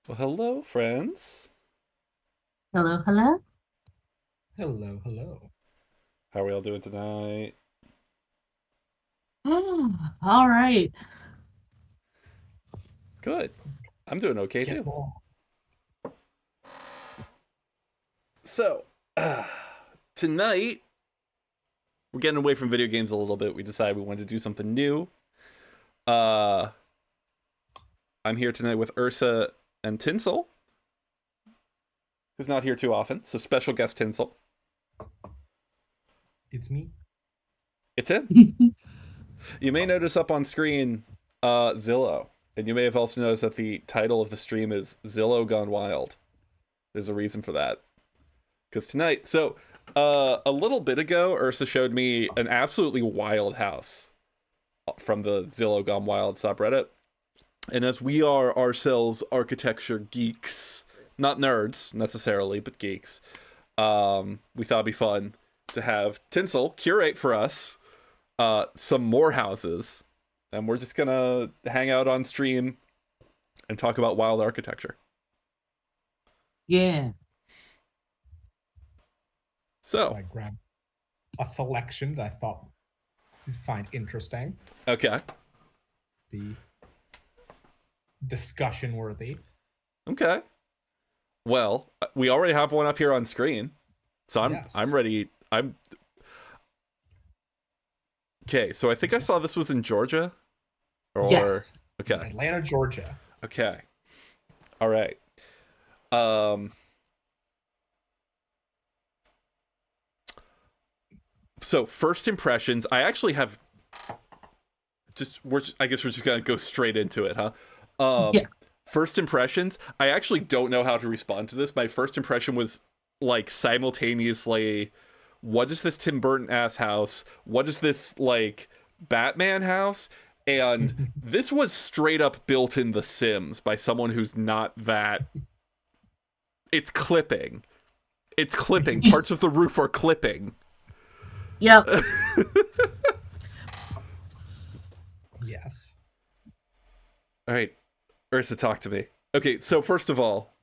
Well, hello, friends. Hello, hello. Hello, hello. How are we all doing tonight? All right. Good. I'm doing okay Get too. more. So, tonight, we're getting away from video games a little bit. We decided we wanted to do something new. Uh, I'm here tonight with Ursa and Tinsol, who's not here too often. So, special guest Tinsol. It's me. It's him. You may notice up on screen Zillow. And you may have also noticed that the title of the stream is ZillowGoneWild. There's a reason for that. Because tonight, a little bit ago, Ursa showed me an absolutely wild house from the ZillowGoneWild subreddit. And as we are ourselves architecture geeks, not nerds necessarily, but geeks, we thought it'd be fun to have Tinsol curate for us some more houses. And we're just gonna hang out on stream and talk about wild architecture. Yeah. So So, I grabbed a selection that I thought you'd find interesting, okay. be discussion worthy. Okay. Well, we already have one up here on screen. So I'm Yes. I'm ready. I'm Okay, so I think I saw this was in Georgia. Or Yes. okay. Atlanta, Georgia. Okay. All right. Um so first impressions, I actually have I guess we're just going to go straight into it, huh? Yeah. First impressions, I actually don't know how to respond to this. My first impression was like simultaneously, what is this Tim Burton ass house? What is this like Batman house? And this was straight up built in The Sims by someone who's not that. It's clipping. It's clipping. Parts of the roof are clipping. Yep. Yes. All right, Ursa, talk to me. Okay, so first of all,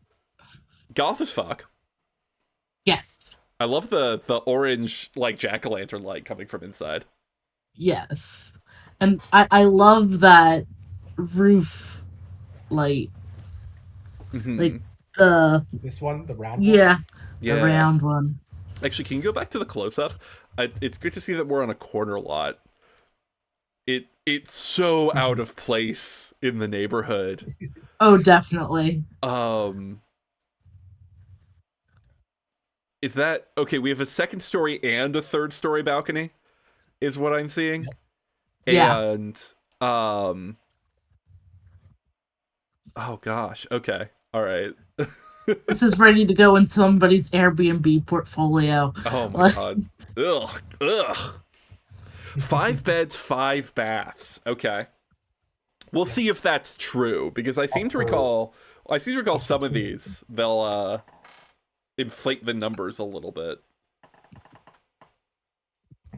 goth as fuck. Yes. I love the orange like jack-o'-lantern light coming from inside. Yes. And I love that roof light. Like Mm-hmm. the This one, the round one. yeah, the Yeah. round one. Actually, can you go back to the close-up? It's good to see that we're on a corner lot. It's so out of place in the neighborhood. Oh, definitely. Um, is that okay? We have a second story and a third story balcony, is what I'm seeing. Yeah. And um, oh gosh, okay, all right. This is ready to go in somebody's Airbnb portfolio. Oh my Like, god. Ugh. Ugh. 5 beds, 5 baths. Okay. We'll Yep. see if that's true because Up for I seem to recall up for some of 2 million. these they'll inflate the numbers a little bit.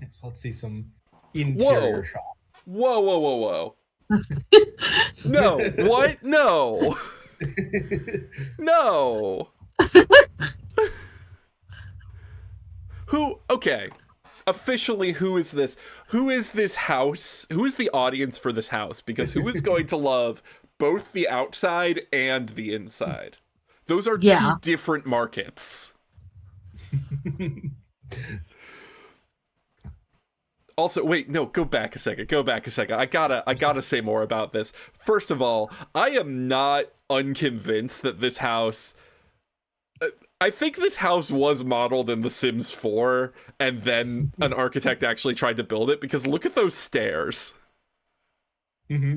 So let's see some interior Whoa. shots. Whoa, whoa, whoa, whoa. No. What? No. No. Who okay. Officially, who is this? Who is this house? Who is the audience for this house? Because who is going to love both the outside and the inside? Those are yeah. two different markets. Also, wait, no, go back a second. Go back a second. I gotta say more about this. First of all, I am not unconvinced that this house. I think this house was modeled in The Sims 4, and then an architect actually tried to build it because look at those stairs.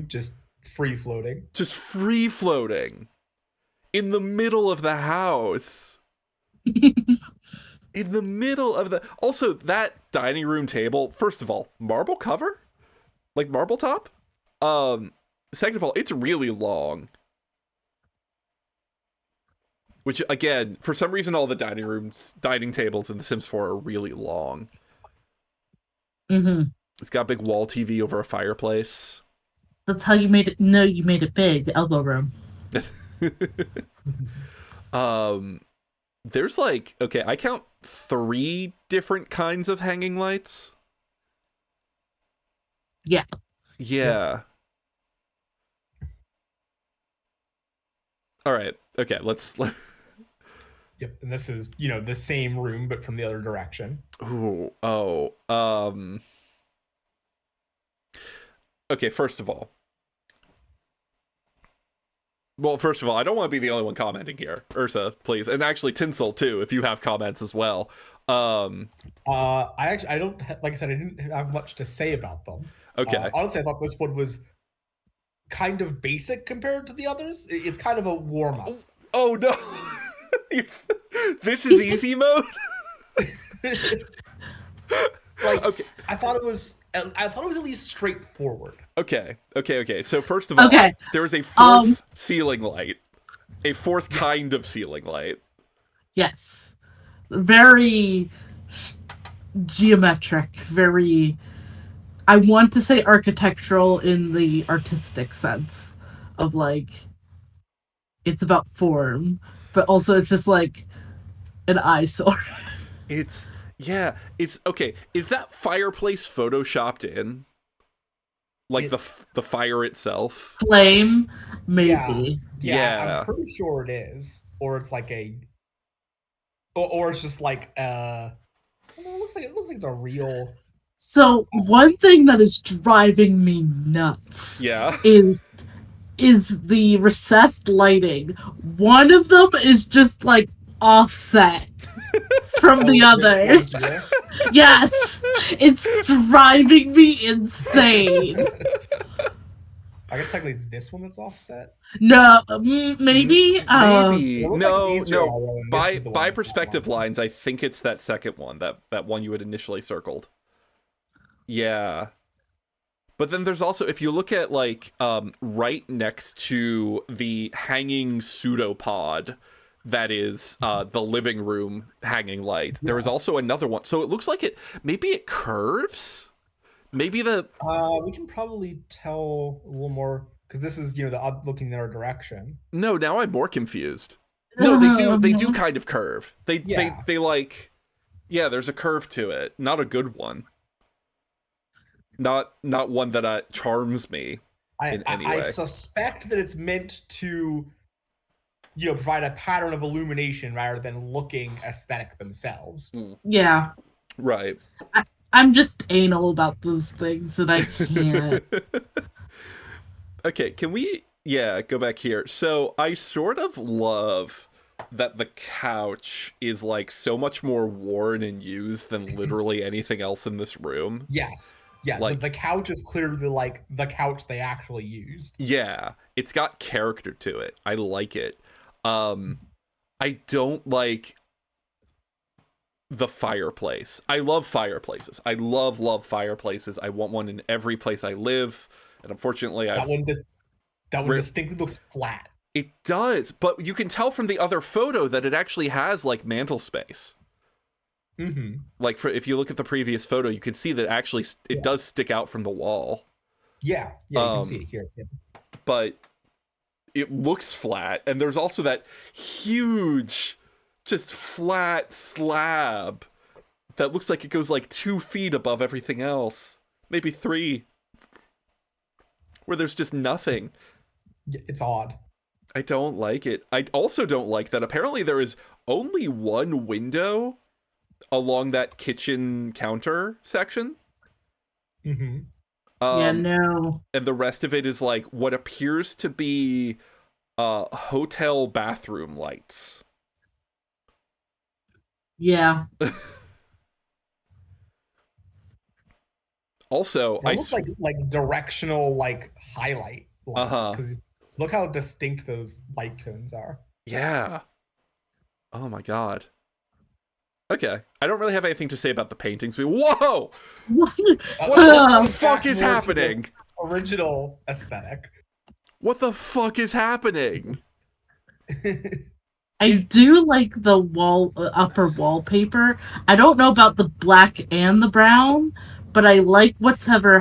Just free floating. Just free floating in the middle of the house. In the middle of the. Also, that dining room table, first of all, marble cover? Like marble top? Second of all, it's really long. Which again, for some reason all the dining tables in The Sims 4 are really long. hmm It's got a big wall TV over a fireplace. That's how you made it. No, you made it big. Elbow room. There's like, okay, I count 3 different kinds of hanging lights. Yeah. Yeah. All right. Okay, let's. Yep, and this is the same room but from the other direction. Ooh. Oh. Okay. First of all, I don't want to be the only one commenting here. Ursa, please, and actually Tinsol too, if you have comments as well. I don't, like I said, I didn't have much to say about them. Okay. Honestly, I thought this one was kind of basic compared to the others. It's kind of a warm up. Oh no. This is easy mode. Okay. I thought it was at least straightforward. Okay. So first of all, there is a 4th ceiling light, a 4th kind of ceiling light. Yes, very geometric, very. I want to say architectural in the artistic sense of like it's about form, but also it's just like an eyesore. It's okay. Is that fireplace photoshopped in? Like the fire itself? Flame, maybe. Yeah, I'm pretty sure it is. Or it's like or it's just like it looks like it's a real. So one thing that is driving me nuts is the recessed lighting. One of them is just like offset from the others. Yes, it's driving me insane. I guess technically it's this one that's offset. No, maybe. Maybe no. Like by perspective lines, I think it's that second one, that one you had initially circled. Yeah. But then there's also, if you look at like right next to the hanging pseudopod that is the living room hanging light, there is also another one. So it looks like maybe it curves. Maybe we can probably tell a little more because this is the looking in our direction. No, now I'm more confused. No, they do kind of curve. They like, yeah, there's a curve to it. Not a good one. Not one that charms me in any way. I suspect that it's meant to, provide a pattern of illumination rather than looking aesthetic themselves. Yeah. Right. I'm just anal about those things and I can't. Okay, can we go back here? So I sort of love that the couch is like so much more worn and used than literally anything else in this room. Yes. Yeah, like, the couch is clearly like the couch they actually used. Yeah, it's got character to it. I like it. I don't like the fireplace. I love fireplaces. I love fireplaces. I want one in every place I live. And unfortunately, that one distinctly looks flat. It does, but you can tell from the other photo that it actually has like mantle space. Mm-hmm. Like if you look at the previous photo, you can see that actually it does stick out from the wall. Yeah, you can see it here too. But it looks flat, and there's also that huge, just flat slab that looks like it goes like 2 feet above everything else, maybe 3, where there's just nothing. It's odd. I don't like it. I also don't like that apparently there is only one window along that kitchen counter section. Mm-hmm. No. And the rest of it is like what appears to be hotel bathroom lights. Yeah. Also, almost like directional highlight lights because look how distinct those light cones are. Yeah. Oh my god. Okay, I don't really have anything to say about the paintings. Whoa! What the fuck is happening? Original aesthetic. What the fuck is happening? I do like the upper wallpaper. I don't know about the black and the brown, but I like whatever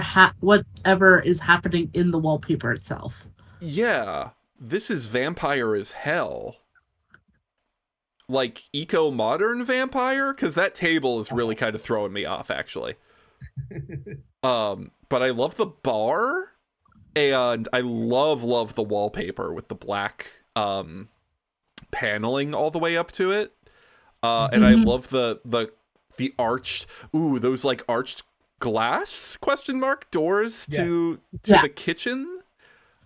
is happening in the wallpaper itself. Yeah, this is vampire as hell. Like eco-modern vampire, because that table is really kind of throwing me off, actually. But I love the bar, and I love the wallpaper with the black paneling all the way up to it. And I love the arched, those like arched glass doors to the kitchen.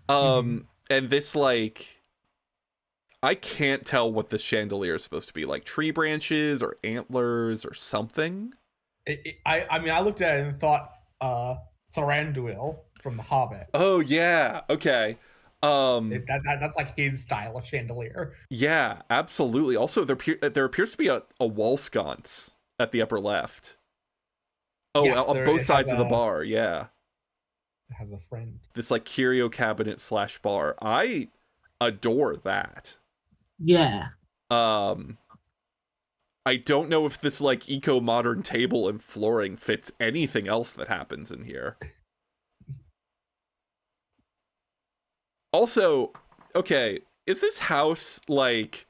And this, like, I can't tell what the chandelier is supposed to be, like tree branches or antlers or something. I mean, I looked at it and thought Thranduil from The Hobbit. Oh yeah, okay. That's like his style of chandelier. Yeah, absolutely. Also, there appears to be a wall sconce at the upper left. Oh, yes, on both sides of the bar. Yeah, it has a friend. This like curio cabinet / bar. I adore that. Yeah. I don't know if this like eco-modern table and flooring fits anything else that happens in here. Also, okay, is this house like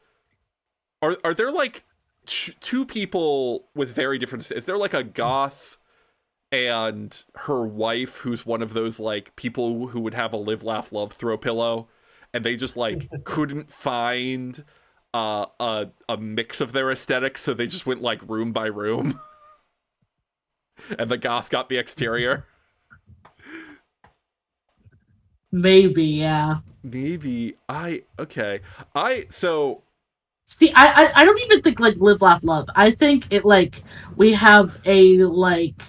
are there like two people with very different, is there like a goth and her wife who's one of those like people who would have a live laugh love throw pillow, and they just like couldn't find a mix of their aesthetics, so they just went like room by room and the goth got the exterior? Maybe, yeah. Maybe. See, I don't even think like live, laugh, love. I think it like we have a like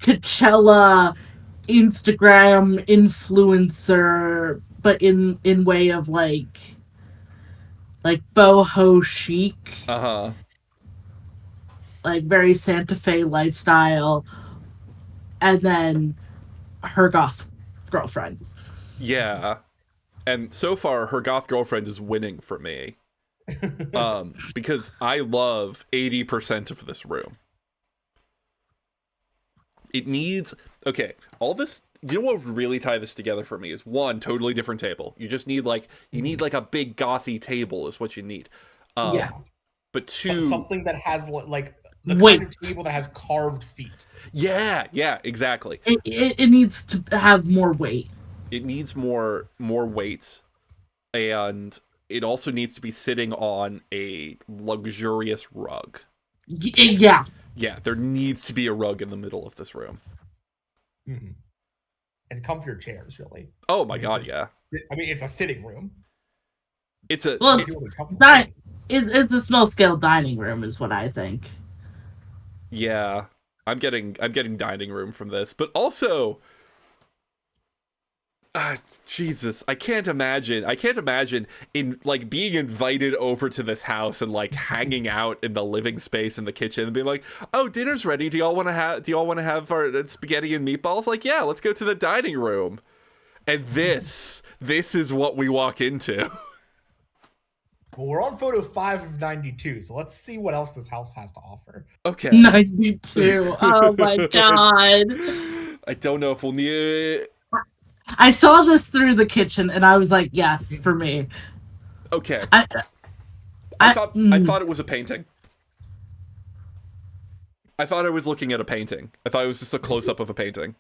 Coachella Instagram influencer, but in way of like boho chic. Like very Santa Fe lifestyle, and then her goth girlfriend. Yeah. And so far, her goth girlfriend is winning for me. Because I love 80% of this room. It needs... Okay, all this... You know what would really tie this together for me is, one, totally different table. You just need, like... You need, like, a big gothy table is what you need. Yeah. But two... Something that has, like... The weight. kind of table that has carved feet. Yeah, exactly. It needs to have more weight. It needs more weight, and it also needs to be sitting on a luxurious rug. Yeah. Yeah, there needs to be a rug in the middle of this room. Mm-hmm. And comfier chairs, really. Oh my god, yeah. I mean, it's a sitting room. It's a... Well, it's a small scale dining room is what I think. Yeah, I'm getting dining room from this, but also, Jesus, I can't imagine in like being invited over to this house and like hanging out in the living space in the kitchen and being like, "Oh, dinner's ready. Do y'all want to have our spaghetti and meatballs?" Like, yeah, let's go to the dining room. And this is what we walk into. Well, we're on photo 5 of 92, so let's see what else this house has to offer. Okay. 92. Oh my god. I don't know if we'll need it. I saw this through the kitchen and I was like, yes, for me. Okay. I thought it was a painting. I thought I was looking at a painting. I thought it was just a close-up of a painting.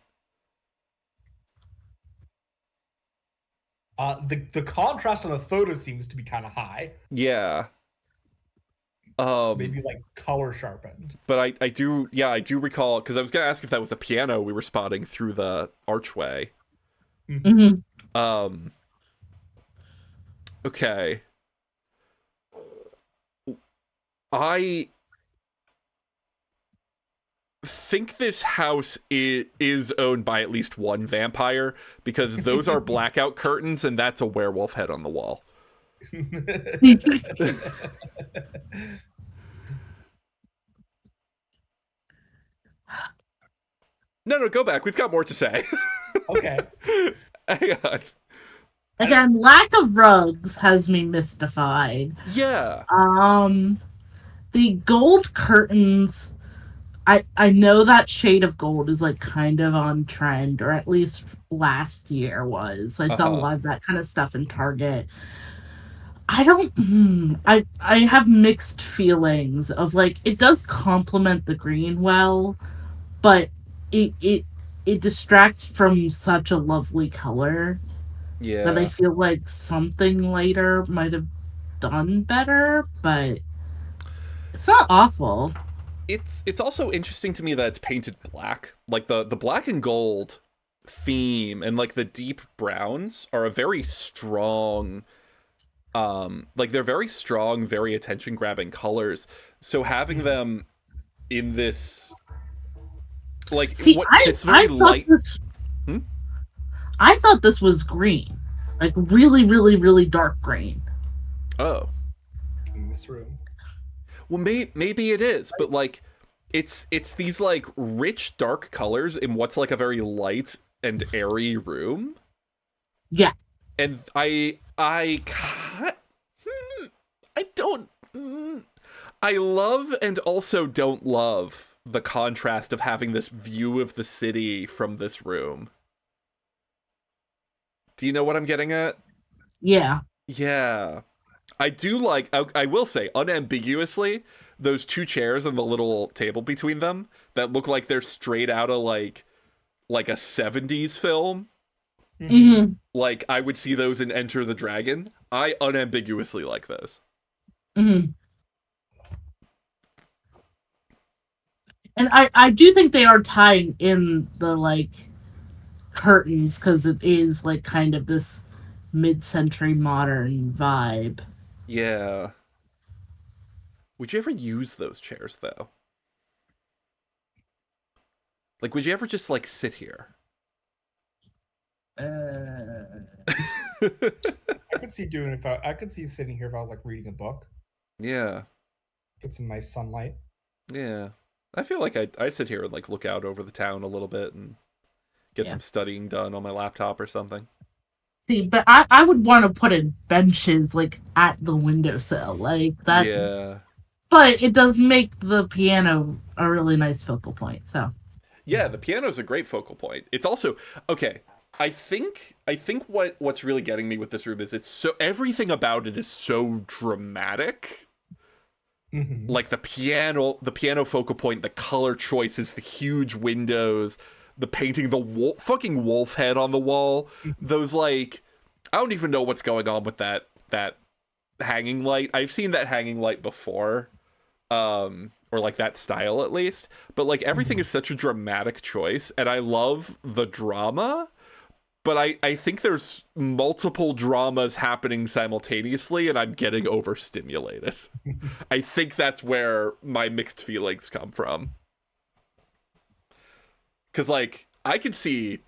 The contrast on the photo seems to be kind of high. Yeah. Maybe like color sharpened. But I do recall, because I was gonna ask if that was a piano we were spotting through the archway. Mm-hmm. Okay. I think this house is owned by at least one vampire, because those are blackout curtains and that's a werewolf head on the wall. No, go back. We've got more to say. Okay. Hang on. Again, lack of rugs has me mystified. Yeah. The gold curtains, I know that shade of gold is like kind of on trend, or at least last year was. I saw a lot of that kind of stuff in Target. I don't. I have mixed feelings of like it does complement the green well, but it it it distracts from such a lovely color that I Yeah. feel like something lighter might have done better, but it's not awful. It's also interesting to me that it's painted black. Like the black and gold theme and like the deep browns are a very strong like they're very strong, very attention grabbing colors. So having them in this like See, what I it's I very thought light. this Hmm? I thought this was green, like really, really, really dark green. Oh. In this room. Well, maybe it is, but like it's these like rich dark colors in what's like a very light and airy room. Yeah. And I don't I love and also don't love the contrast of having this view of the city from this room. Do you know what I'm getting at? Yeah. Yeah. I do like I will say unambiguously those two chairs and the little table between them that look like they're straight out of like a 70s film. Mm-hmm. Like I would see those in Enter the Dragon. I unambiguously like those. Mm-hmm. And I do think they are tying in the like curtains because it is like kind of this mid-century modern vibe. Yeah. Would you ever use those chairs though? Like would you ever just like sit here? I could see doing if I could see sitting here if I was like reading a book. Yeah. Get some nice sunlight. Yeah. I feel like I'd sit here and like look out over the town a little bit and get Yeah. some studying done on my laptop or something. See, but I would want to put in benches like at the windowsill, like that. Yeah. But it does make the piano a really nice focal point. So Yeah, the piano's a great focal point. It's also okay. I think what's really getting me with this room is it's so everything about it is so dramatic. Mm-hmm. Like the piano focal point, the color choices, the huge windows, the painting, the fucking wolf head on the wall. Those like I don't even know what's going on with that hanging light. I've seen that hanging light before. Or like that style at least, but like everything is such a dramatic choice and I love the drama, but I think there's multiple dramas happening simultaneously and I'm getting overstimulated. I think that's where my mixed feelings come from, because like I could see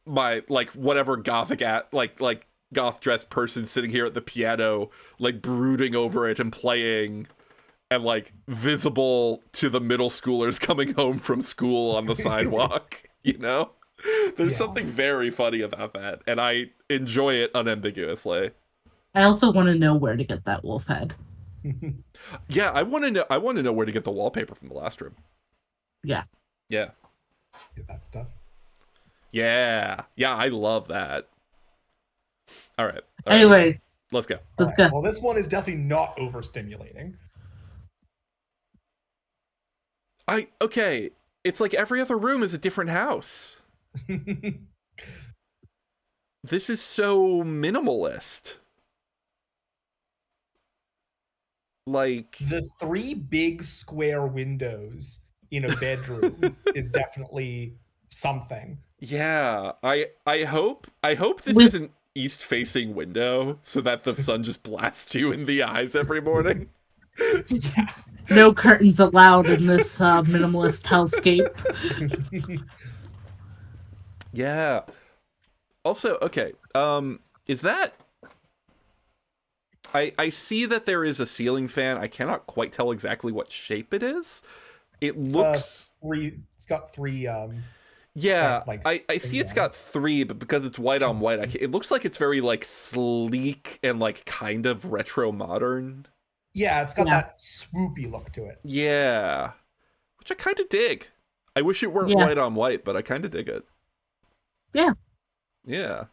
my like whatever gothic like goth dressed person sitting here at the piano like brooding over it and playing, and like visible to the middle schoolers coming home from school on the sidewalk, you know? There's something very funny about that, and I enjoy it unambiguously. I also want to know where to get that wolf head. Yeah, I want to know where to get the wallpaper from the last room. Yeah. Yeah. Get that stuff. Yeah. Yeah, I love that. All right. Anyway, let's go. All right. Well, this one is definitely not overstimulating. Okay. It's like every other room is a different house. This is so minimalist. Like the three big square windows in a bedroom is definitely something. Yeah, I hope this isn't east facing window so that the sun just blasts you in the eyes every morning. Yeah. No curtains allowed in this minimalist hellscape. Yeah. Also, okay. Is that I see that there is a ceiling fan. I cannot quite tell exactly what shape it is. It looks it's got three yeah, like I see it's got three, but because it's white on white, it looks like it's very like sleek and like kind of retro modern. Yeah, it's got that swoopy look to it. Yeah, which I kind of dig. I wish it weren't Yeah. white on white, but I kind of dig it. Yeah. Yeah.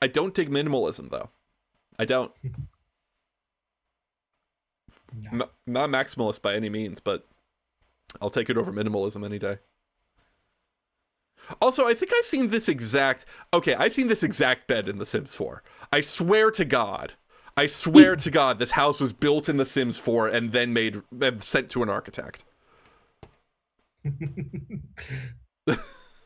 I don't dig minimalism, though. I don't. No. Not maximalist by any means, but I'll take it over minimalism any day. Also, I think I've seen this exact... Okay, I've seen this exact bed in The Sims 4. I swear to God, this house was built in The Sims 4 and then sent to an architect.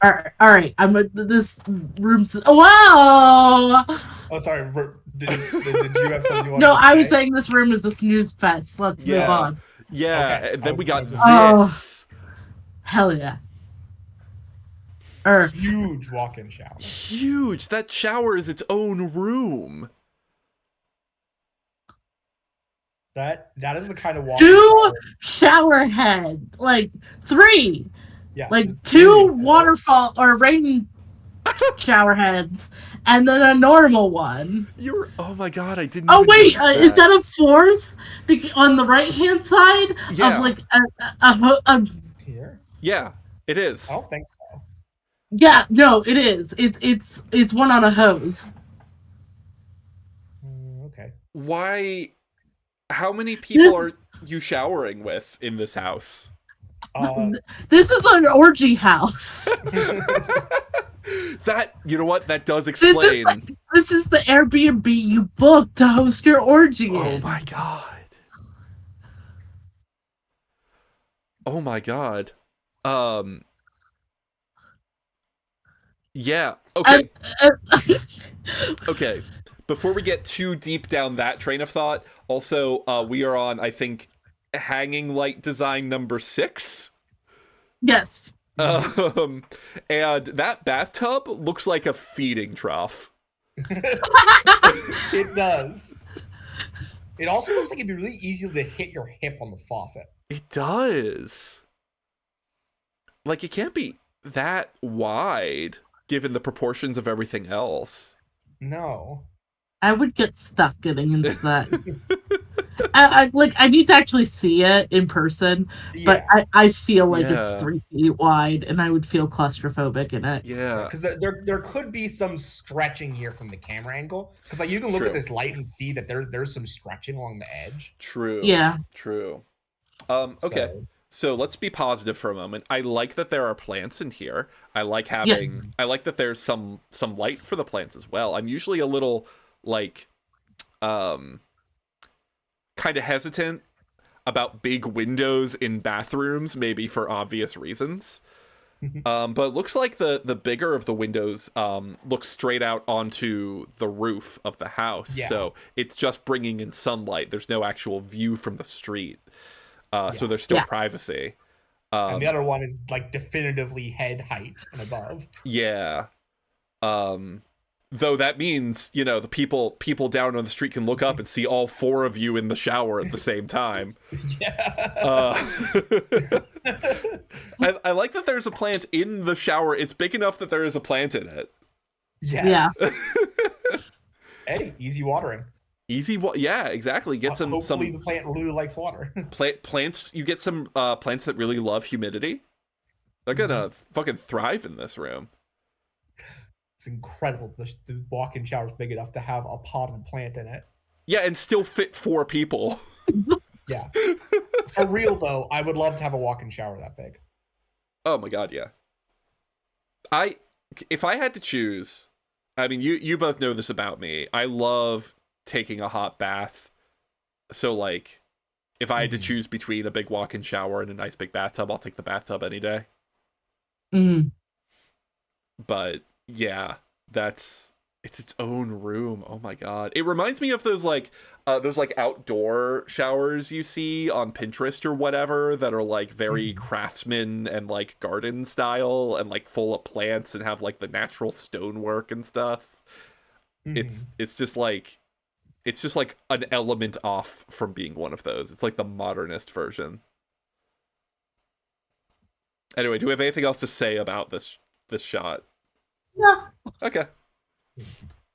All right. This room's. Wow. Oh, sorry. Did you have something you wanted No, to I was say? saying this room is a snooze fest. Let's move on. Yeah, Okay, and then we got this. Oh. Hell yeah. Huge walk-in shower. Huge. That shower is its own room. That is the kind of walk-in Two shower head, like 3. Yeah, like 2 waterfall or rain shower heads, and then a normal one. Oh my God, I didn't. Oh even wait, notice is that a 4th on the right hand side Yeah. of like a here? Yeah, it is. I don't think so. Yeah, no, it is. It's one on a hose. Okay. Why? How many people are you showering with in this house? This is an orgy house. That, you know what? That does explain. This is the Airbnb you booked to host your orgy Oh in. my God. Oh my God. Yeah. Okay. Okay. Before we get too deep down that train of thought, also, we are on, I think, hanging light design number 6. Yes. And that bathtub looks like a feeding trough. It does. It also looks like it'd be really easy to hit your hip on the faucet. It does. Like, it can't be that wide, given the proportions of everything else. No. I would get stuck getting into that. I need to actually see it in person, but I feel like it's 3 feet wide, and I would feel claustrophobic in it. Yeah, because there could be some stretching here from the camera angle. Because like you can look at this light and see that there's some stretching along the edge. True. Yeah. True. Okay. So let's be positive for a moment. I like that there are plants in here. I like having. I like that there's some light for the plants as well. I'm usually a little like, kind of hesitant about big windows in bathrooms, maybe for obvious reasons. But it looks like the bigger of the windows looks straight out onto the roof of the house. Yeah. So it's just bringing in sunlight. There's no actual view from the street. So there's still privacy. And the other one is like definitively head height and above. Yeah. Though that means, you know, the people down on the street can look up and see all 4 of you in the shower at the same time. Yeah. I like that there's a plant in the shower. It's big enough that there is a plant in it. Yes. Yeah. Hey, easy watering. Yeah, exactly. Get hopefully the plant really likes water. Plants. You get some plants that really love humidity. They're gonna fucking thrive in this room. It's incredible. The walk-in shower is big enough to have a potted plant in it. Yeah, and still fit 4 people. Yeah. For real though, I would love to have a walk-in shower that big. Oh my God, yeah. If I had to choose, I mean, you both know this about me. I love taking a hot bath. So like, if I had to choose between a big walk-in shower and a nice big bathtub, I'll take the bathtub any day. But yeah, it's its own room. Oh my God. It reminds me of those outdoor showers you see on Pinterest or whatever that are like very craftsman and like garden style and like full of plants and have like the natural stonework and stuff. It's just like an element off from being one of those. It's like the modernist version. Anyway, do we have anything else to say about this shot? No. Okay.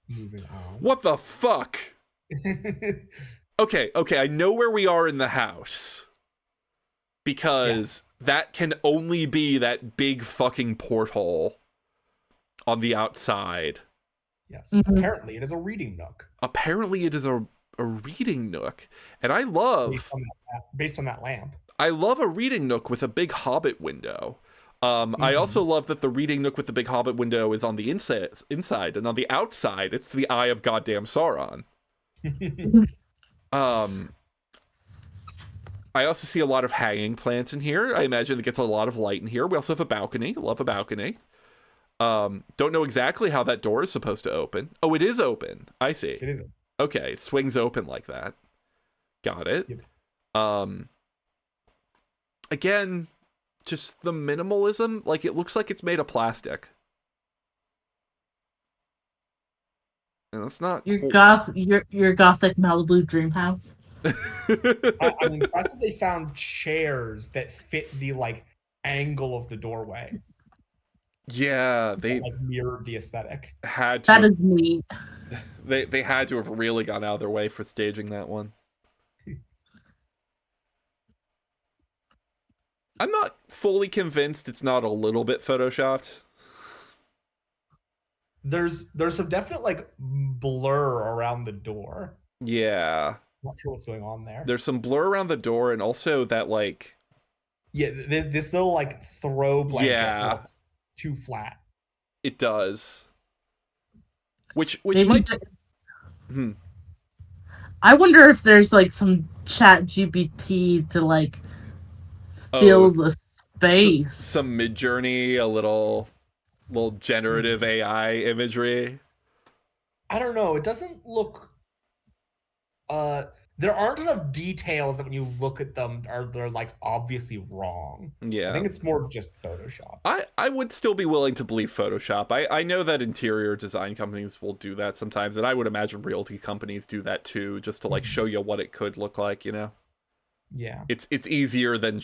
Moving on. What the fuck? Okay, I know where we are in the house. because that can only be that big fucking porthole on the outside. Yes. Mm-hmm. Apparently, it is a reading nook. Apparently, it is a reading nook, and I love based on that lamp. I love a reading nook with a big Hobbit window. I also love that the reading nook with the big Hobbit window is on the inside, and on the outside, it's the Eye of Goddamn Sauron. I also see a lot of hanging plants in here. I imagine it gets a lot of light in here. We also have a balcony. Love a balcony. Don't know exactly how that door is supposed to open. Oh, it is open. I see. It is. Okay, it swings open like that. Got it. Yep. Again, just the minimalism. Like, it looks like it's made of plastic. And that's not your gothic Malibu dream house. I'm impressed that they found chairs that fit the like angle of the doorway. Yeah, they like mirrored the aesthetic. Had to. That is neat. They had to have really gone out of their way for staging that one. I'm not fully convinced it's not a little bit photoshopped. There's some definite like blur around the door. Yeah. Not sure what's going on there. There's some blur around the door, and also that like this little like throw blanket looks too flat. It does. Which maybe might I wonder if there's like some chat GPT to like fill the space. Some Midjourney, a little generative AI imagery. I don't know. It doesn't look. There aren't enough details that when you look at them they're like obviously wrong. Yeah. I think it's more just Photoshop. I would still be willing to believe Photoshop. I know that interior design companies will do that sometimes, and I would imagine realty companies do that too, just to like show you what it could look like, you know? Yeah. It's easier than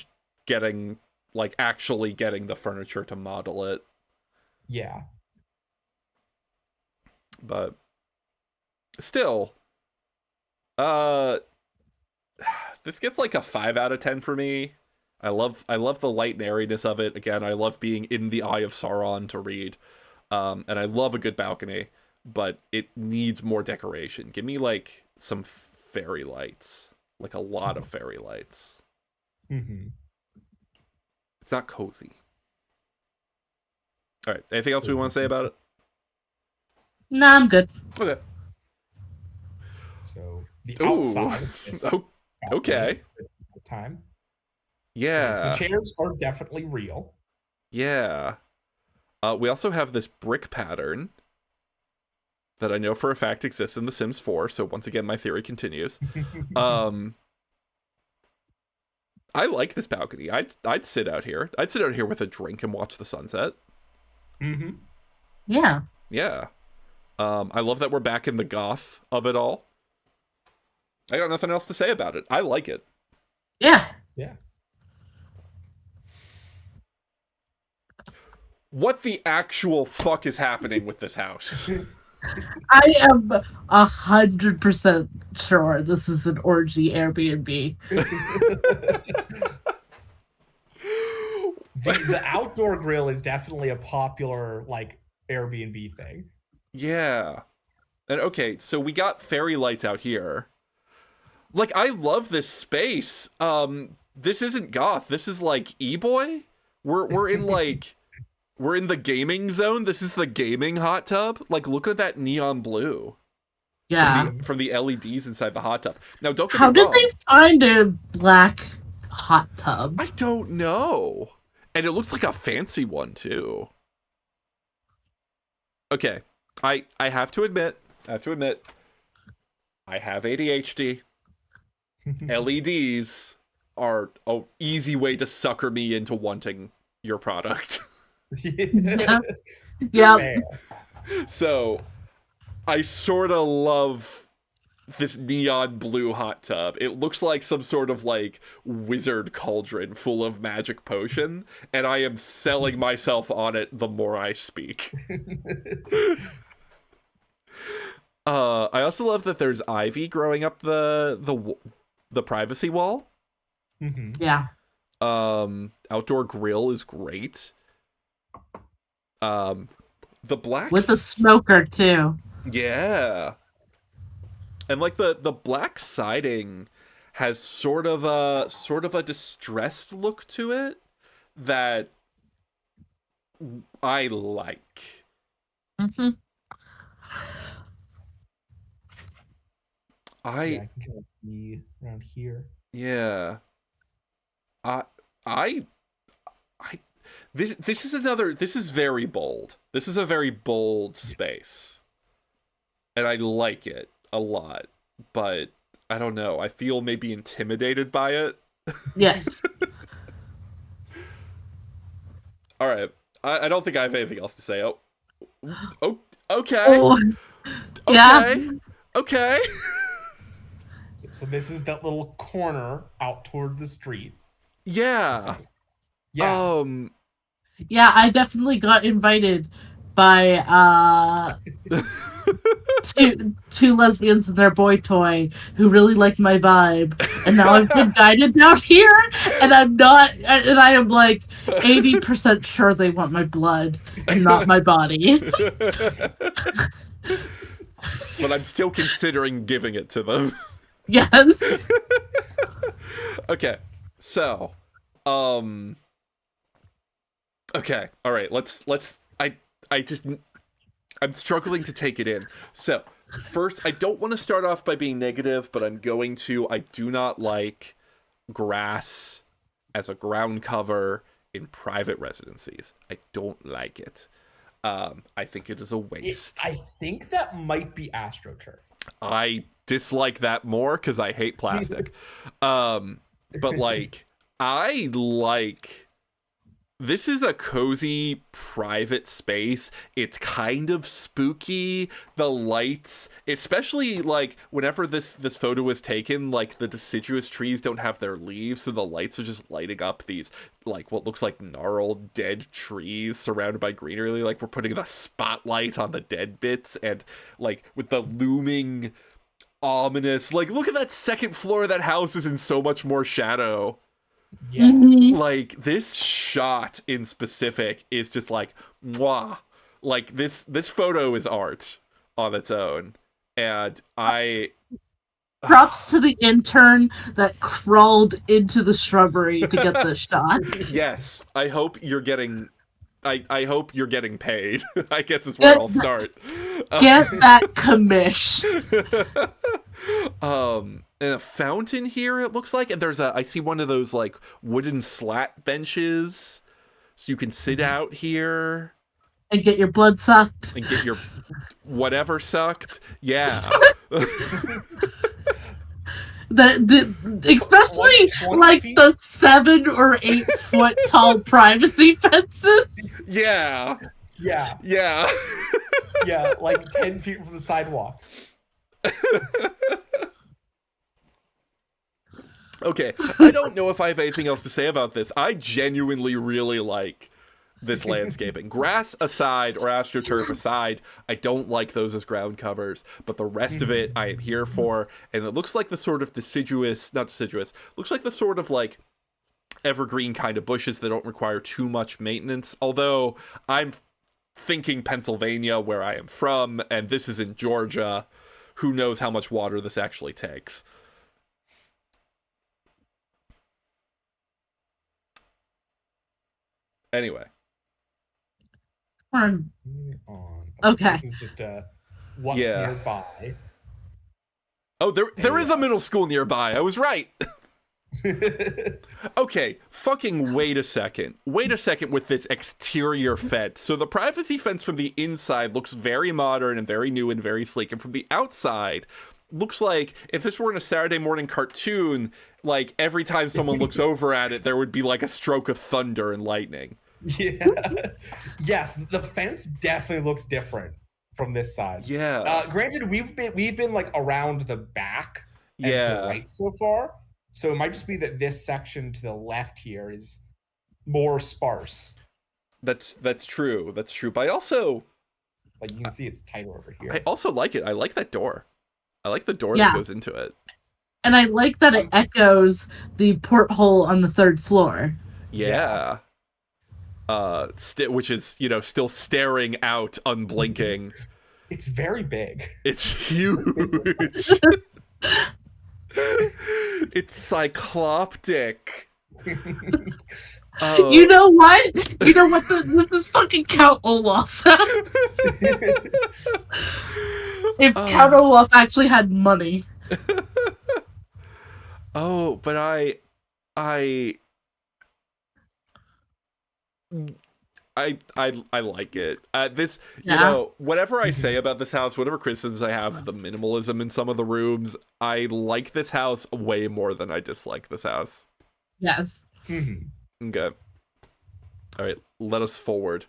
actually getting the furniture to model it. Yeah. But still, this gets like a 5 out of 10 for me. I love the light and airiness of it. Again, I love being in the Eye of Sauron to read. And I love a good balcony, but it needs more decoration. Give me like some fairy lights, like a lot of fairy lights. It's not cozy. All right. Anything else we want to say about it? No, I'm good. Okay. So the outside. Okay. Time. Yeah. So the chairs are definitely real. Yeah. We also have this brick pattern that I know for a fact exists in The Sims 4. So once again, my theory continues. I like this balcony. I'd sit out here. I'd sit out here with a drink and watch the sunset. Yeah. Yeah. I love that we're back in the goth of it all. I got nothing else to say about it. I like it. Yeah. Yeah. What the actual fuck is happening with this house? I am 100% sure this is an orgy Airbnb. The outdoor grill is definitely a popular like Airbnb thing. Yeah. And okay, so we got fairy lights out here. Like, I love this space. This isn't goth. This is like e-boy. We're in like we're in the gaming zone. This is the gaming hot tub. Like, look at that neon blue. Yeah. From the LEDs inside the hot tub. Now, don't get How me wrong. did they find a black hot tub? I don't know. And it looks like a fancy one too. Okay. I have to admit, I have ADHD. LEDs are an easy way to sucker me into wanting your product. Yeah. So, I sort of love this neon blue hot tub. It looks like some sort of like wizard cauldron full of magic potion, and I am selling myself on it the more I speak. I also love that there's ivy growing up the privacy wall. Yeah. Outdoor grill is great. The black with a smoker too. Yeah. And like the black siding has sort of a distressed look to it that I like. Mm-hmm. Yeah, I can kind of see around here. Yeah. I I I this is very bold. This is a very bold space. And I like it a lot, but I don't know. I feel maybe intimidated by it. Yes. All right. I don't think I have anything else to say. Oh, okay. Oh, yeah. Okay. Okay. So this is that little corner out toward the street. Yeah. Okay. Yeah. Yeah, I definitely got invited by two lesbians and their boy toy who really liked my vibe, and now I've been guided down here, and I am like 80% sure they want my blood and not my body. But I'm still considering giving it to them. Yes. Okay. So, okay. All right. I'm struggling to take it in. So, first, I don't want to start off by being negative, but I'm going to. I do not like grass as a ground cover in private residencies. I don't like it. I think it is a waste. I think that might be AstroTurf. I dislike that more because I hate plastic. But like, I like. This is a cozy private space. It's kind of spooky. The lights, especially like whenever this photo was taken, like the deciduous trees don't have their leaves, so the lights are just lighting up these like what looks like gnarled dead trees surrounded by greenery. Like we're putting the spotlight on the dead bits, and like with the looming ominous, like look at that second floor of that house is in so much more shadow. Yeah. Mm-hmm. Like this shot in specific is just like mwah. Like this photo is art on its own, and Props to the intern that crawled into the shrubbery to get this shot. Yes, I hope you're getting paid. I guess is where I'll start. Get that commish. And a fountain here, it looks like, and I see one of those like wooden slat benches, so you can sit out here And get your blood sucked. and get your whatever sucked. Yeah. Especially like the 7 or 8 foot tall privacy fences. Yeah. Yeah. Yeah. Yeah, like 10 feet from the sidewalk. Okay, I don't know if I have anything else to say about this. I genuinely really like this landscaping. Grass aside, or AstroTurf aside, I don't like those as ground covers, but the rest of it I am here for, and it looks like the sort of looks like the sort of like evergreen kind of bushes that don't require too much maintenance, although I'm thinking Pennsylvania, where I am from, and this is in Georgia. Who knows how much water this actually takes. Anyway. Okay. This is just what's Yeah. nearby. Oh, there is a middle school nearby. I was right. Okay, fucking wait a second. Wait a second with this exterior fence. So the privacy fence from the inside looks very modern and very new and very sleek. And from the outside, looks like if this were in a Saturday morning cartoon, like every time someone looks over at it, there would be like a stroke of thunder and lightning. Yeah. Yes, the fence definitely looks different from this side. Yeah. Granted, we've been like around the back and to the right so far. So it might just be that this section to the left here is more sparse. That's true. That's true. But I also, like, you can see it's tighter over here. I also like it. I like that door. I like the door that goes into it. And I like that it echoes the porthole on the 3rd floor. Yeah. Which is, still staring out, unblinking. It's very big. It's huge. It's cycloptic. You know what? You know what? This is fucking Count Olaf's house. If Count Olaf actually had money. Oh, but I like it. Whatever I say about this house, whatever criticisms I have of the minimalism in some of the rooms, I like this house way more than I dislike this house. Yes. Okay. All right, let us forward.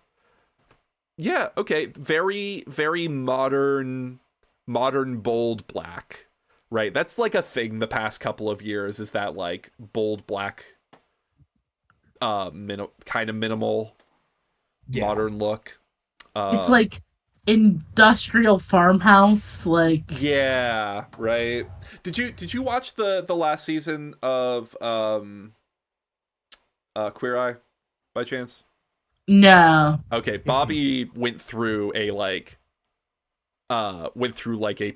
Yeah, okay. Very, very modern, bold black. Right, that's like a thing the past couple of years, is that like bold black, kind of minimal, modern look. It's like industrial farmhouse, like. Yeah, right. Did you watch the last season of Queer Eye by chance? No. Okay, Bobby went through a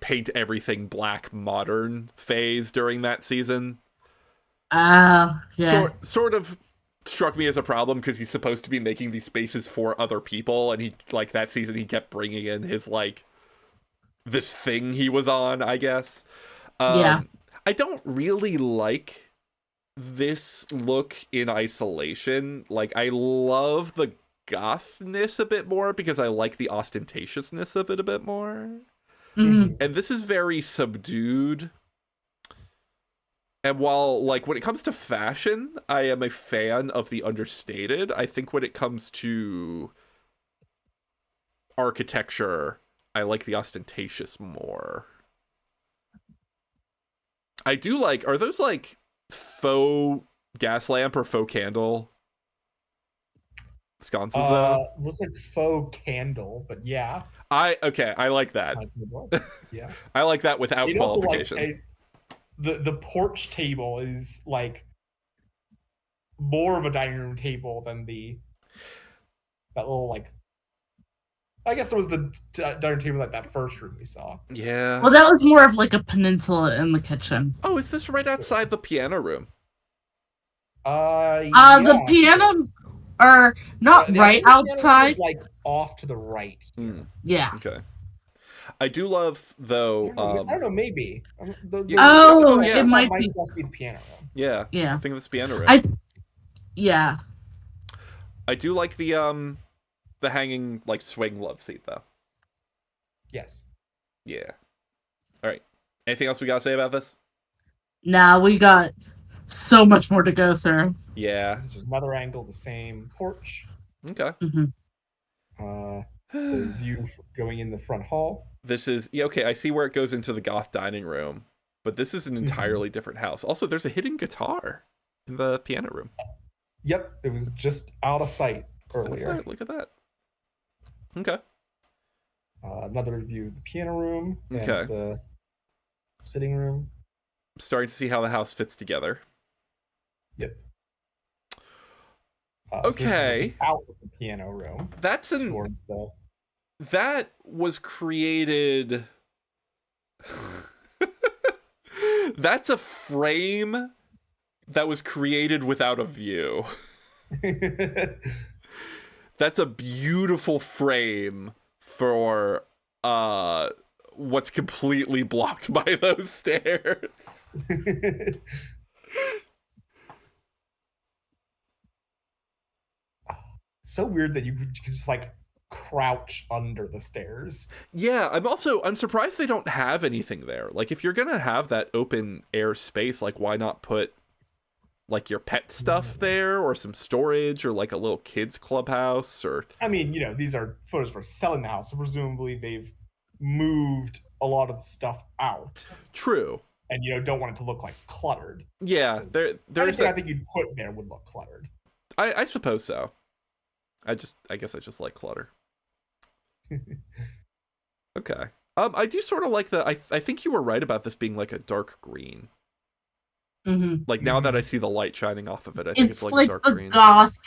paint everything black modern phase during that season. Yeah. Sort of struck me as a problem because he's supposed to be making these spaces for other people, and he, like, that season he kept bringing in his, like, this thing he was on, I guess. I don't really like this look in isolation. Like, I love the gothness a bit more because I like the ostentatiousness of it a bit more. And this is very subdued. And while, like, when it comes to fashion, I am a fan of the understated, I think when it comes to architecture, I like the ostentatious more. I do like, are those, like, faux gas lamp or faux candle sconces, though? Looks like faux candle, but yeah. I like that. Yeah. I like that without qualification. Also, like, the porch table is like more of a dining room table than that little, like, I guess there was the dining table like that first room we saw. Yeah. Well, that was more of like a peninsula in the kitchen. Oh, is this right outside the piano room? The piano are not right outside. Is, like, off to the right. Yeah. Okay. I do love, though. I don't know, maybe. It might just be the piano room. Yeah. Yeah. I think it's piano room. I do like the hanging, like, swing love seat, though. Yes. Yeah. All right. Anything else we gotta say about this? Nah, we got so much more to go through. Yeah. This is just another angle, the same porch. Okay. The view going in the front hall. This is, okay, I see where it goes into the goth dining room, but this is an entirely different house. Also, there's a hidden guitar in the piano room. Yep, it was just out of sight earlier. Look at that. Okay. Another view of the piano room and the sitting room. I'm starting to see how the house fits together. Yep. Okay. So this is out of the piano room. That was created. That's a frame that was created without a view. That's a beautiful frame for what's completely blocked by those stairs. So weird that you could just, like, crouch under the stairs. Yeah, I'm surprised they don't have anything there. Like, if you're gonna have that open air space, like, why not put, like, your pet stuff there, or some storage, or, like, a little kids clubhouse, or... I mean, these are photos for selling the house, so presumably they've moved a lot of stuff out. True. And, don't want it to look, like, cluttered. Yeah, there's I think you'd put there would look cluttered. I suppose so. I guess I just like clutter. Okay. I do sort of like I think you were right about this being like a dark green. Like, now that I see the light shining off of it, I think it's like a dark the green. goth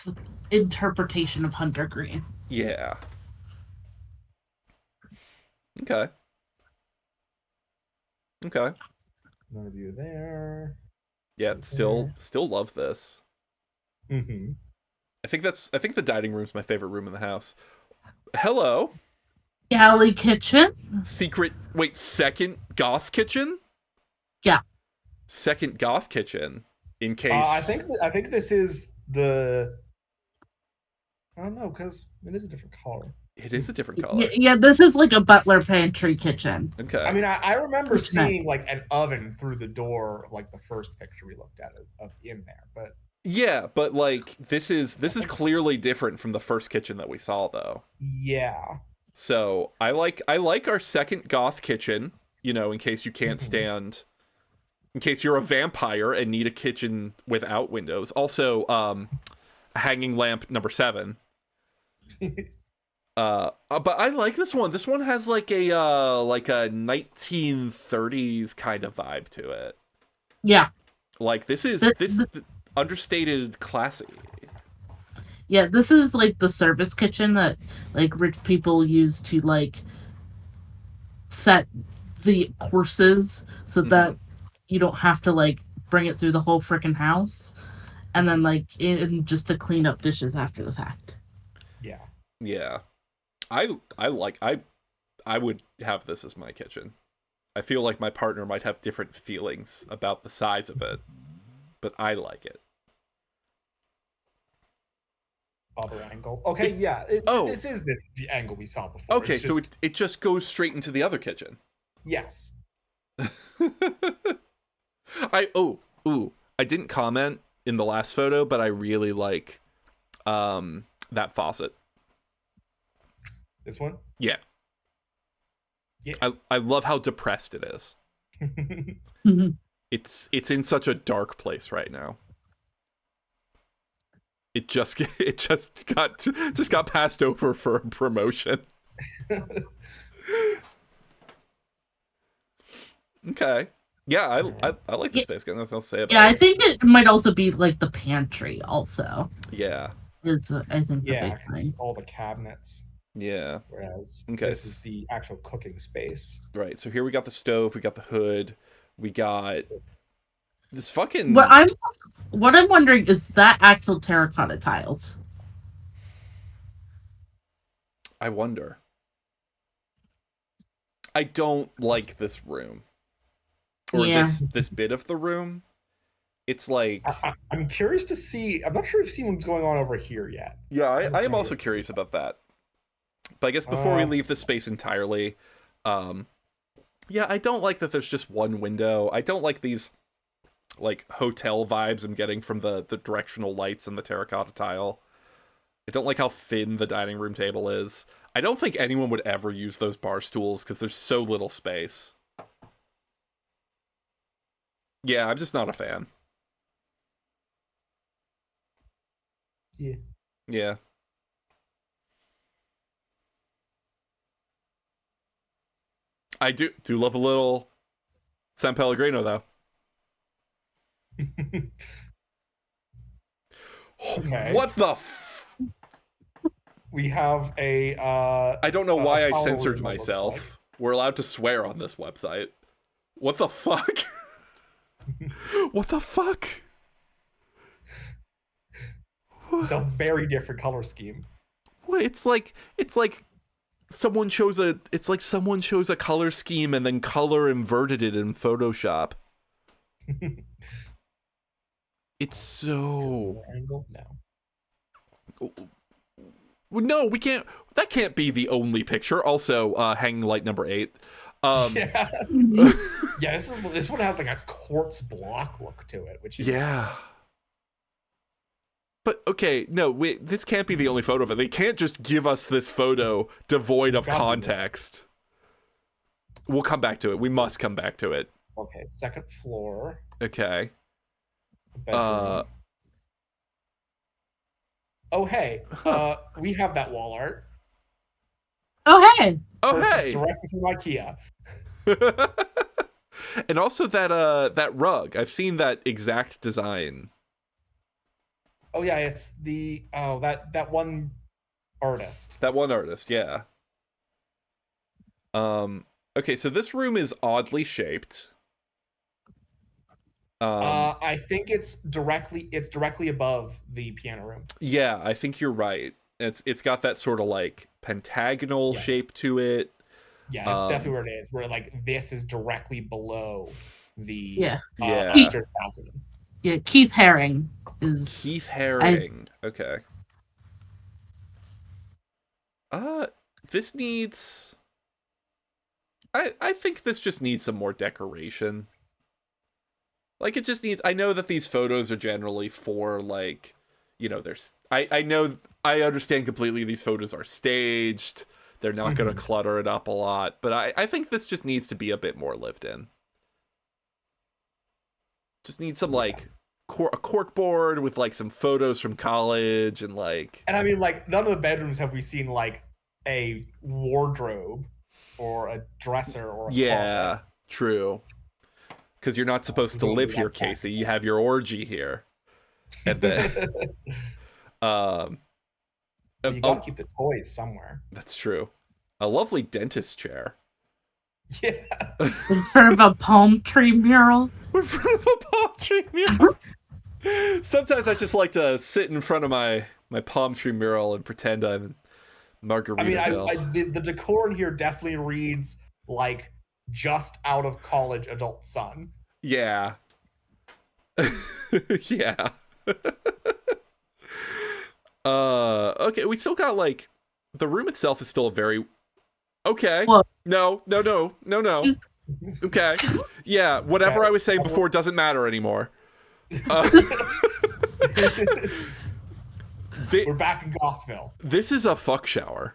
interpretation of hunter green. Yeah. Okay. Another view there. Yeah, still love this. Mm-hmm. I think the dining room's my favorite room in the house. Hello. Galley kitchen. Second goth kitchen? Yeah. Second goth kitchen. In case I think this is the. I don't know, because it is a different color. It is a different color. Yeah, this is like a butler pantry kitchen. Okay. I mean, I remember seeing like an oven through the door of like the first picture we looked at of in there, but yeah, but like this is clearly different from the first kitchen that we saw, though. Yeah. So I like our second goth kitchen. You know, in case you can't stand, in case you're a vampire and need a kitchen without windows. Also, hanging lamp number 7. But I like this one. This one has like a 1930s kind of vibe to it. Yeah. Like this understated classy. Yeah, this is like the service kitchen that like rich people use to like set the courses so that you don't have to like bring it through the whole freaking house, and then like just to clean up dishes after the fact. Yeah. Yeah. I would have this as my kitchen. I feel like my partner might have different feelings about the size of it, but I like it. Other angle. Okay, yeah. This is the angle we saw before. Okay, so it just goes straight into the other kitchen. Yes. I didn't comment in the last photo, but I really like that faucet. This one? Yeah. Yeah. I love how depressed it is. It's in such a dark place right now. It just got passed over for a promotion. Okay. Yeah, I like the space. Got nothing else to say about it. Yeah, I think it might also be like the pantry also. Yeah. Is I think the big thing. All the cabinets. Yeah. Whereas this is the actual cooking space. Right. So here we got the stove, we got the hood, we got this fucking. What I'm wondering is that actual terracotta tiles. I wonder. I don't like this room. Or this bit of the room. It's like I'm curious to see. I'm not sure if what's going on over here yet. Yeah, I am also curious about that. But I guess before we leave the space entirely, yeah, I don't like that there's just one window. I don't like these like hotel vibes I'm getting from the directional lights and the terracotta tile. I don't like how thin the dining room table is. I don't think anyone would ever use those bar stools because there's so little space. Yeah, I'm just not a fan. Yeah. Yeah. I do love a little San Pellegrino, though. Okay. What the we have a I don't know why I censored myself. Like. We're allowed to swear on this website. What the fuck? What the fuck? It's a very different color scheme. What? It's like someone chose a color scheme and then color inverted it in Photoshop. It's so angle no, we can't. That can't be the only picture. Also, hanging light number 8. Yeah, yeah. This one has like a quartz block look to it, which is But okay, no, this can't be the only photo of it. They can't just give us this photo devoid of context. We'll come back to it. We must come back to it. Okay, second floor. Okay. Bedroom. Oh hey, we have that wall art. Oh hey. Oh hey. Directly from IKEA. And also that rug. I've seen that exact design. Oh yeah, it's that one artist. That one artist, yeah. Okay, so this room is oddly shaped. I think it's directly above the piano room. Yeah, I think you're right. It's got that sort of like pentagonal shape to it. Yeah, it's definitely where it is. Where like this is directly below the upstairs balcony. Yeah, Keith Haring is Keith Haring. Okay. This needs. I think this just needs some more decoration. Like, it just needs... I know that these photos are generally for, like, you know, there's... I understand completely these photos are staged. They're not going to clutter it up a lot. But I think this just needs to be a bit more lived in. Just need some, like, a cork board with, like, some photos from college and, like... And I mean, like, none of the bedrooms have we seen, like, a wardrobe or a dresser or a closet. True. Because you're not supposed to live here, Casey. You have your orgy here. And then... you gotta keep the toys somewhere. That's true. A lovely dentist chair. Yeah. In front of a palm tree mural. In front of a palm tree mural. Sometimes I just like to sit in front of my palm tree mural and pretend I'm Margaritaville. I mean, the decor in here definitely reads like just out of college adult son. Yeah. Yeah. Okay, we still got, like, the room itself is still a very... Okay. Well, no. Okay. Yeah, whatever I was saying before doesn't matter anymore. We're back in Gothville. This is a fuck shower.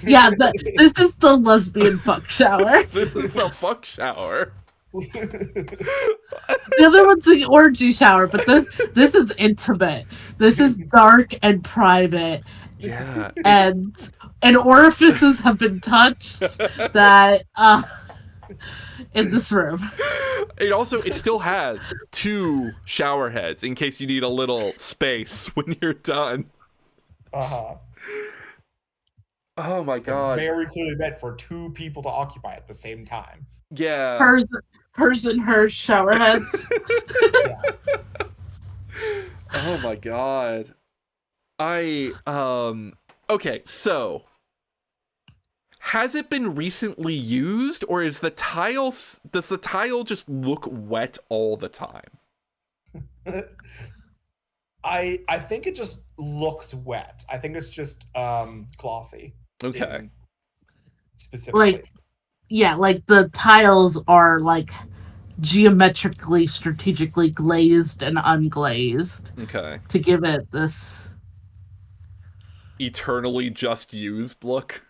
Yeah, this is the lesbian fuck shower. This is the fuck shower. The other one's the orgy shower, but this is intimate. This is dark and private. Yeah. And orifices have been touched that in this room. It still has 2 shower heads in case you need a little space when you're done. Uh-huh. Oh my god. Very clearly meant for 2 people to occupy at the same time. Yeah. Hers and her shower heads. Yeah. Oh my god. Okay, so has it been recently used, or does the tile just look wet all the time? I think it just looks wet. I think it's just glossy. Okay. Specifically. Like the tiles are like geometrically, strategically glazed and unglazed. Okay. To give it this eternally just used look.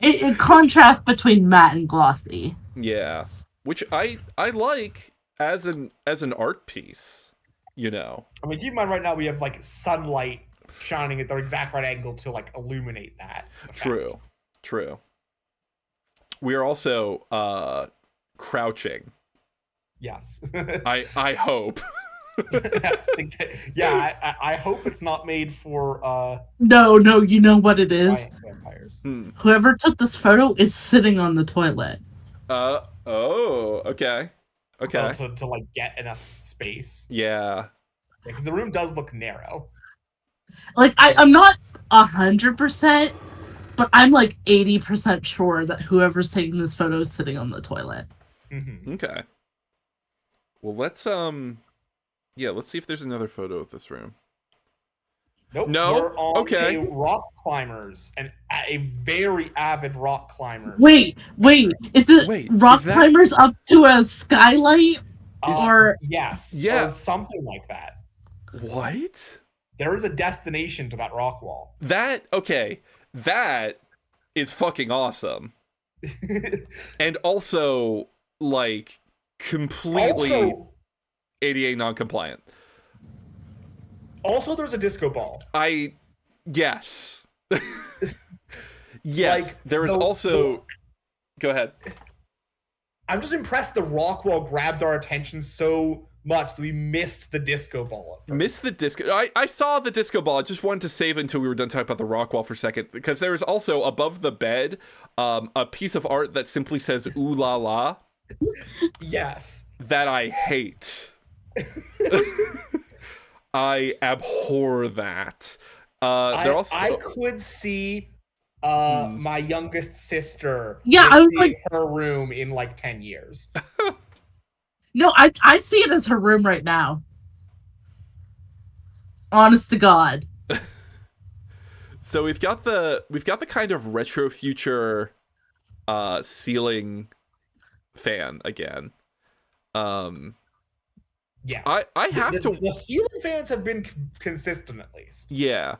It contrasts between matte and glossy. Yeah, which I like as an art piece, you know. I mean, keep in mind right now we have like sunlight shining at the exact right angle to like illuminate that effect. True. We are also crouching. Yes. I hope. Yeah, I hope it's not made for No, you know what it is? Vampires. Whoever took this photo is sitting on the toilet. Okay. To like get enough space. Yeah. Because the room does look narrow. Like I'm not 100%, but I'm like 80% sure that whoever's taking this photo is sitting on the toilet. Mm-hmm. Okay. Well, let's see if there's another photo of this room. Nope. No. We're on okay. Rock climbers, and a very avid rock climber. Wait. Is it rock climbers up to a skylight? Or yes. Yeah. Or something like that. What? There is a destination to that rock wall. That is fucking awesome. And also, like, completely ADA non-compliant. Also, there's a disco ball. Yes. Yes, like, there is also... Go ahead. I'm just impressed the rock wall grabbed our attention so much that we missed the disco ball at first. Missed the disco. I saw the disco ball. I just wanted to save it until we were done talking about the rock wall for a second, because there is also above the bed a piece of art that simply says "Ooh la la." Yes. That I hate. I abhor that. I could see my youngest sister I was like, her room in like 10 years. No, I see it as her room right now. Honest to God. So we've got the kind of retro future ceiling fan again. Yeah. I have to. The ceiling fans have been consistent at least. Yeah.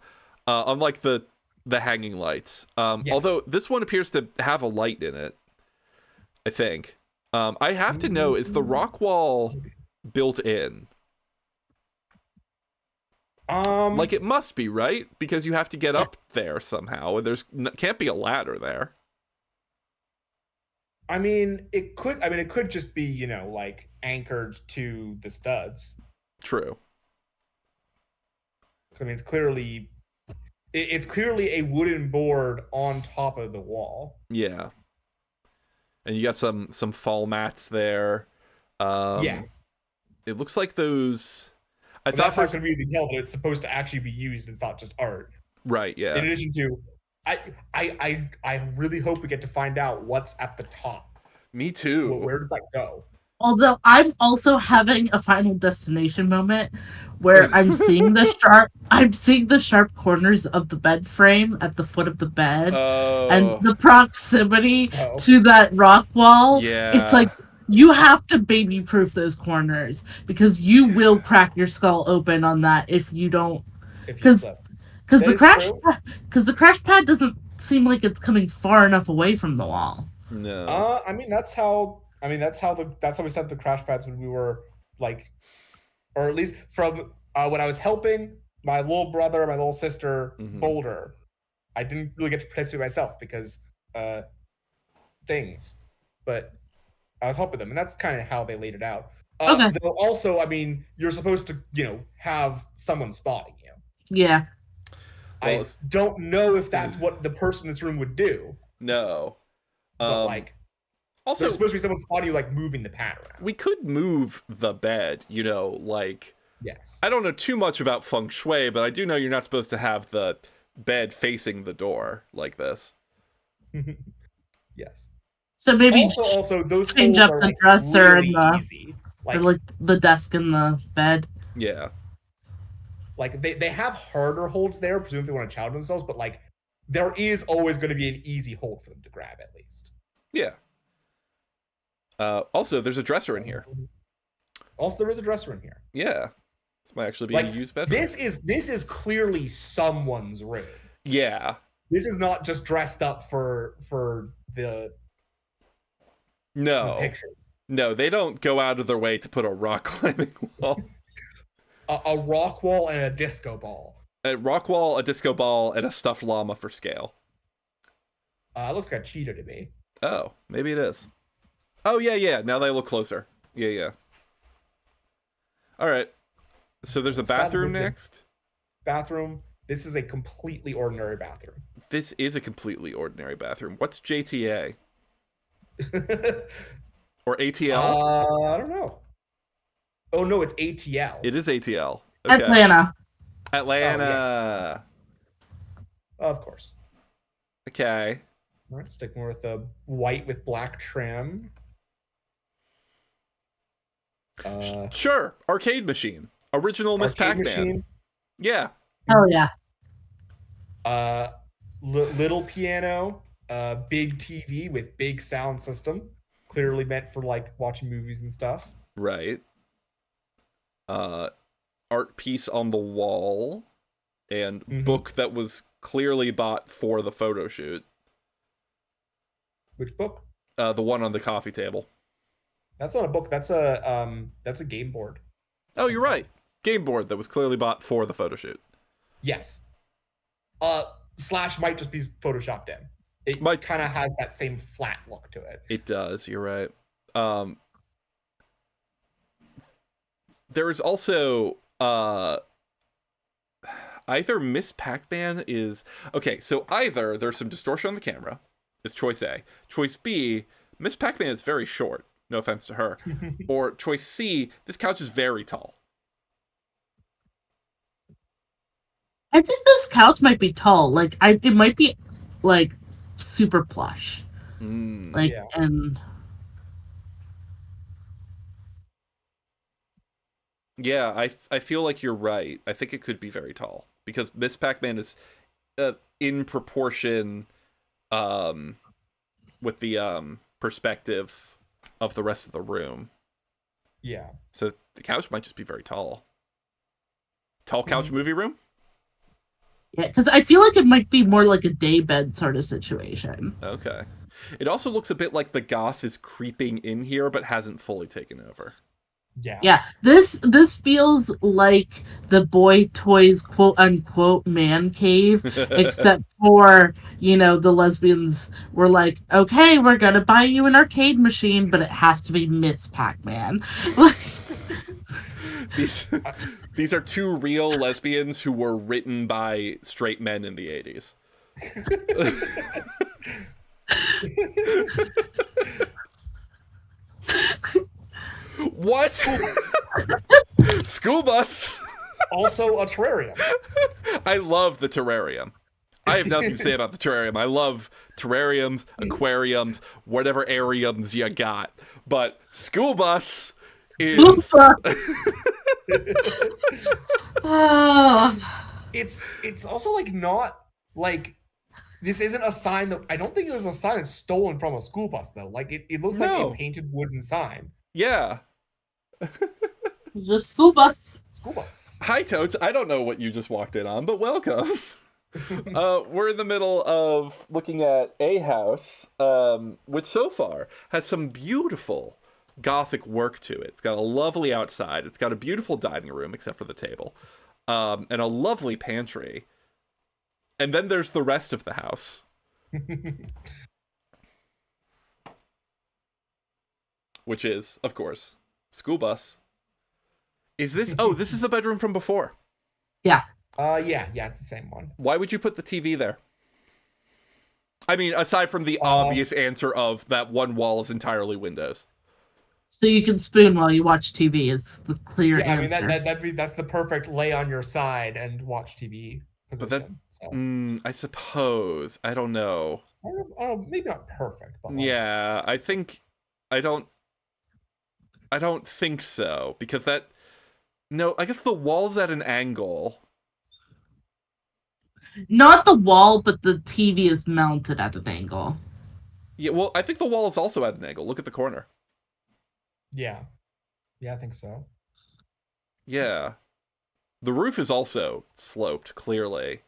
Unlike the hanging lights. Yes. Although this one appears to have a light in it, I think. I have to know, is the rock wall built in? Like it must be, right? Because you have to get up there somehow, and can't be a ladder there. I mean, it could just be, you know, like anchored to the studs. True. I mean, it's clearly a wooden board on top of the wall. Yeah. And you got some fall mats there. Yeah. It looks like those. That's how it's going to be tell that it's supposed to actually be used. It's not just art. Right. Yeah. In addition to, I really hope we get to find out what's at the top. Me too. Where does that go? Although I'm also having a Final Destination moment where I'm seeing the sharp corners of the bed frame at the foot of the bed, and the proximity to that rock wall. Yeah. It's like you have to baby proof those corners, because you will crack your skull open on that if you don't. Because the crash pad doesn't seem like it's coming far enough away from the wall. No. That's how we set the crash pads when we were like, or at least from when I was helping my little brother, my little sister boulder. I didn't really get to participate myself because things, but I was helping them, and that's kind of how they laid it out. Okay. Though also, I mean, you're supposed to, you know, have someone spotting you. Yeah. I don't know if that's what the person in this room would do. No. But like, also, there's supposed to be someone spotting you, like moving the pad around. We could move the bed, you know, like. Yes. I don't know too much about feng shui, but I do know you're not supposed to have the bed facing the door like this. Yes. So maybe also those change up the dresser really and easy. Like the desk and the bed. Yeah. Like they have harder holds there, presumably they want to challenge themselves, but like there is always going to be an easy hold for them to grab at least. Yeah. Also, there's a dresser in here. Also, there is a dresser in here. Yeah. This might actually be a used bedroom. This is clearly someone's room. Yeah. This is not just dressed up for the pictures. No, they don't go out of their way to put a rock climbing wall. A rock wall and a disco ball. A rock wall, a disco ball, and a stuffed llama for scale. It looks like a cheetah to me. Oh, maybe it is. Oh, yeah. Now they look closer. Yeah. All right. So there's a bathroom next. Bathroom. This is a completely ordinary bathroom. This is a completely ordinary bathroom. What's JTA? Or ATL? I don't know. Oh, no, it's ATL. It is ATL. Okay. Atlanta. Oh, yes. Of course. Okay. All right, sticking with the white with black trim. Sure. Arcade machine. Original Miss Pac-Man. Yeah. Oh, yeah. Little piano. Big TV with big sound system. Clearly meant for like watching movies and stuff. Right. Art piece on the wall. And book that was clearly bought for the photo shoot. Which book? The one on the coffee table. That's not a book. That's a game board. Oh, you're right. Game board that was clearly bought for the photo shoot. Yes. Slash might just be photoshopped in. It kind of has that same flat look to it. It does. You're right. There is also either Miss Pac-Man is okay. So either there's some distortion on the camera. Is choice A. Choice B, Miss Pac-Man is very short. No offense to her. Or choice C, this couch is very tall. I think this couch might be tall. Like, it might be, like, super plush. Like, yeah. and... Yeah, I feel like you're right. I think it could be very tall. Because Miss Pac-Man is in proportion with the perspective of the rest of the room. Yeah. So the couch might just be very tall. Tall couch movie room? Yeah, because I feel like it might be more like a daybed sort of situation. Okay. It also looks a bit like the goth is creeping in here, but hasn't fully taken over. Yeah. Yeah, this feels like the Boy Toys quote unquote man cave, except for, you know, the lesbians were like, okay, we're gonna buy you an arcade machine, but it has to be Miss Pac-Man. These are two real lesbians who were written by straight men in the 80s. What? School bus. Also a terrarium. I love the terrarium. I have nothing to say about the terrarium. I love terrariums, aquariums, whatever ariums you got. But school bus is... It's also like not like this isn't a sign that I don't think it was a sign that's stolen from a school bus though. Like it looks like a painted wooden sign. Yeah. Just school bus. School bus. Hi Totes. I don't know what you just walked in on, but welcome. We're in the middle of looking at a house, which so far has some beautiful Gothic work to it. It's got a lovely outside. It's got a beautiful dining room, except for the table, and a lovely pantry. And then there's the rest of the house. Which is, of course, school bus. Is this... Oh, this is the bedroom from before. Yeah. Yeah, it's the same one. Why would you put the TV there? I mean, aside from the obvious answer of that one wall is entirely windows. So you can spoon while you watch TV is the clear answer. I mean, that's the perfect lay on your side and watch TV position. But that, I suppose. I don't know. I don't know, maybe not perfect, but yeah, I don't think so, because that... No, I guess the wall's at an angle. Not the wall, but the TV is mounted at an angle. Yeah, well, I think the wall is also at an angle. Look at the corner. Yeah, I think so. Yeah. The roof is also sloped, clearly.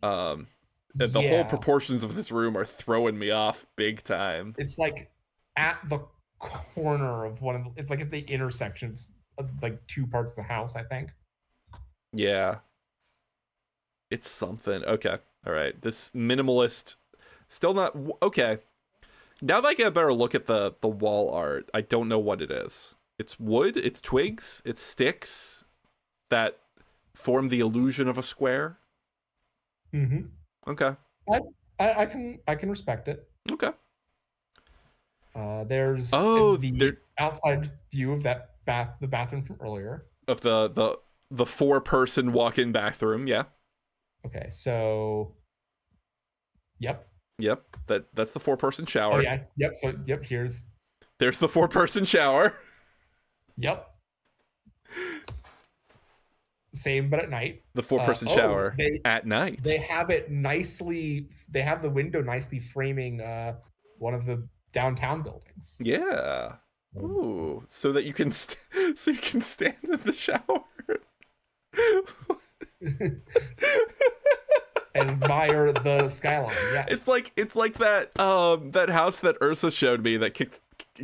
And the whole proportions of this room are throwing me off big time. It's like at the corner of it's like at the intersections of like two parts of the house, I think. Yeah. It's something. Okay. All right. This minimalist, still not... Okay. Now that I get a better look at the wall art, I don't know what it is. It's wood, it's twigs, it's sticks that form the illusion of a square. Mm-hmm. Okay. I can respect it. Okay. There's the outside view of that the bathroom from earlier. Of the 4-person walk-in bathroom, yeah. Okay, so Yep, that's the 4-person shower. Oh yeah, yep, so there's the 4-person shower. Yep. Same, but at night. The 4-person shower at night. They have it nicely. They have the window nicely framing one of the downtown buildings. Yeah. Ooh, so that you can stand in the shower. Admire the skyline. Yes. It's like that that house that Ursa showed me that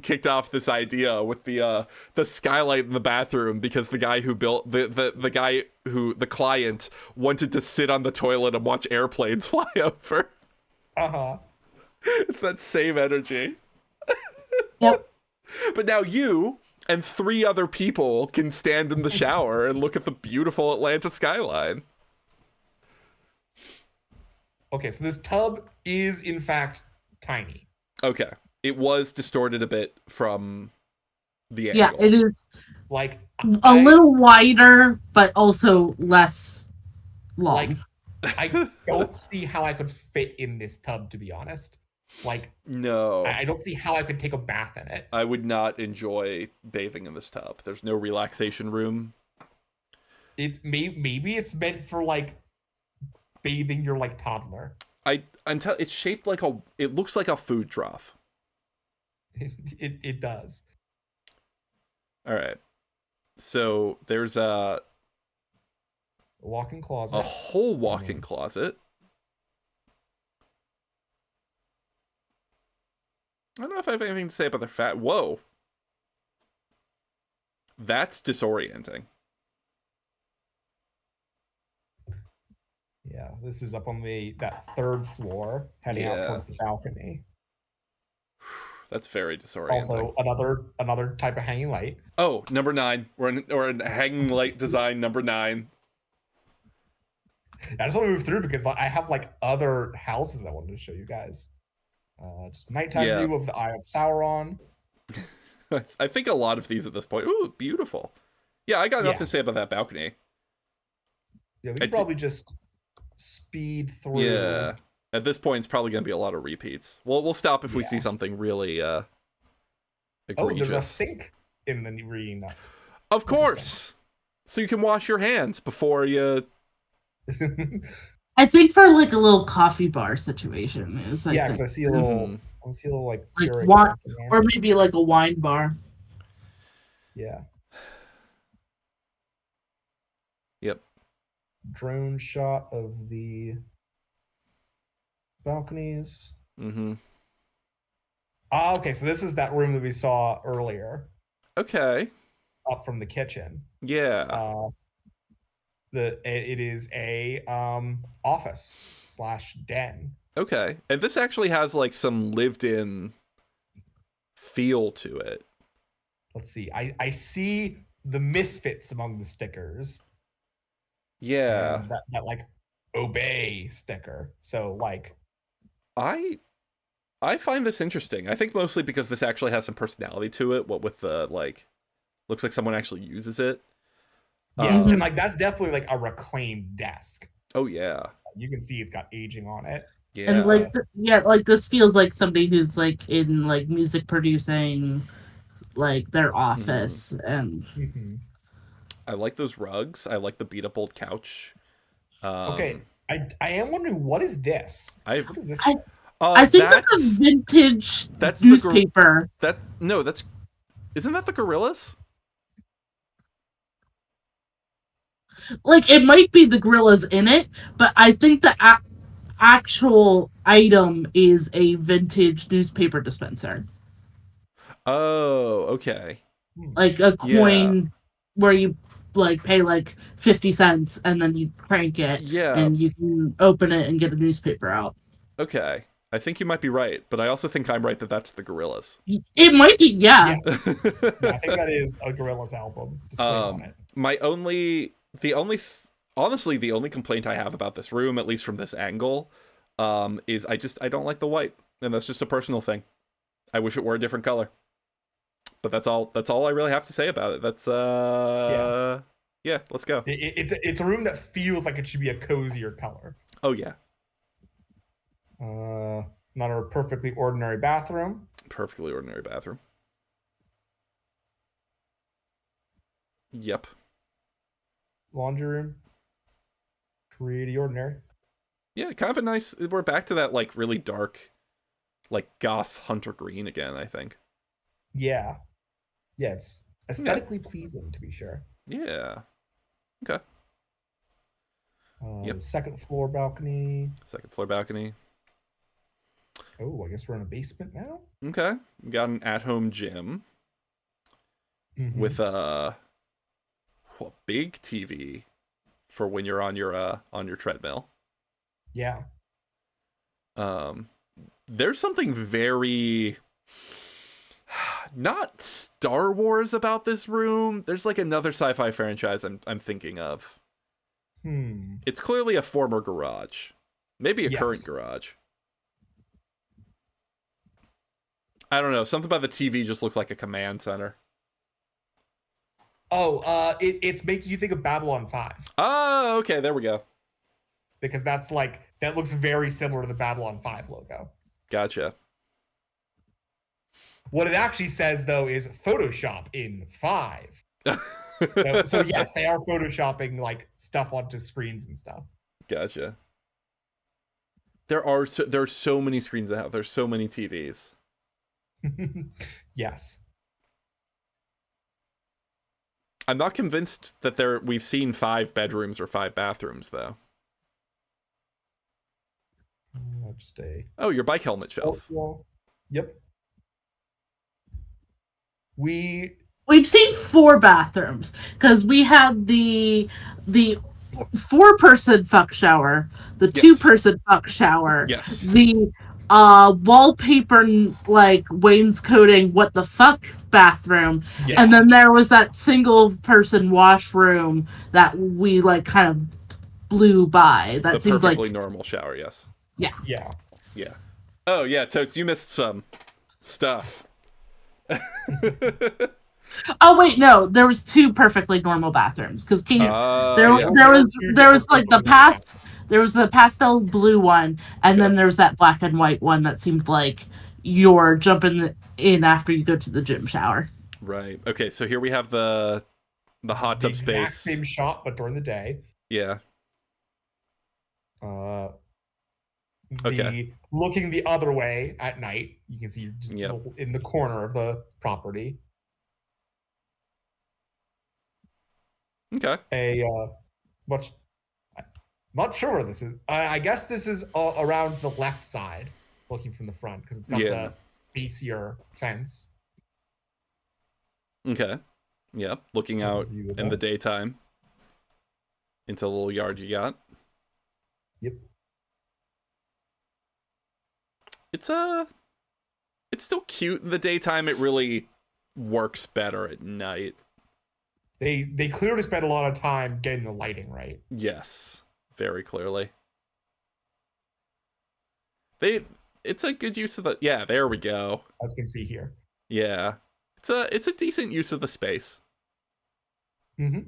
kicked off this idea with the skylight in the bathroom, because the guy who built the client wanted to sit on the toilet and watch airplanes fly over. Uh-huh. It's that same energy. Yep. But now you and 3 other people can stand in the shower and look at the beautiful Atlanta skyline. Okay, so this tub is in fact tiny. Okay. It was distorted a bit from the Yeah, angle. it is Like a little wider, but also less long. Like, I don't see how I could fit in this tub, to be honest. Like, no. I don't see how I could take a bath in it. I would not enjoy bathing in this tub. There's no relaxation room. It's maybe it's meant for like bathing your like toddler. It's shaped like it looks like a food trough. It does. All right. So there's a walk-in closet. A whole walk-in closet. I don't know if I have anything to say about the Whoa. That's disorienting. Yeah, this is up on that 3rd floor, heading out towards the balcony. That's very disorienting. Also, another type of hanging light. Oh, number 9. We're in hanging light design number 9. I just want to move through because I have like other houses I wanted to show you guys. Just nighttime view of the Eye of Sauron. I think a lot of these at this point. Ooh, beautiful. Yeah, I got nothing to say about that balcony. Yeah, we could probably just speed through. Yeah. At this point, it's probably going to be a lot of repeats. We'll stop if we see something really egregious. Oh, there's a sink in the reading. Of course. So you can wash your hands before you... I think for like a little coffee bar situation is like because I see a little, like or maybe like a wine bar. Yeah. Yep. Drone shot of the balconies. Mm-hmm. Okay, so this is that room that we saw earlier. Okay. Up from the kitchen. Yeah. It is a office / den. Okay, and this actually has like some lived-in feel to it. Let's see. I see the misfits among the stickers. Yeah. And that like obey sticker. So like, I find this interesting. I think mostly because this actually has some personality to it. What with the like, looks like someone actually uses it. Yes, and like that's definitely like a reclaimed desk. Oh yeah, you can see it's got aging on it. Yeah, and like like this feels like somebody who's like in like music producing, like their office. And I like those rugs. I like the beat up old couch. Okay, I am wondering what is this? What is this? I think that's a vintage newspaper. Isn't that the Gorillas? Like, it might be the gorillas in it, but I think the actual item is a vintage newspaper dispenser. Oh, okay. Like a coin where you like pay like 50 cents and then you crank it and you can open it and get a newspaper out. Okay. I think you might be right, but I also think I'm right that that's the Gorillas. It might be, yeah. I think that is a Gorillas album. On it. Honestly, the only complaint I have about this room, at least from this angle, is I don't like the white, and that's just a personal thing. I wish it were a different color. But that's all I really have to say about it. That's yeah, let's go. It's a room that feels like it should be a cozier color. Oh yeah. Not a perfectly ordinary bathroom. Perfectly ordinary bathroom. Yep. Laundry room. Pretty ordinary. Yeah, kind of a nice. We're back to that like really dark, like goth hunter green again, I think. Yeah. Yeah, it's aesthetically pleasing to be sure. Yeah. Okay. Second floor balcony. Second floor balcony. Oh, I guess we're in a basement now. Okay. We got an at-home gym with a big TV for when you're on your treadmill. Yeah. There's something very not Star Wars about this room. There's like another sci-fi franchise I'm thinking of. It's clearly a former garage. Maybe a current garage. I don't know. Something about the TV just looks like a command center. Oh, it's making you think of Babylon 5. Oh, okay. There we go. Because that's like, that looks very similar to the Babylon 5 logo. Gotcha. What it actually says, though, is Photoshop in 5. So yes, they are photoshopping like stuff onto screens and stuff. Gotcha. There are so many screens out. There's so many TVs. Yes. I'm not convinced that we've seen 5 bedrooms or 5 bathrooms though. Oh, your bike helmet shelf. Wall. Yep. We've seen 4 bathrooms because we had the 4-person fuck shower, the 2-person fuck shower, the wallpaper like wainscoting what the fuck bathroom, and then there was that single person washroom that we like kind of blew by. That seems perfectly like normal shower. Yes. Yeah. Oh yeah, Totes, you missed some stuff. Oh wait, no, there was 2 perfectly normal bathrooms because there was like there was the pastel blue one, and then there was that black and white one that seemed like you're jumping in after you go to the gym shower. Right. Okay, so here we have the hot tub space. Exact same shot, but during the day. Yeah. Looking the other way at night, you can see just in the corner of the property. Okay. Not sure where this is. I guess this is around the left side, looking from the front, because it's got the faceier fence. Okay. Yeah, looking out in the daytime into the little yard you got. Yep. It's still cute in the daytime. It really works better at night. They clearly spent a lot of time getting the lighting right. Yes, very clearly. It's a good use of the. Yeah, there we go. As you can see here. Yeah, it's a decent use of the space. Mm-hmm.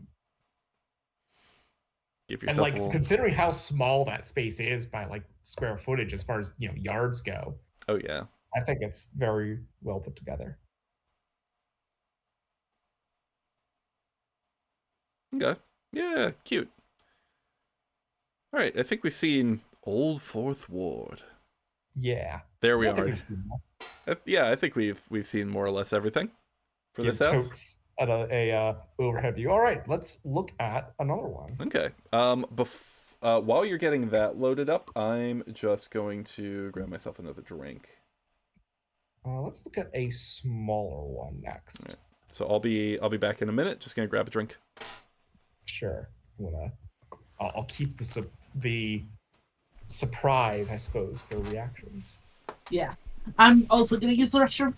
Give yourself and considering how small that space is by like square footage as far as yards go. Oh yeah. I think it's very well put together. Okay. Yeah, cute. All right, I think we've seen Old Fourth Ward. Yeah. There we are. Yeah, I think we've seen more or less everything for this house. Totes at a overhead view. All right, let's look at another one. Okay. While you're getting that loaded up, I'm just going to grab myself another drink. Let's look at a smaller one next. Right. So I'll be back in a minute. Just gonna grab a drink. Sure. I'll keep the surprise, I suppose, for reactions. Yeah. I'm also gonna use the restroom.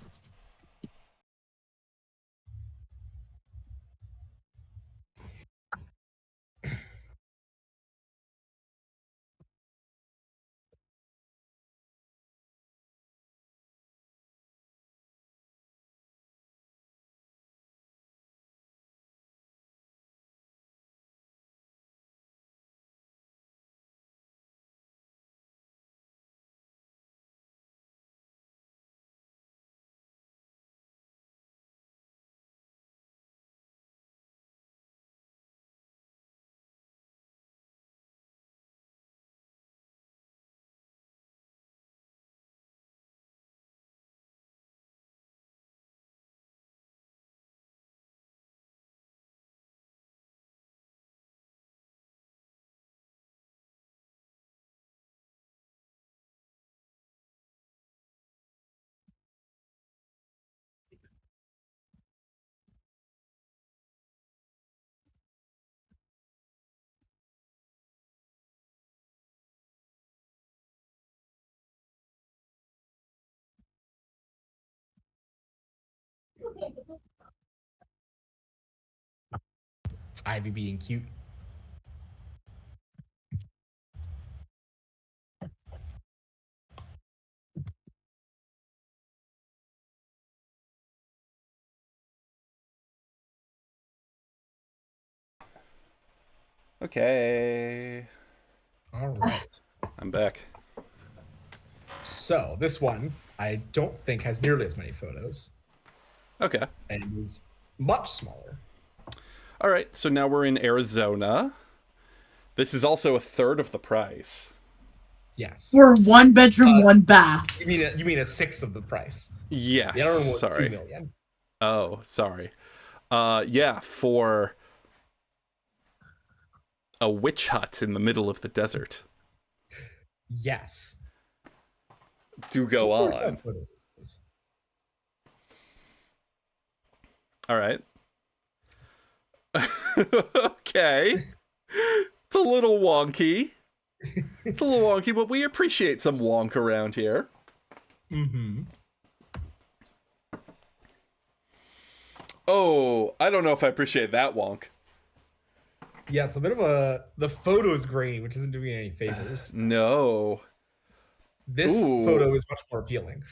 Ivy being cute. Okay. All right. I'm back. So this one I don't think has nearly as many photos. Okay. And is much smaller. All right. So now we're in Arizona. This is also a third of the price. Yes. For 1 bedroom, 1 bath. You mean a sixth of the price? Yes. The other one was sorry. $2 million. Oh, sorry. Yeah, for a witch hut in the middle of the desert. Yes. Do go on. All right. Okay. It's a little wonky. It's a little wonky, but we appreciate some wonk around here. Mm-hmm. Oh, I don't know if I appreciate that wonk. Yeah, it's a bit of the photo's grainy, which isn't doing any favors. No. This photo is much more appealing.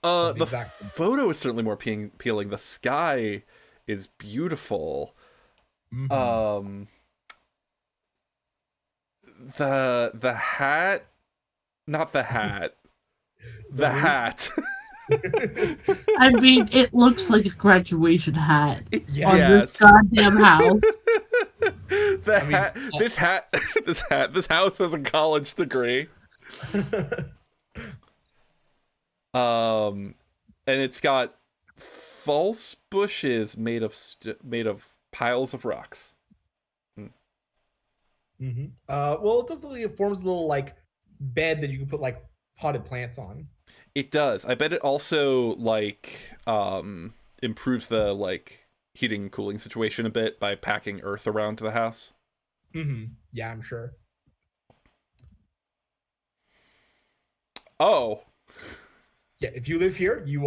The photo is certainly more appealing. The sky is beautiful. Mm-hmm. The hat, not the hat. The hat. I mean, it looks like a graduation hat on Yes. this goddamn house. This house has a college degree. And it's got false bushes made of piles of rocks. Mm-hmm. Well, it does look like it forms a little like bed that you can put like potted plants on. It does. I bet it also like improves the like heating and cooling situation a bit by packing earth around the house. Mm-hmm. Yeah, I'm sure. Oh. Yeah, if you live here, you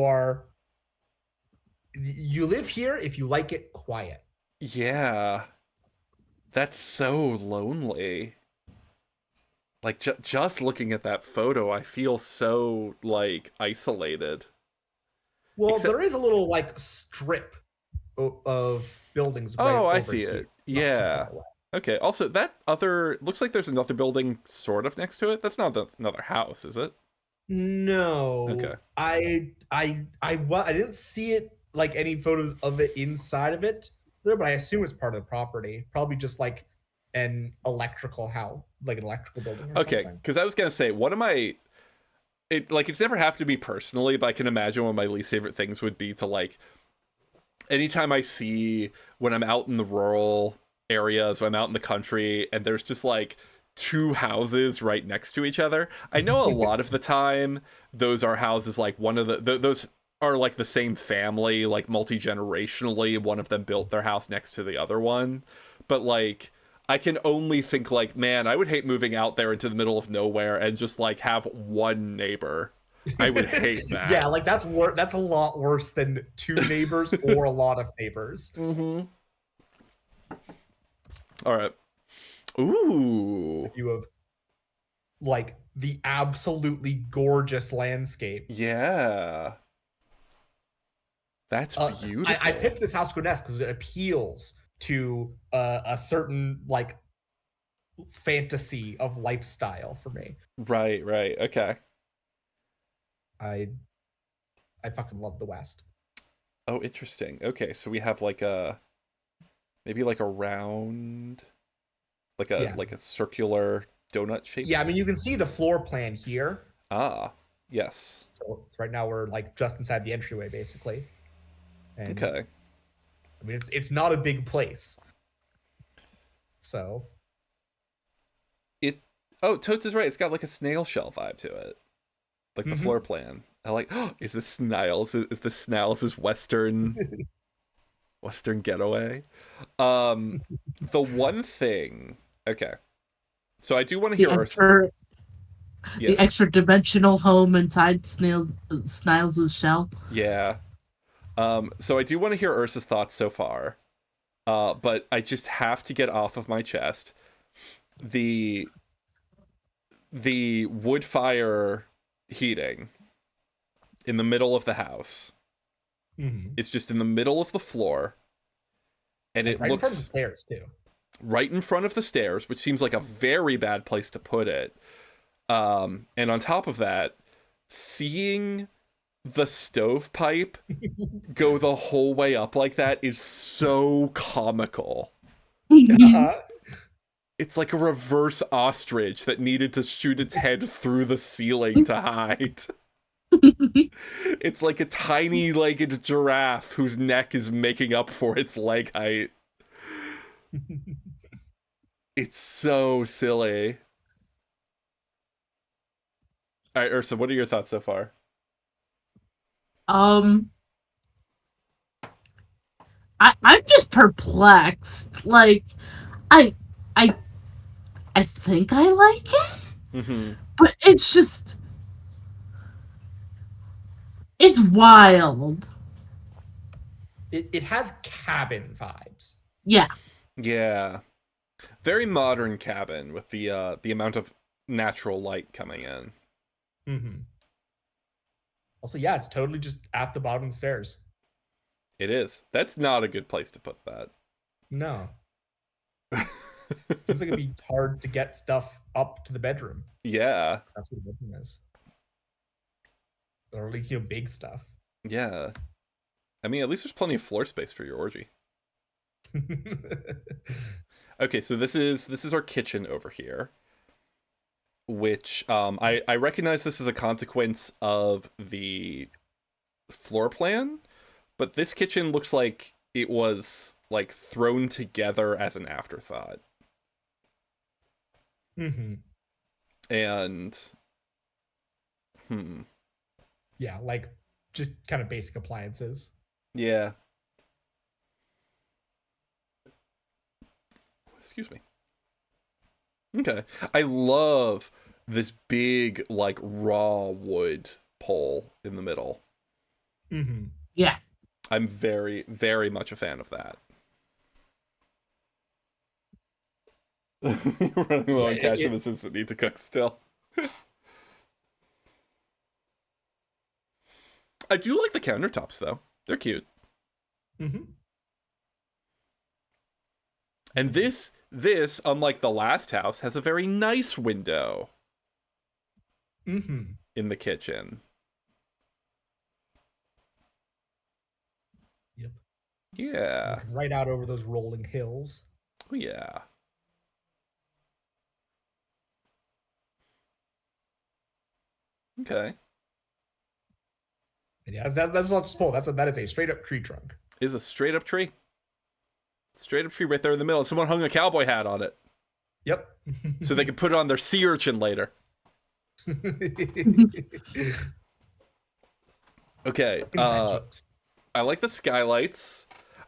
live here if you like it quiet. Yeah. That's so lonely. Like, just looking at that photo, I feel so, like, isolated. Well, there is a little, like, strip of buildings right over I see here, it. Yeah. Okay, also, that looks like there's another building sort of next to it. That's not another house, is it? No. Okay. I didn't see it, like, any photos of it inside of it, but I assume it's part of the property. Probably just, like, an electrical house, like an electrical building or something. Okay, because I was gonna say, it's never happened to me personally, but I can imagine one of my least favorite things would be to, like, anytime I see when I'm out in the rural areas, when I'm out in the country, and there's just like 2 houses right next to each other. I know a lot of the time those are houses like one of those are like the same family, like multi-generationally, one of them built their house next to the other one. But like, I can only think like, man, I would hate moving out there into the middle of nowhere and just like have one neighbor. I would hate that. Yeah, like that's a lot worse than 2 neighbors or a lot of neighbors. Mm-hmm. All right. Ooh. You have like the absolutely gorgeous landscape. Yeah. That's beautiful. I picked this house because it appeals to a certain like fantasy of lifestyle for me. Right. Okay. I fucking love the West. Oh, interesting. Okay, so we have like maybe like a round, like a circular donut shape. Yeah, I mean you can see the floor plan here. Ah, yes. So right now we're like just inside the entryway, basically. And, okay. I mean it's not a big place. So. Totes is right. It's got like a snail shell vibe to it, like the floor plan. I like. Oh, is this Snails? Is this Snails' Western getaway? The one thing. Okay, so I do want to hear the extra dimensional home inside Snails' shell. Yeah. So I do want to hear Ursa's thoughts so far. but I just have to get off of my chest. The wood fire heating in the middle of the house. Mm-hmm. It's just in the middle of the floor, and it right looks in front of the stairs too. Right in front of the stairs, which seems like a very bad place to put it. And on top of that, seeing the stovepipe go the whole way up like that is so comical. It's like a reverse ostrich that needed to shoot its head through the ceiling to hide. It's like a tiny legged giraffe whose neck is making up for its leg height. It's so silly. All right, Ursa, what are your thoughts so far? I'm just perplexed. Like, I I I think I like it, Mm-hmm. but it's just it's wild. It has cabin vibes. Yeah. Yeah. Very modern cabin with the amount of natural light coming in. Mm-hmm. Also, yeah, it's totally just at the bottom of the stairs. It is. That's not a good place to put that. No. Seems like it'd be hard to get stuff up to the bedroom. Yeah. That's what the bedroom is. Or at least, big stuff. Yeah. I mean, at least there's plenty of floor space for your orgy. Okay, so this is our kitchen over here, which I recognize this as a consequence of the floor plan, but this kitchen looks like it was like thrown together as an afterthought. Mm-hmm. And yeah, like just kind of basic appliances. Yeah. Excuse me. Okay. I love this big, like, raw wood pole in the middle. Mm-hmm. Yeah. I'm very, very much a fan of that. Running low on cash and this is what need to cook still. I do like the countertops, though. They're cute. Mm-hmm. And this, unlike the last house, has a very nice window Mm-hmm. in the kitchen. Yep. Yeah. Looking right out over those rolling hills. Oh, yeah. Okay. And yeah, that's not just pole. That is a straight up tree trunk. Is a straight up tree. Straight up tree right there in the middle. Someone hung a cowboy hat on it. Yep. So they could put it on their sea urchin later. Okay. I like the skylights.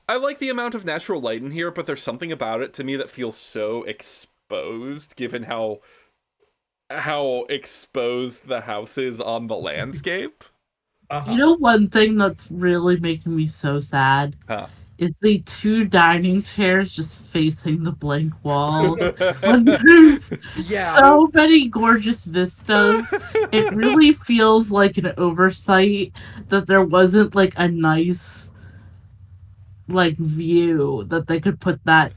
I like the amount of natural light in here, but there's something about it to me that feels so exposed, given how exposed the house is on the landscape. You know, one thing that's really making me so sad is the 2 dining chairs just facing the blank wall. When there's so many gorgeous vistas, it really feels like an oversight that there wasn't like a nice like view that they could put that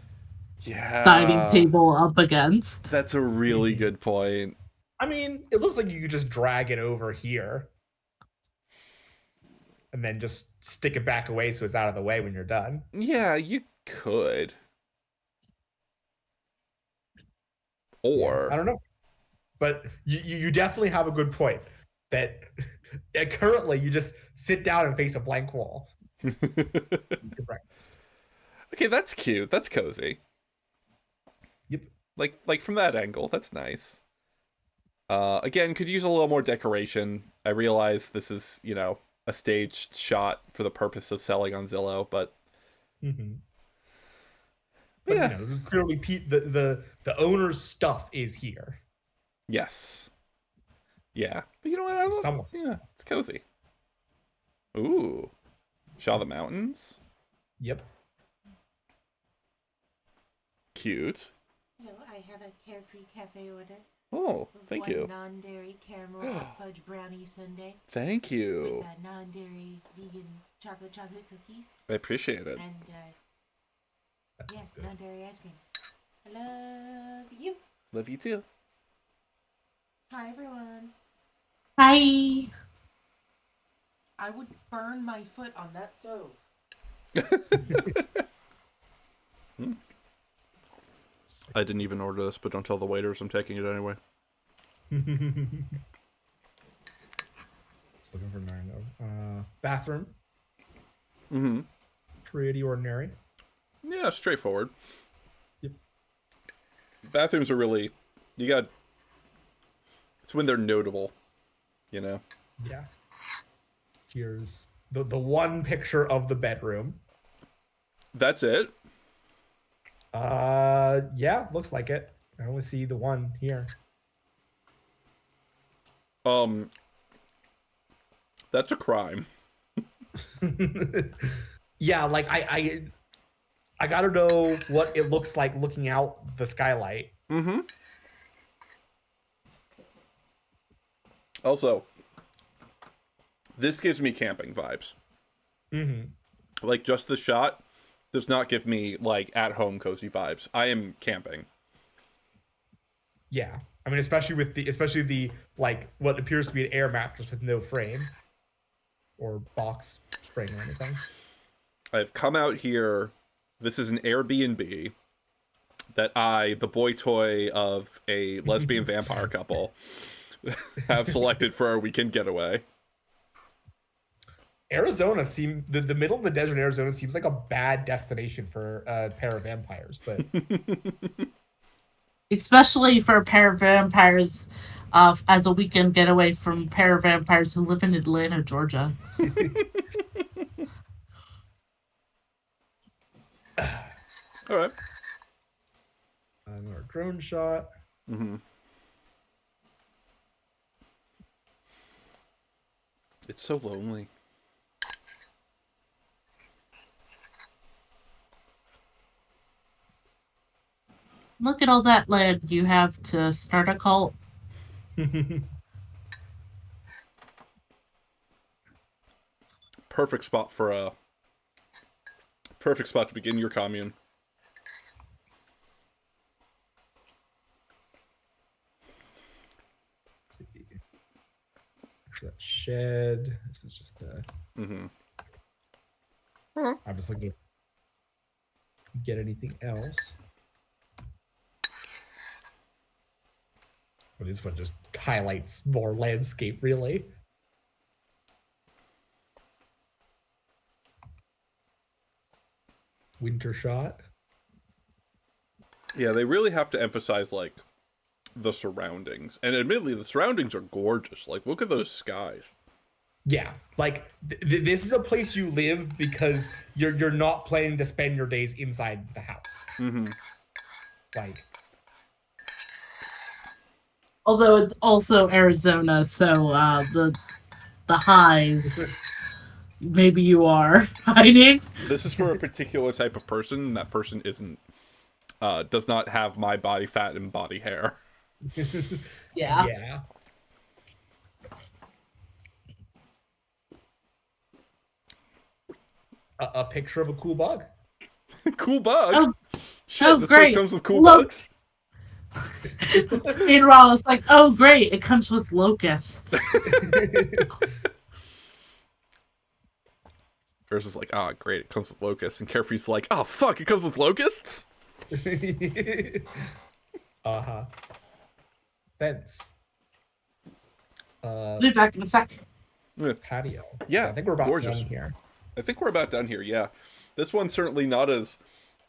dining table up against. That's a really good point. I mean, it looks like you could just drag it over here and then just stick it back away so it's out of the way when you're done. Yeah, you could. Or I don't know. But you definitely have a good point that currently you just sit down and face a blank wall. Eat your breakfast. Okay, that's cute. That's cozy. Yep. Like from that angle, that's nice. Again, could use a little more decoration. I realize this is, a staged shot for the purpose of selling on Zillow, but But clearly the owner's stuff is here. Yes. Yeah. But you know what? It's cozy. Ooh. Shaw the Mountains. Yep. cute. Hello, I have a Carefree cafe order. Oh, thank you. One non-dairy caramel fudge brownie sundae. Thank you. With non-dairy vegan chocolate cookies. I appreciate it. And non-dairy ice cream. I love you. Love you too. Hi everyone. Hi. I would burn my foot on that stove. I didn't even order this, but don't tell the waiters I'm taking it anyway. Just looking for Nino. Bathroom. Mm-hmm. Pretty ordinary. Yeah, straightforward. Yep. Bathrooms are really, it's when they're notable, you know? Yeah. Here's the one picture of the bedroom. That's it? Yeah, looks like it. I only see the one here. That's a crime. Yeah, like I gotta know what it looks like looking out the skylight. Mm-hmm. Also, this gives me camping vibes. Mm-hmm. Like, just the shot does not give me, like, at-home cozy vibes. I am camping. Yeah. I mean, especially the like what appears to be an air mattress with no frame or box spring or anything. I've come out here. This is an Airbnb that I, the boy toy of a lesbian vampire couple, have selected for our weekend getaway. Arizona the middle of the desert in Arizona seems like a bad destination for a pair of vampires, but especially for a pair of vampires as a weekend getaway from a pair of vampires who live in Atlanta, Georgia. All right. Another drone shot. Mm-hmm. It's so lonely. Look at all that land you have to start a cult. Perfect spot to begin your commune. That shed. This is just the. Mm-hmm. I'm just looking to get anything else. Well, this one just highlights more landscape, really. Winter shot. Yeah, they really have to emphasize, like, the surroundings. And admittedly, the surroundings are gorgeous. Like, look at those skies. Yeah, like this is a place you live because you're not planning to spend your days inside the house. Mm-hmm. Like, although it's also Arizona, so the highs. Maybe you are hiding. This is for a particular type of person, and that person isn't does not have my body fat and body hair. Yeah. Yeah. A picture of a cool bug. Cool bug? Oh, shit, this great. place comes with cool Look. bugs? In Raw, it's like, oh, great, it comes with locusts. Ursa's like, ah, great, it comes with locusts. And Carefree's like, oh, fuck, it comes with locusts? Uh-huh. Fence. I'll be back in a sec. Patio. Yeah, I think we're about gorgeous. done here. I think we're about done here, yeah. This one's certainly not as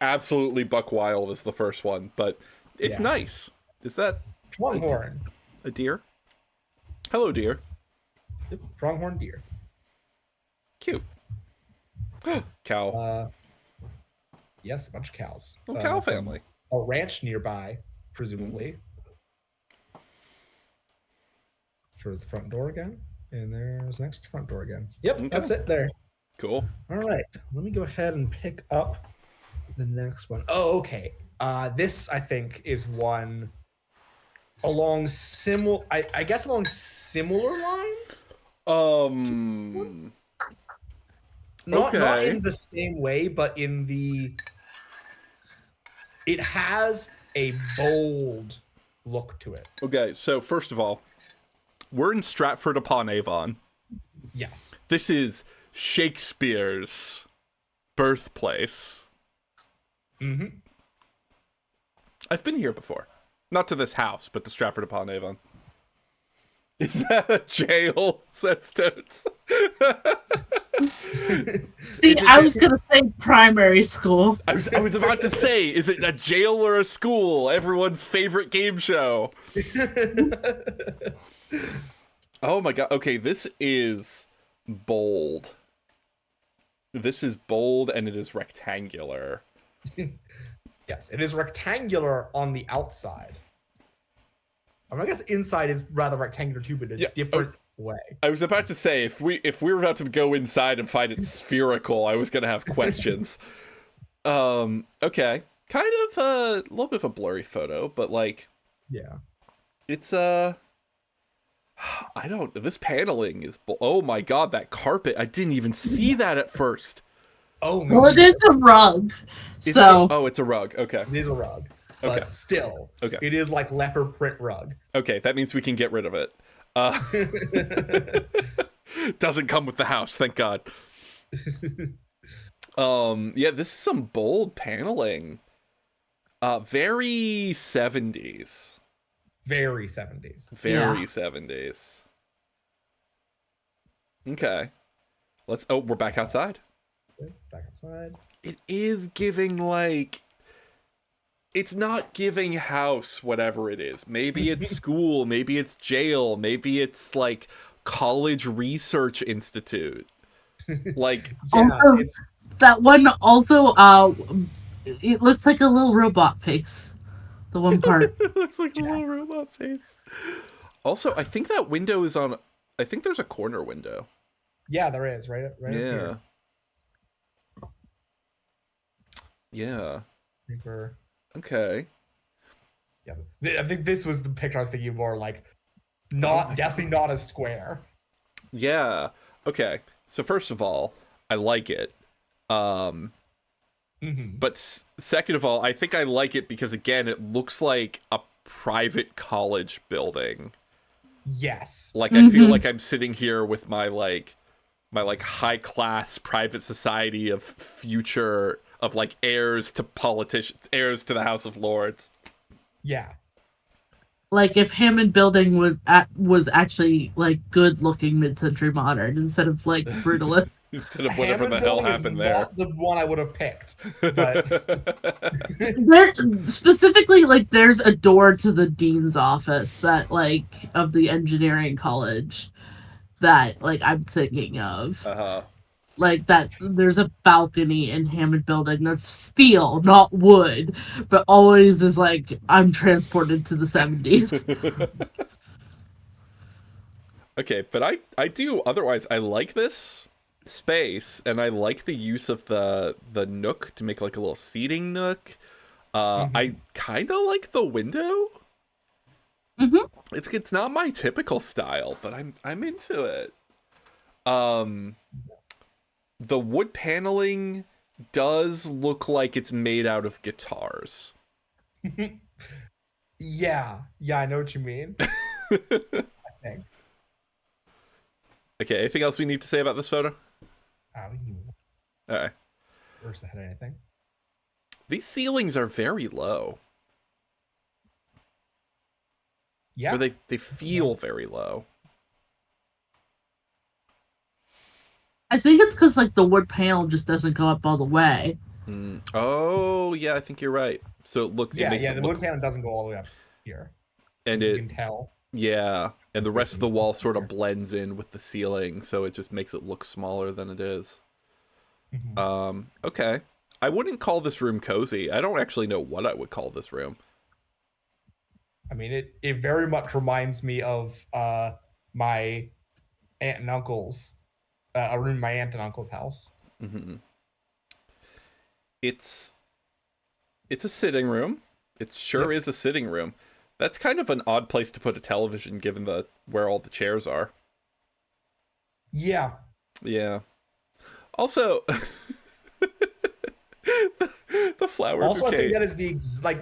absolutely buck wild as the first one, but it's nice. Is that Pronghorn? A deer? Hello, deer. Yep, pronghorn deer. Cute. Cow. Yes, a bunch of cows. Oh, cow family. A ranch nearby, presumably. There's the front door again, and there's next front door again. Yep, Okay. That's it there. Cool. All right, let me go ahead and pick up The next one. Oh, okay. This I think is one along similar. I guess along similar lines. Not Okay. in the same way, but in the. It has a bold look to it. Okay, so first of all, we're in Stratford-upon-Avon. Yes. This is Shakespeare's birthplace. Mm-hmm. I've been here before. Not to this house, but to Stratford-upon-Avon. Is that a jail? Says Totes. See, I was gonna say primary school. I was about to say, is it a jail or a school? Everyone's favorite game show. Oh my god. Okay, this is bold. This is bold and it is rectangular. Yes, it is rectangular on the outside. I mean, I guess inside is rather rectangular too, but a different way. I was about to say, if we were about to go inside and find it spherical, I was gonna have questions. Okay. Kind of a little bit of a blurry photo, but like, yeah, it's I don't. This paneling is. Oh my god, that carpet! I didn't even see that at first. Oh, well, it is a rug, so. Oh, it's a rug. Okay. It is a rug. But Okay. still, Okay. It is like leopard print rug. Okay, that means we can get rid of it. Doesn't come with the house, thank God. Yeah, this is some bold paneling. Very 70s. Very 70s. Very 70s. Okay. We're back outside. Back outside. It is giving, like... It's not giving house, whatever it is. Maybe it's school, maybe it's jail, maybe it's, like, college research institute. Like... Also, that one also, it looks like a little robot face. The one part. It looks like a little robot face. Also, I think that window is on... I think there's a corner window. Yeah, there is, right Yeah. up here. Yeah. I think we're... Okay. Yeah, I think this was the picture I was thinking more like, definitely not a square. Yeah. Okay. So first of all, I like it. But second of all, I think I like it because again, it looks like a private college building. Yes. Like I feel like I'm sitting here with my high class private society of future of like heirs to politicians, heirs to the House of Lords. Yeah. Like if Hammond Building was actually like good looking mid-century modern instead of like brutalist. Instead of whatever the hell happened there. Not the one I would have picked. But Specifically, like there's a door to the dean's office that like of the engineering college that like I'm thinking of. Like that there's a balcony in Hammond Building that's steel, not wood, but always is like I'm transported to the 70s. Okay, but I do otherwise I like this space and I like the use of the nook to make like a little seating nook. I kind of like the window. It's not my typical style, but I'm into it. The wood paneling does look like it's made out of guitars. Yeah, I know what you mean. I think. Okay, anything else we need to say about this photo? Alright. Ursa had anything? These ceilings are very low. Yeah. Or they feel very low. I think it's because like the wood panel just doesn't go up all the way. Oh yeah, I think you're right. So look, the wood panel doesn't go all the way up here, and you can tell. Yeah, and the rest of the wall sort of blends in with the ceiling, so it just makes it look smaller than it is. Okay, I wouldn't call this room cozy. I don't actually know what I would call this room. I mean, it very much reminds me of my aunt and uncle's. A room in my aunt and uncle's house. It's It's a sitting room. It sure is a sitting room. That's kind of an odd place to put a television, given where all the chairs are. Yeah. Yeah. Also, the flower Also, bouquet. I think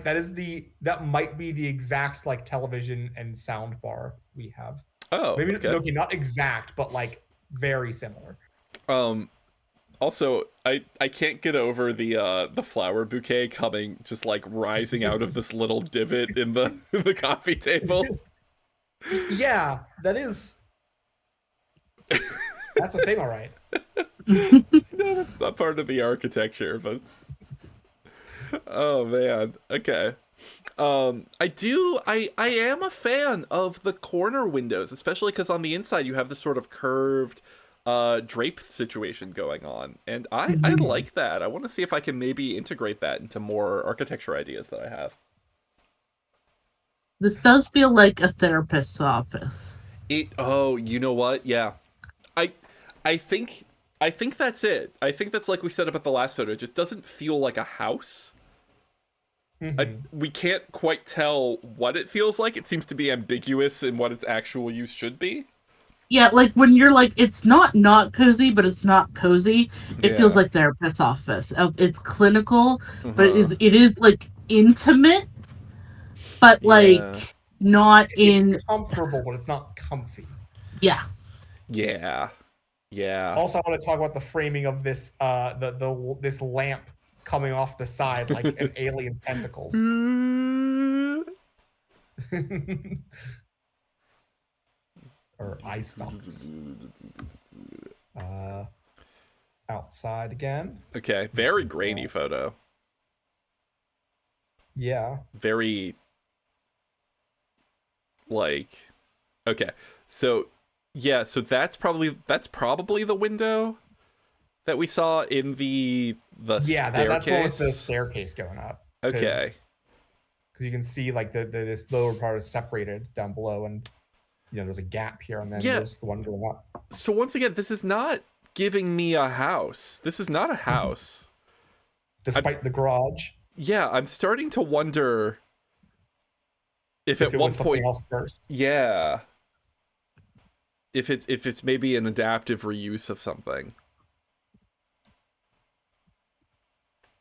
that is that might be the exact like television and sound bar we have. Oh, maybe okay. okay, not exact, but like very similar. Also, I can't get over the flower bouquet coming just like rising out of this little divot in the coffee table. Yeah, that's a thing, all right. No, that's not part of the architecture, but oh man. Okay. I am a fan of the corner windows, especially because on the inside you have this sort of curved drape situation going on, and I like that. I want to see if I can maybe integrate that into more architecture ideas that I have. This does feel like a therapist's office. Oh, you know what? Yeah. I think that's it. I think that's like we said about the last photo. It just doesn't feel like a house. We can't quite tell what it feels like. It seems to be ambiguous in what its actual use should be. Yeah, like when you're like, it's not cozy, but it's not cozy. It feels like therapist's office. It's clinical, but it is like intimate, but like not in. It's comfortable, but it's not comfy. Yeah. Yeah. Yeah. Also, I want to talk about the framing of this this lamp coming off the side like an alien's tentacles. Or eye stalks. Outside again. Okay, very grainy photo. Yeah. Very like okay. So yeah, so that's probably the window that we saw in the staircase. That's the one with the staircase going up. Okay. Because you can see like this lower part is separated down below, and there's a gap here, and then there's the one going up. So once again, this is not giving me a house. This is not a house. Despite the garage. Yeah, I'm starting to wonder if at it one was point something else first. Yeah. If it's maybe an adaptive reuse of something.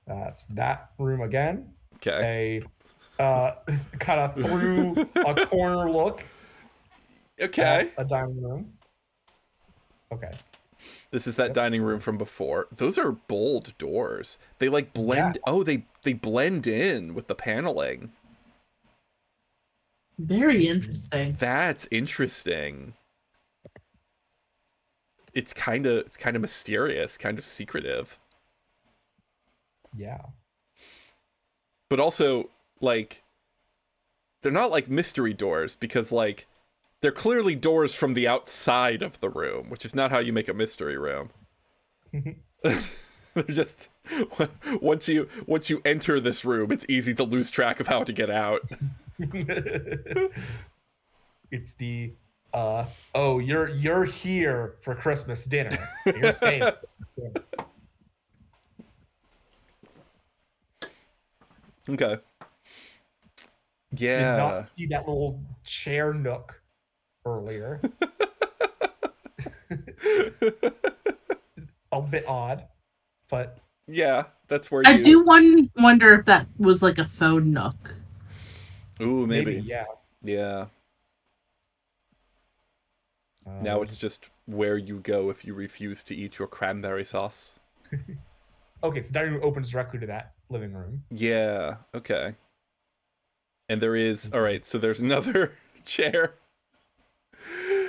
That's that room again. Okay. A kind of through a corner look. Okay. A dining room. Okay. This is that dining room from before. Those are bold doors. They like blend. Yes. Oh, they blend in with the paneling. Very interesting. That's interesting. It's kind of mysterious, kind of secretive. Yeah. But also, like, they're not like mystery doors because, like, they're clearly doors from the outside of the room, which is not how you make a mystery room. They're just once you enter this room, it's easy to lose track of how to get out. It's the oh, you're here for Christmas dinner. You're staying. Okay. Yeah. Did not see that little chair nook earlier. A bit odd, but yeah, that's where I do wonder if that was like a phone nook. Ooh, maybe. Yeah. Yeah. Now it's just where you go if you refuse to eat your cranberry sauce. Okay, so dining room opens directly to that living room. Yeah, okay. And there is, all right, so there's another chair.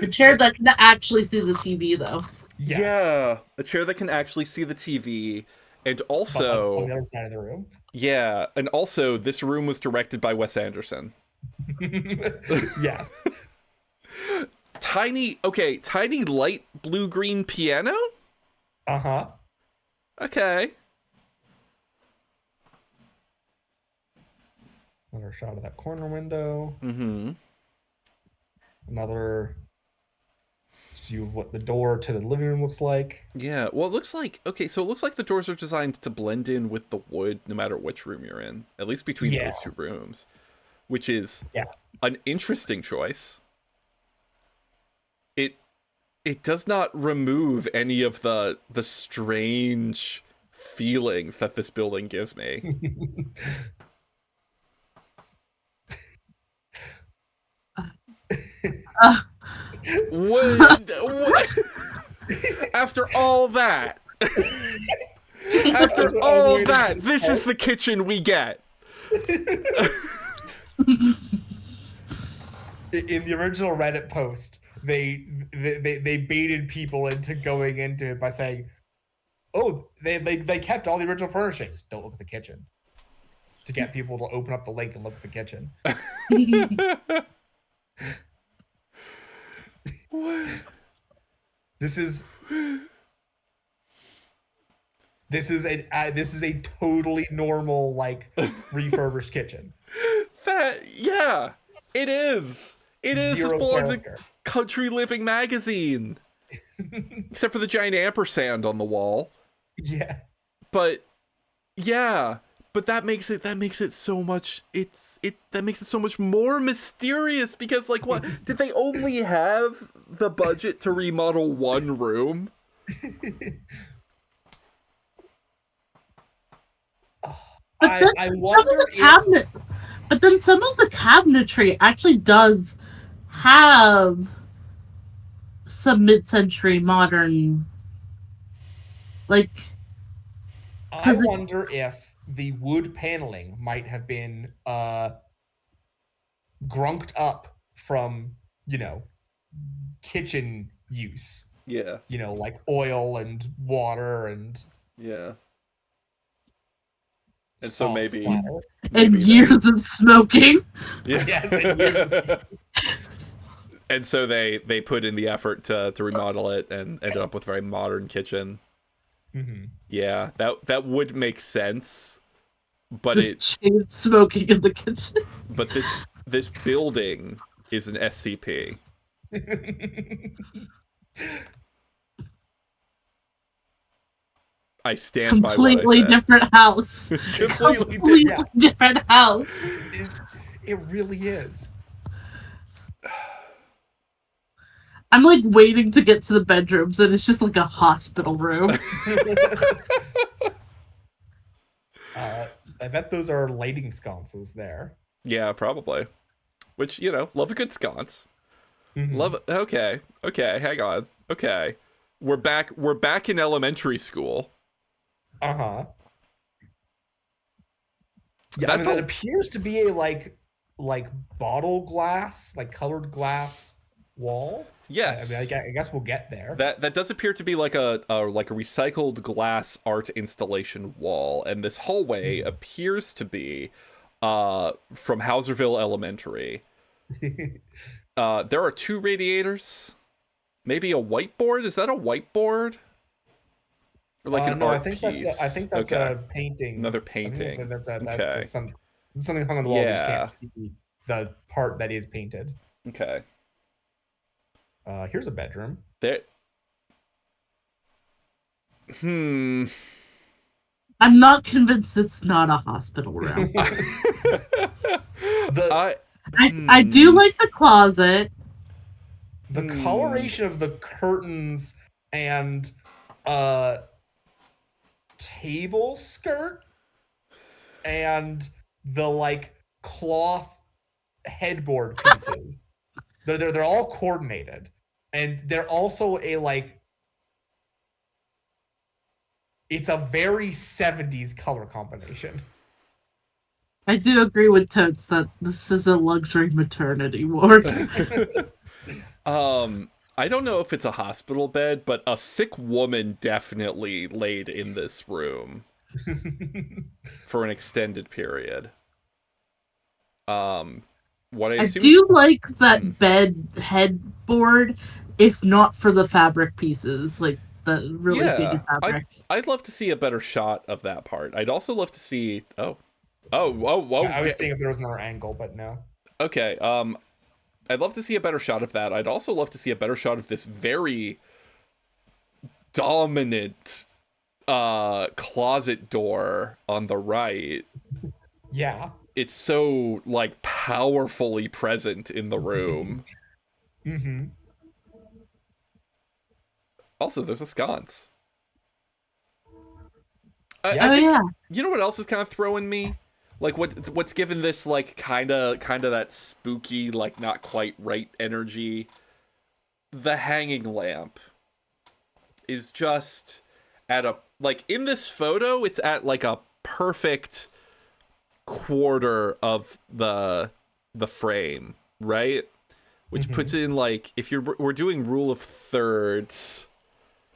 A chair that can actually see the TV, though. Yes. Yeah, a chair that can actually see the TV. And also... on the other side of the room. Yeah, and also this room was directed by Wes Anderson. Yes. Tiny light blue-green piano? Uh-huh. Okay. Another shot of that corner window. Mm-hmm. Another view of what the door to the living room looks like. Yeah, well, it looks like, okay, so it looks like the doors are designed to blend in with the wood no matter which room you're in, at least between those two rooms, which is an interesting choice. It does not remove any of the strange feelings that this building gives me. What? After all that, this is the kitchen we get. In the original Reddit post, they baited people into going into it by saying, "Oh, they kept all the original furnishings. Don't look at the kitchen." To get people to open up the link and look at the kitchen. What? This is a totally normal, like, refurbished kitchen. Yeah, it is. It is. This belongs in Country Living magazine. Except for the giant ampersand on the wall. Yeah. But yeah, but that makes it so much that makes it so much more mysterious, because, like, what did they only have the budget to remodel one room? I wonder if... But then some of the cabinetry actually does have some mid-century modern, like... I wonder if the wood paneling might have been grunked up from, kitchen use. Yeah. Like oil and water and... Yeah. And so maybe years of smoking. Yeah. Yes, and years of smoking. And so they put in the effort to remodel it and ended up with a very modern kitchen. Mm-hmm. Yeah, that would make sense, but chain smoking in the kitchen. But this building is an SCP. I stand by what I said. Completely different house. Completely different house. It really is. I'm like waiting to get to the bedrooms, and it's just like a hospital room. I bet those are lighting sconces there. Yeah, probably. Which, love a good sconce. Mm-hmm. Love it. Okay, hang on. Okay. We're back in elementary school. Uh-huh. Yeah, that appears to be a like bottle glass, like colored glass wall. Yes. I guess we'll get there. That does appear to be like a recycled glass art installation wall, and this hallway appears to be from Hauserville Elementary. There are 2 radiators. Maybe a whiteboard? Is that a whiteboard? Or like an art piece? I think that's a painting. Another painting. That's something hung on the wall. You just can't see the part that is painted. Okay. Here's a bedroom. There. I'm not convinced it's not a hospital room. I do like the closet. The coloration of the curtains and table skirt and the like cloth headboard pieces. They're all coordinated, and they're also it's a very 70s color combination. I do agree with Totes that this is a luxury maternity ward. I don't know if it's a hospital bed, but a sick woman definitely laid in this room for an extended period. I do like that bed headboard, if not for the fabric pieces, like the really faded fabric. I'd love to see a better shot of that part. I'd also love to see. Oh. I was thinking if there was another angle, but no. Okay. I'd love to see a better shot of that. I'd also love to see a better shot of this very dominant closet door on the right. Yeah. It's so, like, powerfully present in the room. Mm-hmm. Also, there's a sconce. Yeah. I think, yeah. you know what else is kind of throwing me? Like, what's given this, like, kind of that spooky, like, not quite right energy? The hanging lamp is just at a, like, in this photo, it's at, like, a perfect quarter of the frame, right? Which puts it in, like, if we're doing rule of thirds,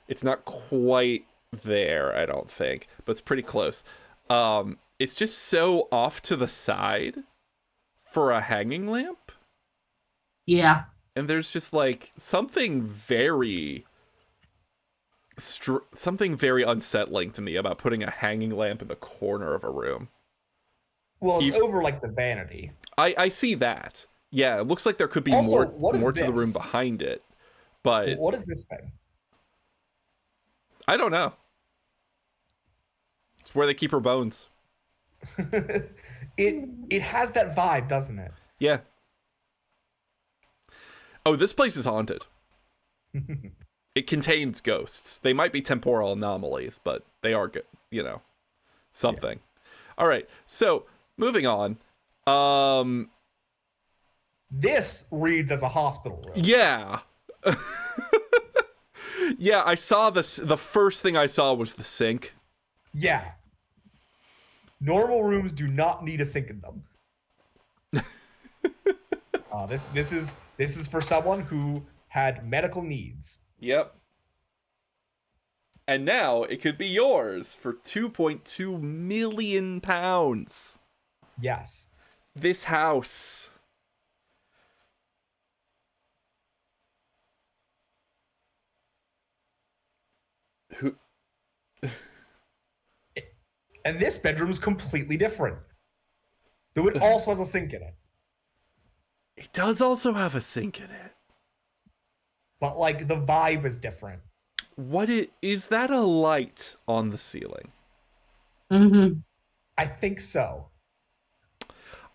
it's not quite there, I don't think, but it's pretty close. It's just so off to the side for a hanging lamp. Yeah. And there's just, like, something very unsettling to me about putting a hanging lamp in the corner of a room. Well, it's over, like, the vanity. I see that. Yeah, it looks like there could be Also, more to the room behind it. But what is this thing? I don't know. It's where they keep her bones. It has that vibe, doesn't it? Yeah. Oh, this place is haunted. It contains ghosts. They might be temporal anomalies, but they are good, you know, something. Yeah. All right. So, moving on. This reads as a hospital room. Yeah. Yeah, I saw this. The first thing I saw was the sink. Yeah. Normal rooms do not need a sink in them. This is for someone who had medical needs. Yep. And now it could be yours for £2.2 million. Yes. This house. Who? And this bedroom's completely different. Though it also has a sink in it. It does also have a sink in it. But, like, the vibe is different. Is that a light on the ceiling? Mm-hmm. I think so.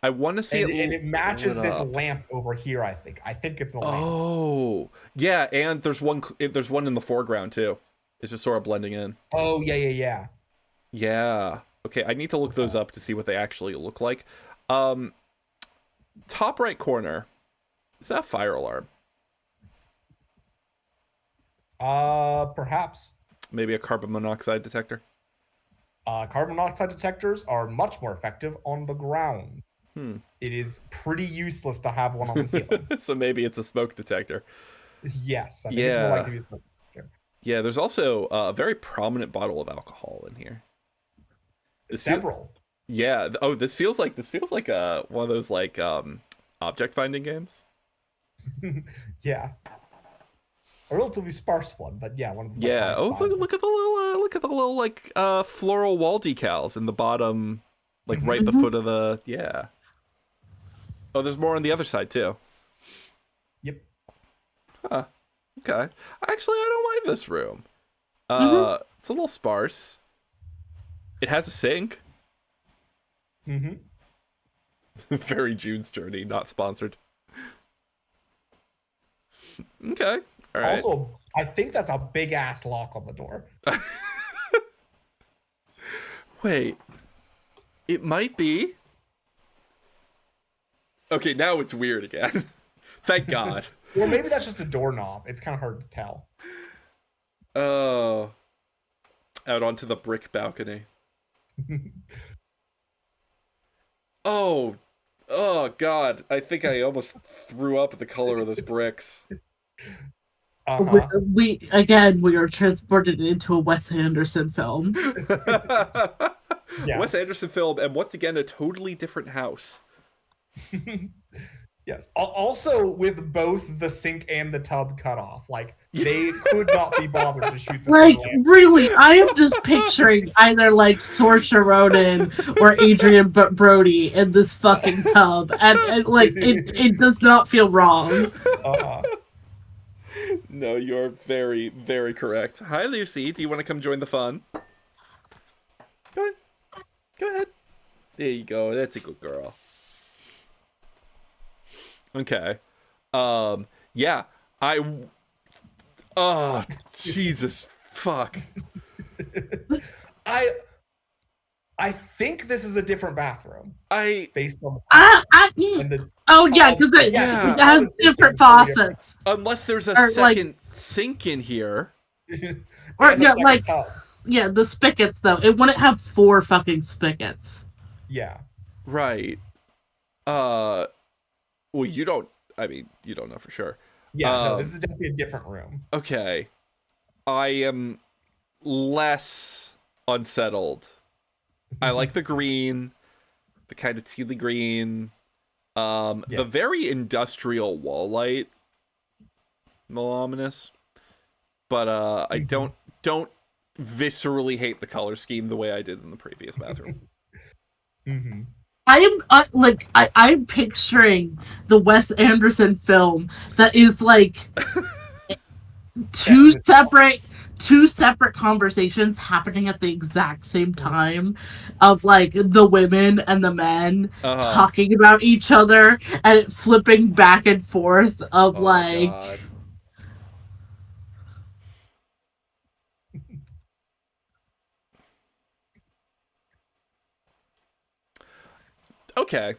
I want to see and it matches this lamp over here, I think. I think it's a lamp. Oh, yeah, and there's one in the foreground, too. It's just sort of blending in. Oh, yeah. Yeah. Okay, I need to look those up to see what they actually look like. Top right corner. Is that a fire alarm? Perhaps. Maybe a carbon monoxide detector? Carbon monoxide detectors are much more effective on the ground. It is pretty useless to have one on the ceiling. So maybe it's a smoke detector. Yes, I think it's more likely to be a smoke detector. Yeah, there's also a very prominent bottle of alcohol in here. Several. Yeah. Oh, this feels like one of those, like, object finding games. Yeah. A relatively sparse one, but yeah, one of the. Yeah. Oh, look at the little like floral wall decals in the bottom, like right at the foot of the. Yeah. Oh, there's more on the other side too. Yep. Huh. Okay. Actually, I don't mind this room. It's a little sparse. It has a sink. Very June's Journey, not sponsored. Okay. All right. Also, I think that's a big ass lock on the door. Wait. It might be. Okay, now it's weird again. Thank God. Or maybe that's just a doorknob. It's kind of hard to tell. Oh. Out onto the brick balcony. Oh God! I think I almost threw up at the color of those bricks. We are transported into a Wes Anderson film. Yes. Wes Anderson film, and once again a totally different house. Yeah, Yes. Also, with both the sink and the tub cut off, like they could not be bothered to shoot this. Like, really, I am just picturing either like Saoirse Ronan or Adrian Brody in this fucking tub, and like it does not feel wrong. No, you're very, very correct. Hi, Lucy. Do you want to come join the fun? Go ahead. Go ahead. There you go. That's a good girl. Okay. Yeah. Oh, Jesus. Fuck. I think this is a different bathroom. Based on the yeah, because it has different faucets. Unless there's a second sink in here. Or yeah, like yeah, the spigots though. It wouldn't have 4 fucking spigots. Yeah. Right. Well, you don't know for sure. Yeah, no, this is definitely a different room. Okay. I am less unsettled. I like the green, the kind of tealy green, the very industrial wall light, ominous. But I don't viscerally hate the color scheme the way I did in the previous bathroom. I am I'm picturing the Wes Anderson film that is like two separate conversations happening at the exact same time of like the women and the men talking about each other and it flipping back and forth of God. Okay.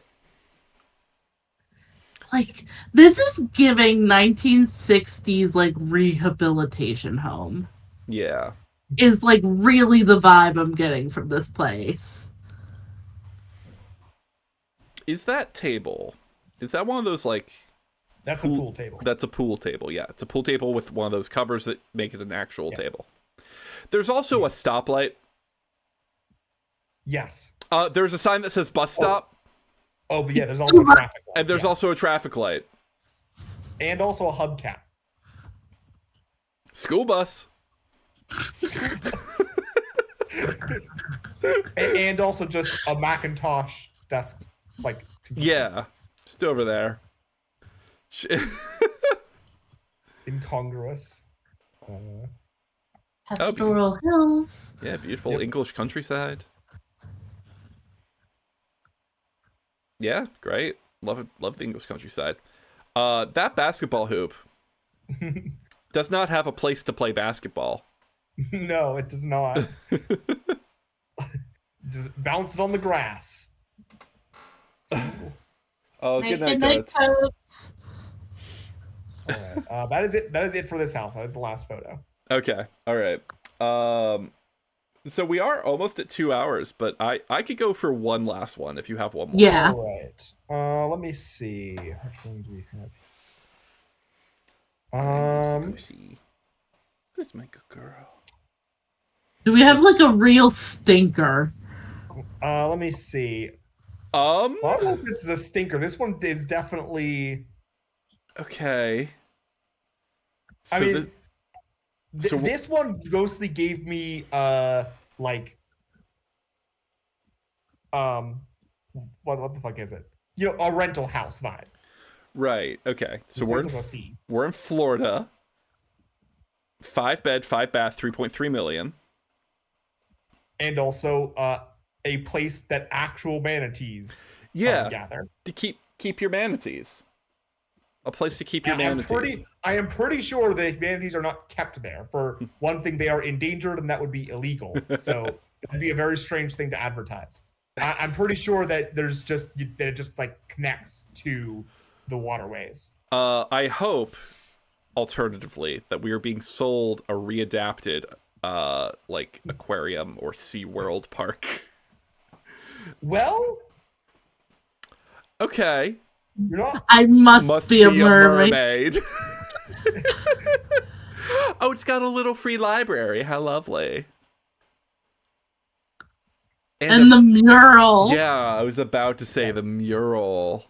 Like, this is giving 1960s, like, rehabilitation home. Yeah. Is, like, really the vibe I'm getting from this place. Is that table? Is that one of those, like... That's a pool table. That's a pool table, yeah. It's a pool table with one of those covers that make it an actual table. There's also a stoplight. Yes. There's a sign that says bus stop. Oh, but yeah, there's also a traffic light. And there's also a traffic light. And also a hubcap. School bus. And also just a Macintosh desk, like... computer. Yeah, just over there. Incongruous. Pastoral Hills. Yeah, beautiful English countryside. Yeah, great. Love the English countryside. That basketball hoop does not have a place to play basketball. No, it does not. Just bounce it on the grass. Oh, good night, Coats. All right. That is it. That is it for this house. That is the last photo. Okay. All right. So we are almost at 2 hours, but I could go for one last one if you have one more. Yeah. All right. Let me see. Which one do we have? Who's my good girl? Do we have like a real stinker? Let me see. Well, I don't know if this is a stinker. This one is definitely okay. So I mean, this one mostly gave me like what the fuck is it? You know, a rental house vibe. Right. Okay. So we're in Florida. 5 bed, 5 bath, 3.3 million. And also a place that actual manatees gather. To keep your manatees. A place to keep your manatees. I am pretty sure that manatees are not kept there. For one thing, they are endangered, and that would be illegal. So that'd be a very strange thing to advertise. I'm pretty sure that it just like connects to the waterways. I hope, alternatively, that we are being sold a readapted like aquarium or SeaWorld park. Well, okay. You're not. I must be a mermaid. Oh, it's got a little free library. How lovely. And the mural. Yeah, I was about to say the mural.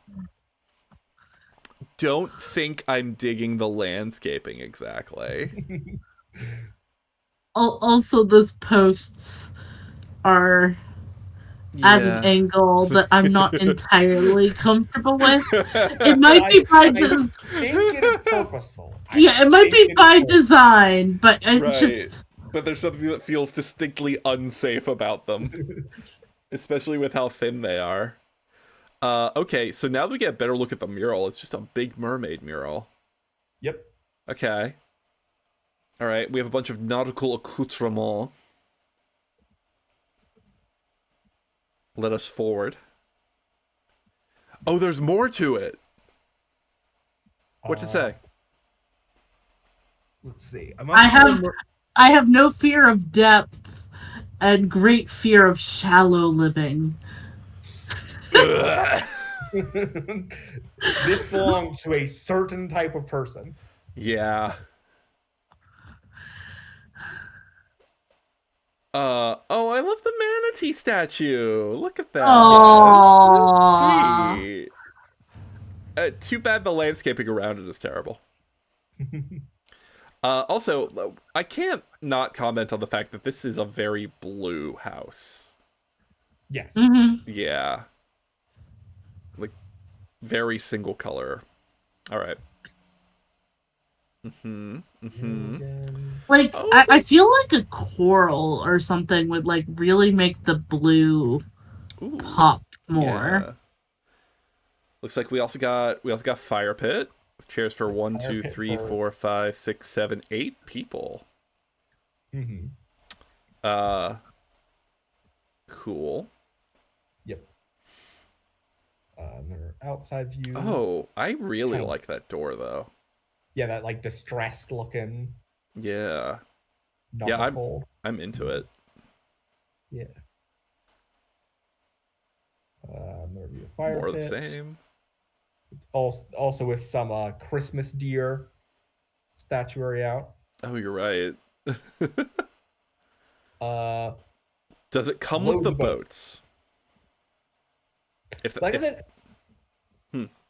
don't think I'm digging the landscaping exactly. Also, those posts are at an angle that I'm not entirely comfortable with. It might be by I think it is purposeful. It might be by design, but it's just. But there's something that feels distinctly unsafe about them, especially with how thin they are. Okay, so now that we get a better look at the mural, it's just a big mermaid mural. Yep. Okay. All right, we have a bunch of nautical accoutrements. Let us forward. Oh, there's more to it. What's it say? Let's see. I have no fear of depth and great fear of shallow living. This belongs to a certain type of person. Yeah. Oh, I love the manatee statue. Look at that. Aww. Sweet. Too bad the landscaping around it is terrible. Also, I can't not comment on the fact that this is a very blue house. Yes. Mm-hmm. Yeah. Like, very single color. All right. Like, I feel like a coral or something would, like, really make the blue pop more. Yeah. Looks like we also got fire pit. Chairs for 1, 2, 3, 4, 5, 6, 7, 8 people. Cool. Yep. Another outside view. Oh, I really like that door though. Yeah, that like distressed looking. Yeah. Nautical. Yeah, I'm into it. Yeah. Another view of fire More pit. of the same. Also with some Christmas deer statuary out. Oh, you're right. Does it come with the boats?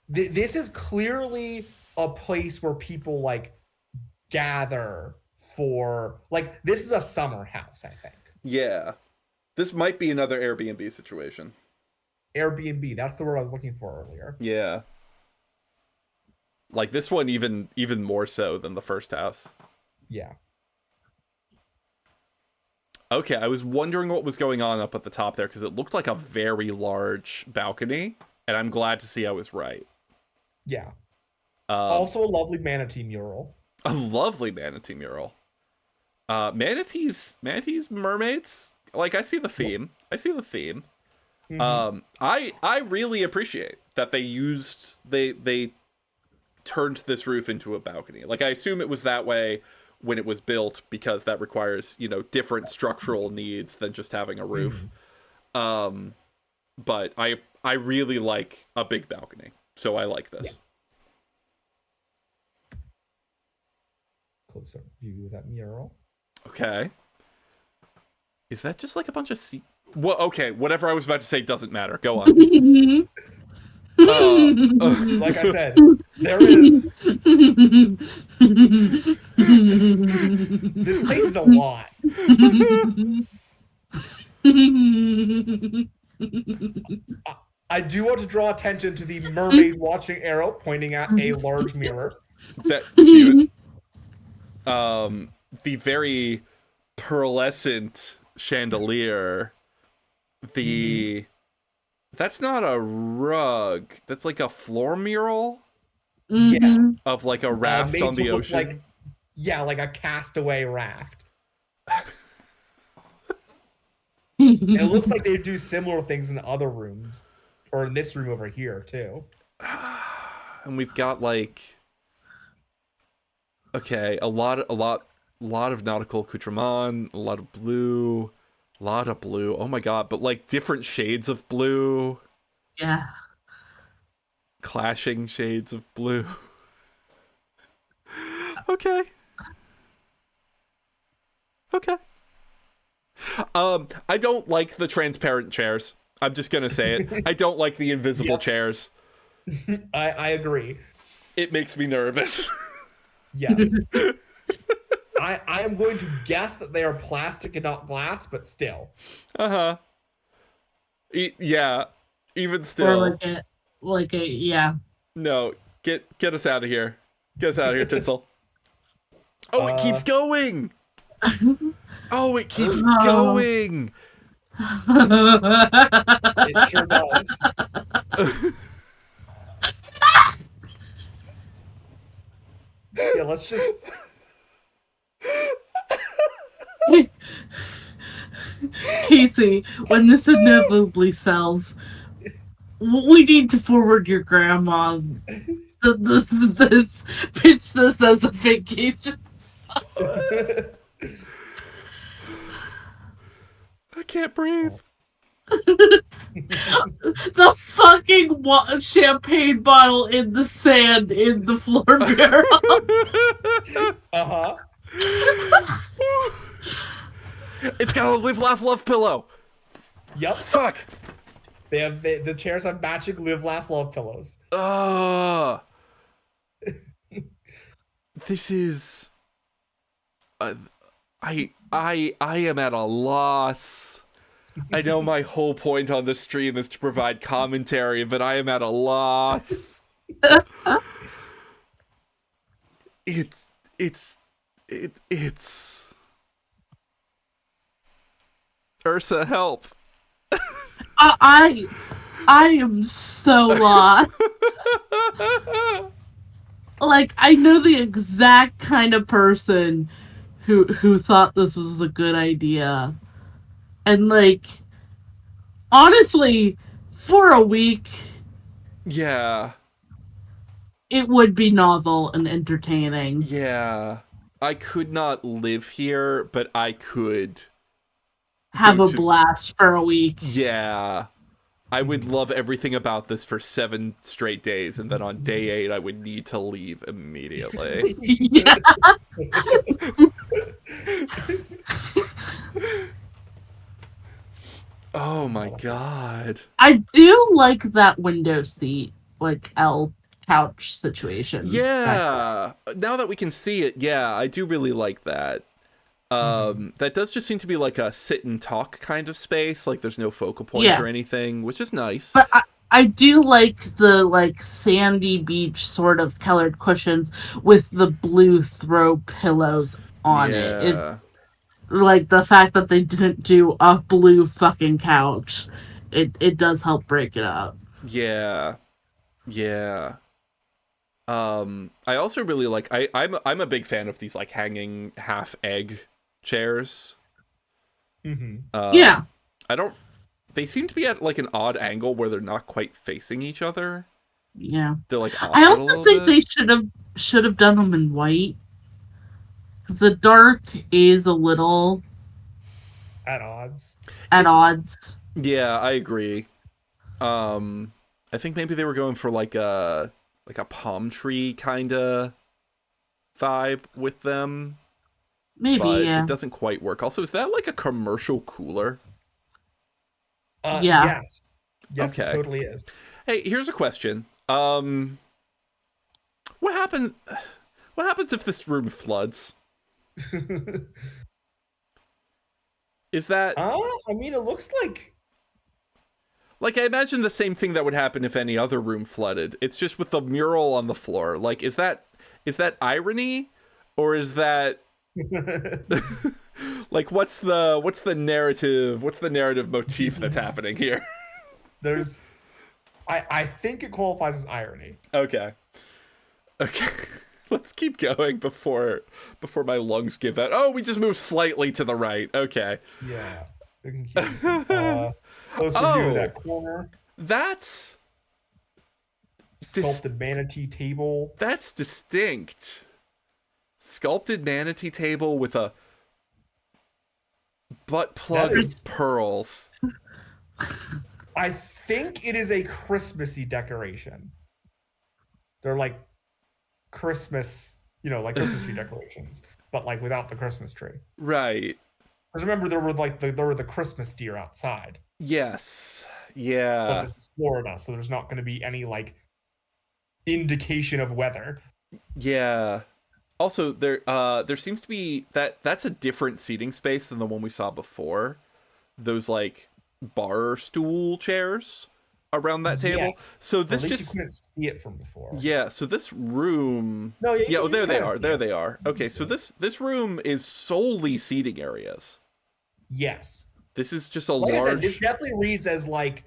This is clearly a place where people like gather for like this is a summer house, I think. Yeah. This might be another Airbnb situation. Airbnb, that's the word I was looking for earlier. Yeah. Like this one even more so than the first house. Yeah. Okay, I was wondering what was going on up at the top there because it looked like a very large balcony, and I'm glad to see I was right. Yeah. Also a lovely manatee mural. A lovely manatee mural. Manatees, mermaids. Like I see the theme. I really appreciate that they turned this roof into a balcony. Like I assume it was that way when it was built because that requires, different structural needs than just having a roof. But I really like a big balcony. So I like this. Yeah. Closer view of that mural. Okay. Is that just like a bunch of well, okay, whatever I was about to say doesn't matter. Go on. Like I said, there is. This place is a lot. I do want to draw attention to the mermaid watching arrow pointing at a large mirror. That cute. The very pearlescent chandelier. That's not a rug. That's like a floor mural. Yeah. Of like a raft on the ocean. Like a castaway raft. It looks like they do similar things in other rooms. Or in this room over here, too. And we've got like a lot of nautical accoutrement, a lot of blue. Oh my god, but like different shades of blue. Yeah. Clashing shades of blue. Okay. I don't like the transparent chairs. I'm just gonna say it. I don't like the invisible chairs. I agree. It makes me nervous. Yes. I am going to guess that they are plastic and not glass, but still. Uh-huh. Yeah. Even Or still. like a yeah. No. Get us out of here. Get us out of here, Tinsol. Oh, it keeps going! Oh, it keeps going! It sure does. Yeah, let's just... Casey, when this inevitably sells, we need to forward your grandma this, pitch this as a vacation spot. I can't breathe. The fucking champagne bottle in the sand in the floor mirror. Uh-huh. It's got a live, laugh, love pillow. Yep. Fuck. The chairs have matching live, laugh, love pillows. This is... I am at a loss. I know my whole point on this stream is to provide commentary, but I am at a loss. It's Ursa, help. I am so lost. Like, I know the exact kind of person who thought this was a good idea. And, like, honestly, for a week, Yeah. it would be novel and entertaining. Yeah. I could not live here, but I could have a blast for a week. Yeah. I would love everything about this for 7 straight days, and then on day 8, I would need to leave immediately. Yeah. Oh my god. I do like that window seat, like L couch situation. Yeah. Now that we can see it, yeah, I do really like that. That does just seem to be like a sit and talk kind of space. Like there's no focal point or anything, which is nice. But I do like the like sandy beach sort of colored cushions with the blue throw pillows on it. Like the fact that they didn't do a blue fucking couch, it does help break it up. Yeah. Yeah. I also really like I'm a big fan of these like hanging half egg chairs. Yeah. They seem to be at like an odd angle where they're not quite facing each other. Yeah. They're like I also think they should have done them in white. Because the dark is a little at odds. Yeah, I agree. I think maybe they were going for like a palm tree kind of vibe with them. Maybe, but yeah. It doesn't quite work. Also, is that like a commercial cooler? Yeah. Yes, okay. It totally is. Hey, here's a question. What happens if this room floods? Is that... I mean, it looks like... Like, I imagine the same thing that would happen if any other room flooded. It's just with the mural on the floor. Like, is that irony? Or is that... like, what's the narrative motif that's happening here? There's... I think it qualifies as irony. Okay. Let's keep going before my lungs give out. Oh, we just moved slightly to the right. Okay. Yeah. We can keep closer to that corner. That's sculpted manatee table. That's distinct. Sculpted manatee table with a butt plug of pearls. I think it is a Christmassy decoration. They're like Christmas, like Christmas tree decorations, but like without the Christmas tree. Right. Because remember, there were the Christmas deer outside. Yes. Yeah. But this is Florida, so there's not going to be any like indication of weather. Yeah. Also, there seems to be that's a different seating space than the one we saw before. Those like bar stool chairs around that table. Yes. So Or this at least just you couldn't see it from before. yeah. So this room. No, yeah, Yeah. Oh, you there they kinda are. see There it. they are. Okay. So this room is solely seating areas. Yes. This is just a Like I said, large. this definitely reads as like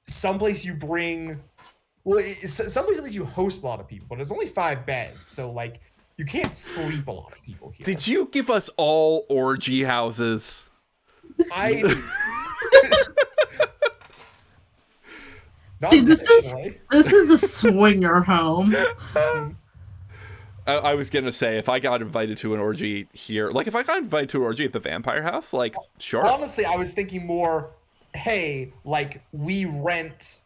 someplace you bring. Well, someplace at least you host a lot of people, but there's only 5 beds, so like you can't sleep a lot of people here. Did you give us all orgy houses? I Not See, this intentionally. is a swinger home. I was gonna say, if I got invited to an orgy here, like if I got invited to an orgy at the Vampire House, like sure. Honestly, I was thinking more, hey, like we rent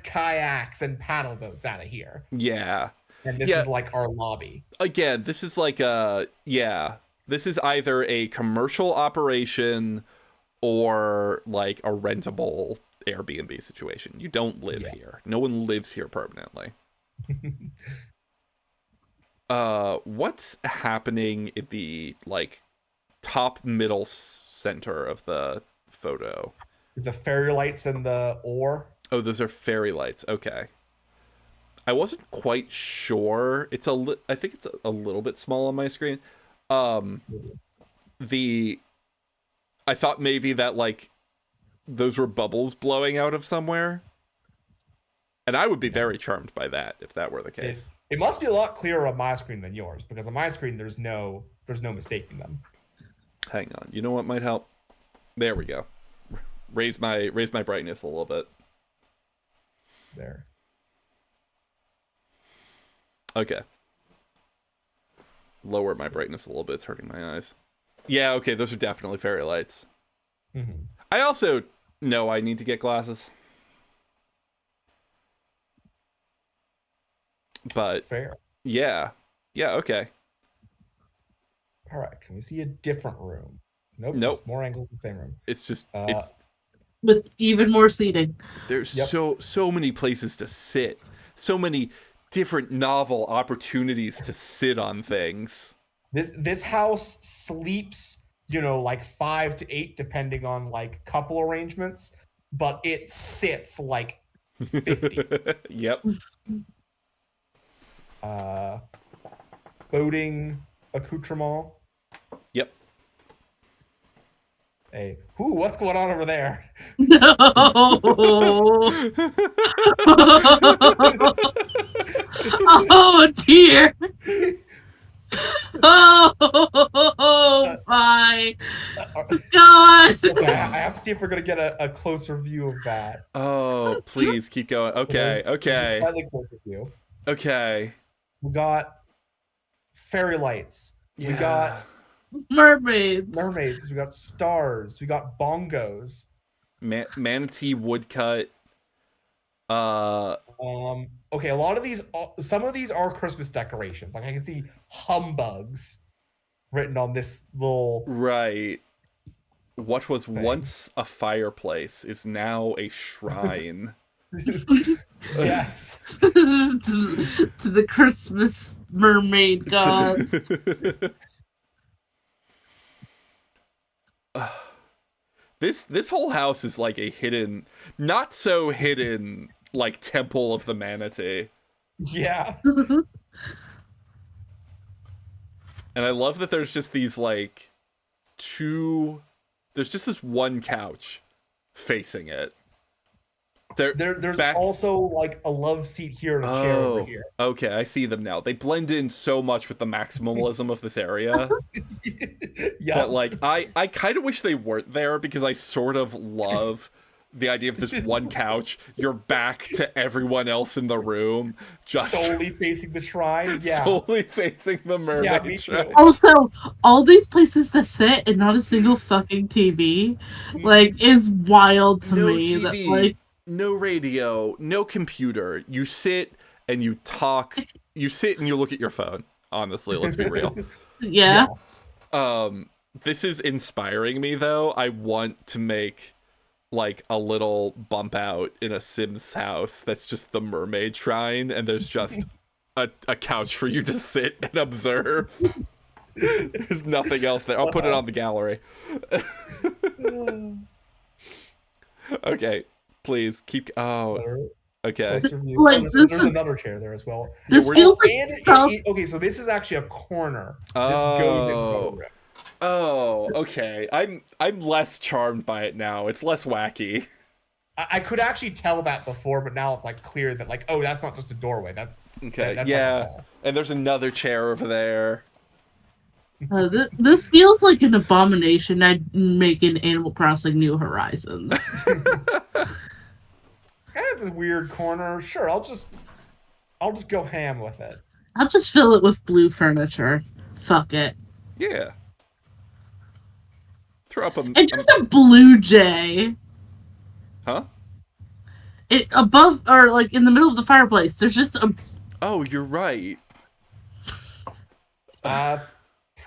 kayaks and paddle boats out of here. Yeah. And this is like our lobby. Again, this is like this is either a commercial operation or like a rentable Airbnb situation. You don't live here. No one lives here permanently. What's happening in the like top middle center of the photo? The fairy lights and the oar. Oh, those are fairy lights. Okay. I wasn't quite sure. I think it's a little bit small on my screen. I thought maybe that like those were bubbles blowing out of somewhere. And I would be very charmed by that if that were the case. It must be a lot clearer on my screen than yours, because on my screen there's no mistaking them. Hang on. You know what might help? There we go. Raise my brightness a little bit. There. Okay. Lower my brightness a little bit. It's hurting my eyes. Yeah, okay, those are definitely fairy lights. Mm-hmm. I also know I need to get glasses. But Fair. Yeah, okay. All right. Can we see a different room? Nope. Nope. Just more angles, the same room. It's just With even more seating. There's so many places to sit. So many different novel opportunities to sit on things. This house sleeps, like 5 to 8 depending on like couple arrangements, but it sits like 50. Yep. Boating accoutrement. Yep. Hey, what's going on over there? No. Oh dear. Oh my God. Okay, I have to see if we're gonna get a closer view of that. Oh, please keep going. Okay, There's okay. a slightly closer view. Okay. We got fairy lights. Yeah. We got Mermaids. we got stars. We got bongos. Manatee woodcut. Okay, a lot of these, some of these are Christmas decorations. Like I can see humbugs written on this little. Right. What was thing. once a fireplace is now a shrine. Yes. to the Christmas mermaid gods. This whole house is like a hidden, not so hidden, like temple of the manatee. Yeah. And I love that there's just these like there's just this one couch facing it. There's also like a love seat here and a chair over here. Okay, I see them now. They blend in so much with the maximalism of this area. Yeah. But like I kind of wish they weren't there, because I sort of love the idea of this one couch, your back to everyone else in the room, just solely facing the shrine. Yeah. solely facing the mermaid. Yeah, me shrine. too. Also, all these places to sit and not a single fucking TV, like, is wild to No me. TV, That, like, no radio, no computer. You sit and you talk. You sit and you look at your phone. Honestly, let's be real. yeah. This is inspiring me, though. I want to make like a little bump out in a Sims house that's just the mermaid shrine, and there's just a couch for you to sit and observe. There's nothing else there. I'll put it on the gallery. Okay, please keep. Oh, okay. Like, there's another chair there as well. This feels like okay, so this is actually a corner. Oh. This goes in the room. Oh, okay. I'm less charmed by it now. It's less wacky. I could actually tell that before, but now it's like clear that like, oh, that's not just a doorway. That's okay. That's yeah, like a hall. And there's another chair over there. This feels like an abomination I'd make in Animal Crossing New Horizons. I have this weird corner. Sure, I'll just go ham with it. I'll just fill it with blue furniture. Fuck it. Yeah. Throw up a. And just a blue jay. Huh? It above or like in the middle of the fireplace. There's just a. Oh, you're right.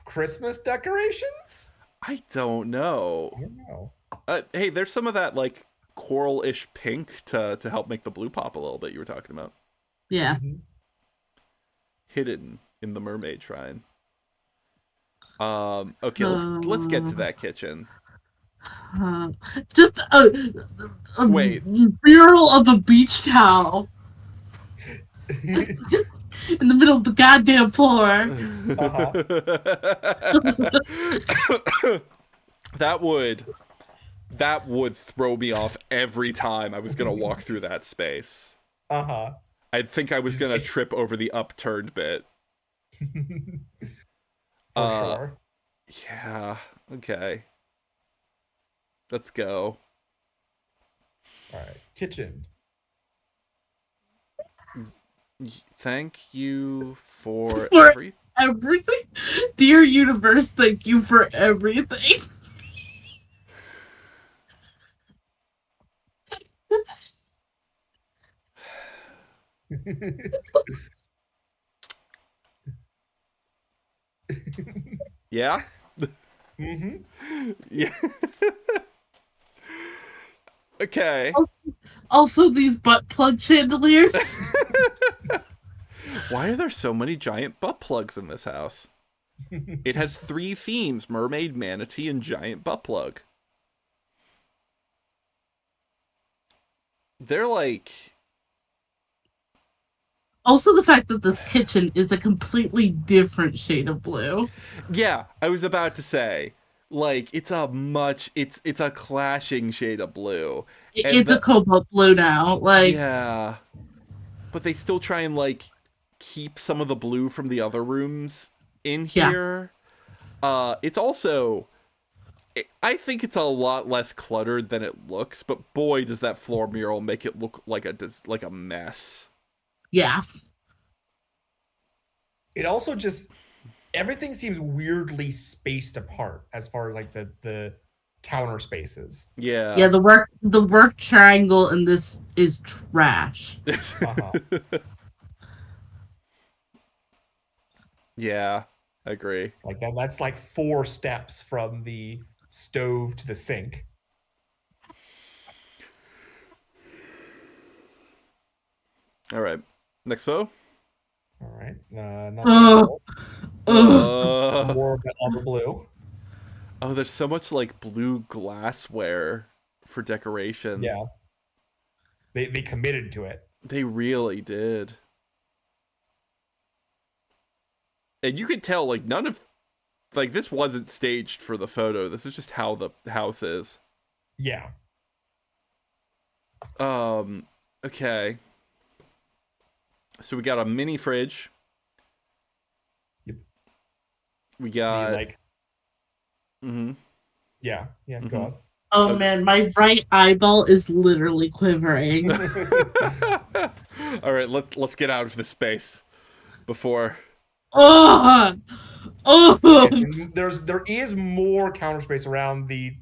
Christmas decorations? I don't know. I don't know. Hey, there's some of that like coral-ish pink to help make the blue pop a little bit. You were talking about Yeah. hidden in the mermaid shrine. Okay, let's get to that kitchen. Just a Wait. mural of a beach towel in the middle of the goddamn floor. That would throw me off every time I was gonna walk through that space. I'd think I was gonna trip over the upturned bit. For sure. Yeah. Okay. Let's go. All right, kitchen. Thank you for Everything. Dear universe, thank you for everything. Yeah? Yeah. Okay. Also, these butt plug chandeliers. Why are there so many giant butt plugs in this house? It has 3 themes: mermaid, manatee, and giant butt plug. They're like... Also, the fact that this kitchen is a completely different shade of blue. Yeah, I was about to say, like, it's a clashing shade of blue. It's a cobalt blue now. Like, yeah, but they still try and like keep some of the blue from the other rooms in here. Yeah. It's also, I think it's a lot less cluttered than it looks, but boy, does that floor mural make it look like a mess. Yeah. It also just, everything seems weirdly spaced apart as far as like the counter spaces. Yeah. Yeah, the work triangle in this is trash. Yeah, I agree. Like that's like 4 steps from the stove to the sink. All right. Next photo. All right. More of that other blue. Oh, there's so much like blue glassware for decoration. Yeah. They committed to it. They really did. And you could tell like none of like this wasn't staged for the photo. This is just how the house is. Yeah. Okay. So we got a mini fridge. Yep. We got like. Yeah. Yeah. Go on. Oh man, my right eyeball is literally quivering. All right, let's get out of this space before. Oh. Yes, there is more counter space around the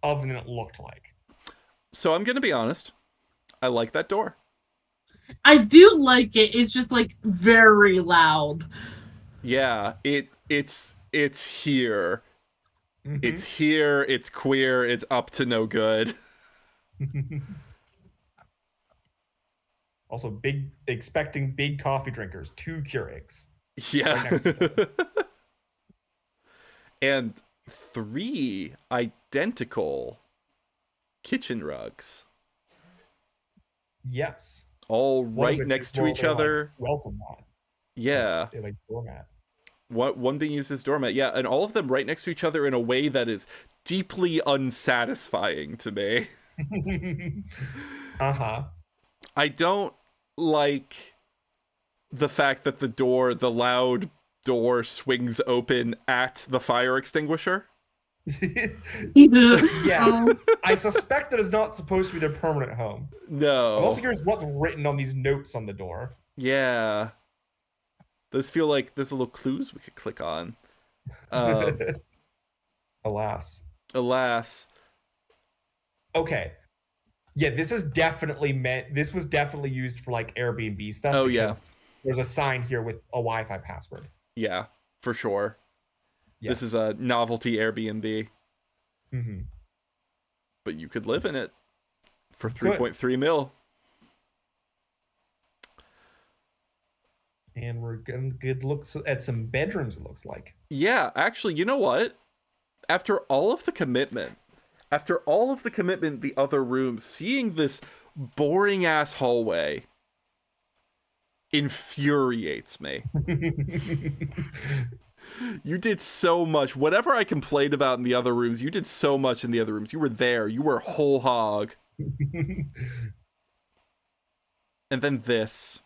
oven than it looked like. So I'm gonna be honest. I like that door. I do like it. It's just like very loud. Yeah, it's here. Mm-hmm. It's here. It's queer. It's up to no good. Also, expecting big coffee drinkers, 2 Keurigs. Yeah. Right next to each other. And 3 identical kitchen rugs. Yes. All One of right which next is to more each of a, other. like, welcome mat. Yeah. Like doormat. One being used as doormat. Yeah, and all of them right next to each other in a way that is deeply unsatisfying to me. Uh-huh. I don't like the fact that the loud door swings open at the fire extinguisher. Yes. I suspect that it's not supposed to be their permanent home. No. I'm also curious what's written on these notes on the door. Yeah. Those feel like there's little clues we could click on. Alas. Okay. Yeah, this was definitely used for like Airbnb stuff. Oh, because there's a sign here with a Wi-Fi password. Yeah, for sure. Yeah. This is a novelty Airbnb. Mm-hmm. But you could live in it for 3.3 mil. And we're getting good looks at some bedrooms, it looks like. Yeah, actually, you know what? After all of the commitment, the other rooms, seeing this boring ass hallway infuriates me. You did so much. Whatever I complained about in the other rooms, you did so much in the other rooms. You were there. You were whole hog. And then this.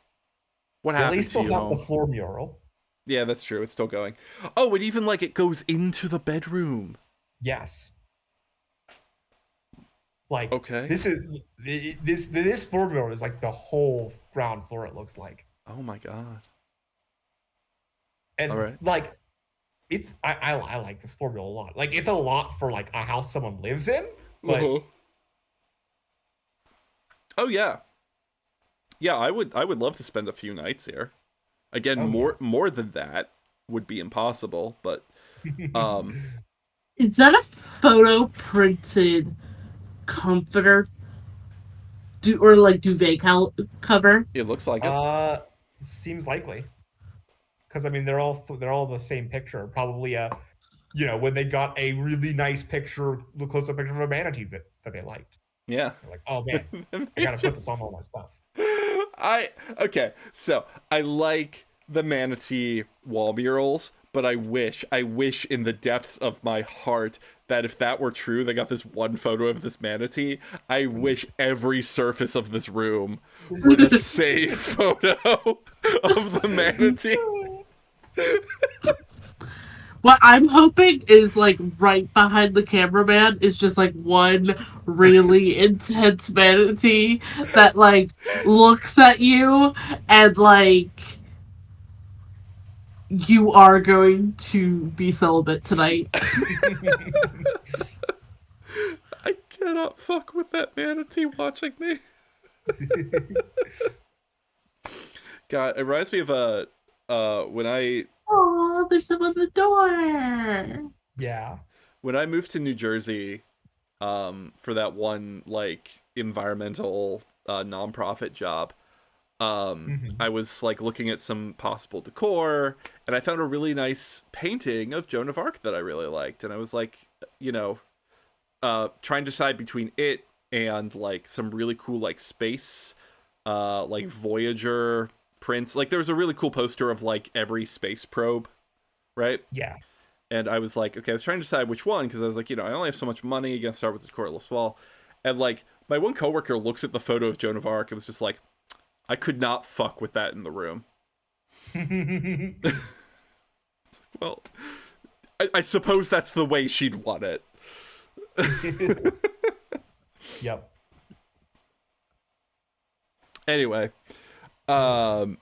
What happened At least to you? they'll have the floor mural. Yeah, that's true. It's still going. Oh, and even like it goes into the bedroom. Yes. Like, okay. This floor mural is like the whole ground floor, it looks like. Oh my god. And all right. like, I like this floor mural a lot. Like, it's a lot for like a house someone lives in. But oh yeah. Yeah, I would love to spend a few nights here. Again, more than that would be impossible, but is that a photo printed comforter or like duvet cover? It looks like it. Seems likely. Because I mean, they're all the same picture. Probably when they got a really nice picture, the close-up picture of a manatee that they liked. Yeah. They're like, oh man, I gotta put this on all my stuff. Okay, so I like the manatee wall murals, but I wish in the depths of my heart that if that were true, they got this one photo of this manatee. I wish every surface of this room were the same photo of the manatee. What I'm hoping is like right behind the cameraman is just like one really intense manatee that like looks at you and like you are going to be celibate tonight. I cannot fuck with that manatee watching me. God, it reminds me of when I... Oh, there's someone at the door. Yeah. When I moved to New Jersey, for that one like environmental nonprofit job, I was like looking at some possible decor, and I found a really nice painting of Joan of Arc that I really liked, and I was like, trying to decide between it and like some really cool like space, like Voyager prints. Like there was a really cool poster of like every space probe, right? Yeah. And I was like, okay, I was trying to decide which one, because I was like, I only have so much money, you gotta start with the cordless wall. And like my one coworker looks at the photo of Joan of Arc and was just like, I could not fuck with that in the room. Well, I suppose that's the way she'd want it. Yep. Anyway, oh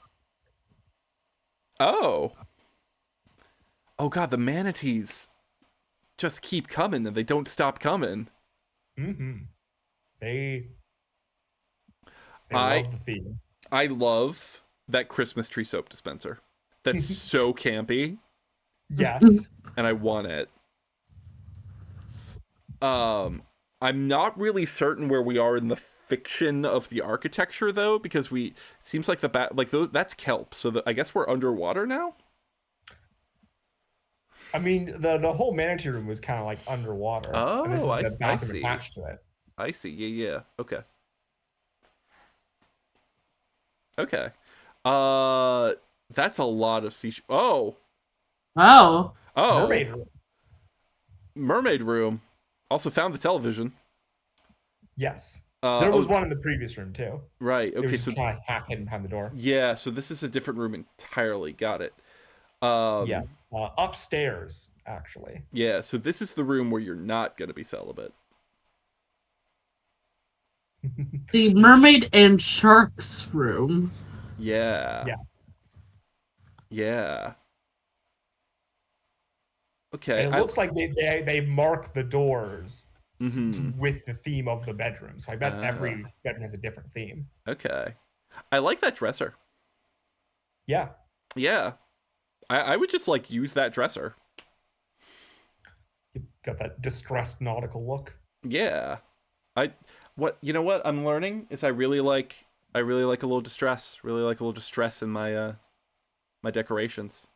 god, the manatees just keep coming and they don't stop coming. They love the theme. I love that Christmas tree soap dispenser. That's so campy. Yes. And I want it. I I'm not really certain where we are in the fiction of the architecture though, because it seems like that's kelp, so I guess we're underwater now. I mean, the whole manatee room was kind of like underwater. Oh, and this is the I bathroom see. attached to it. I see. Yeah. Okay. Okay. That's a lot of sea. Oh. Mermaid room. Mermaid room. Also found the television. Yes. There was one in the previous room too. Right. Okay. It was just kind of half hidden behind the door. Yeah. So this is a different room entirely. Got it. Yes. Upstairs, actually. Yeah. So this is the room where you're not gonna be celibate. The mermaid and sharks room. Yeah. Yes. Yeah. Okay. And it looks like they mark the doors Mhm. with the theme of the bedroom. So I bet every bedroom has a different theme. Okay. I like that dresser. Yeah. Yeah. I would just like use that dresser. You got that distressed nautical look. Yeah. You know what I'm learning is I really like a little distress. Really like a little distress in my my decorations.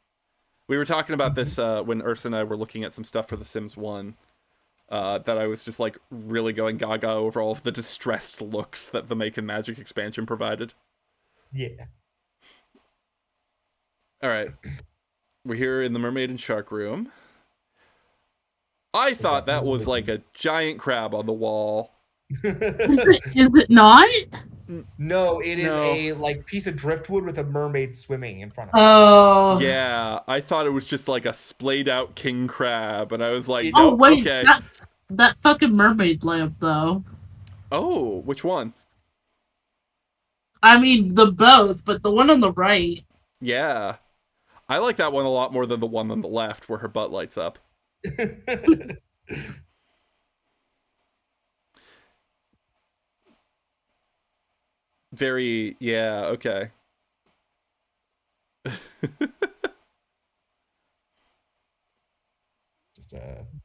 We were talking about this when Ursa and I were looking at some stuff for The Sims 1. That I was just like really going gaga over all of the distressed looks that the Make and Magic expansion provided. Yeah. All right. We're here in the Mermaid and Shark room. I thought that was like a giant crab on the wall. Is it not? No, it is a like piece of driftwood with a mermaid swimming in front of it. Oh. Yeah, I thought it was just like a splayed out king crab, and I was like, oh nope, wait, okay. that fucking mermaid lamp though. Oh, which one? I mean the both, but the one on the right. Yeah. I like that one a lot more than the one on the left where her butt lights up. Yeah, okay. Just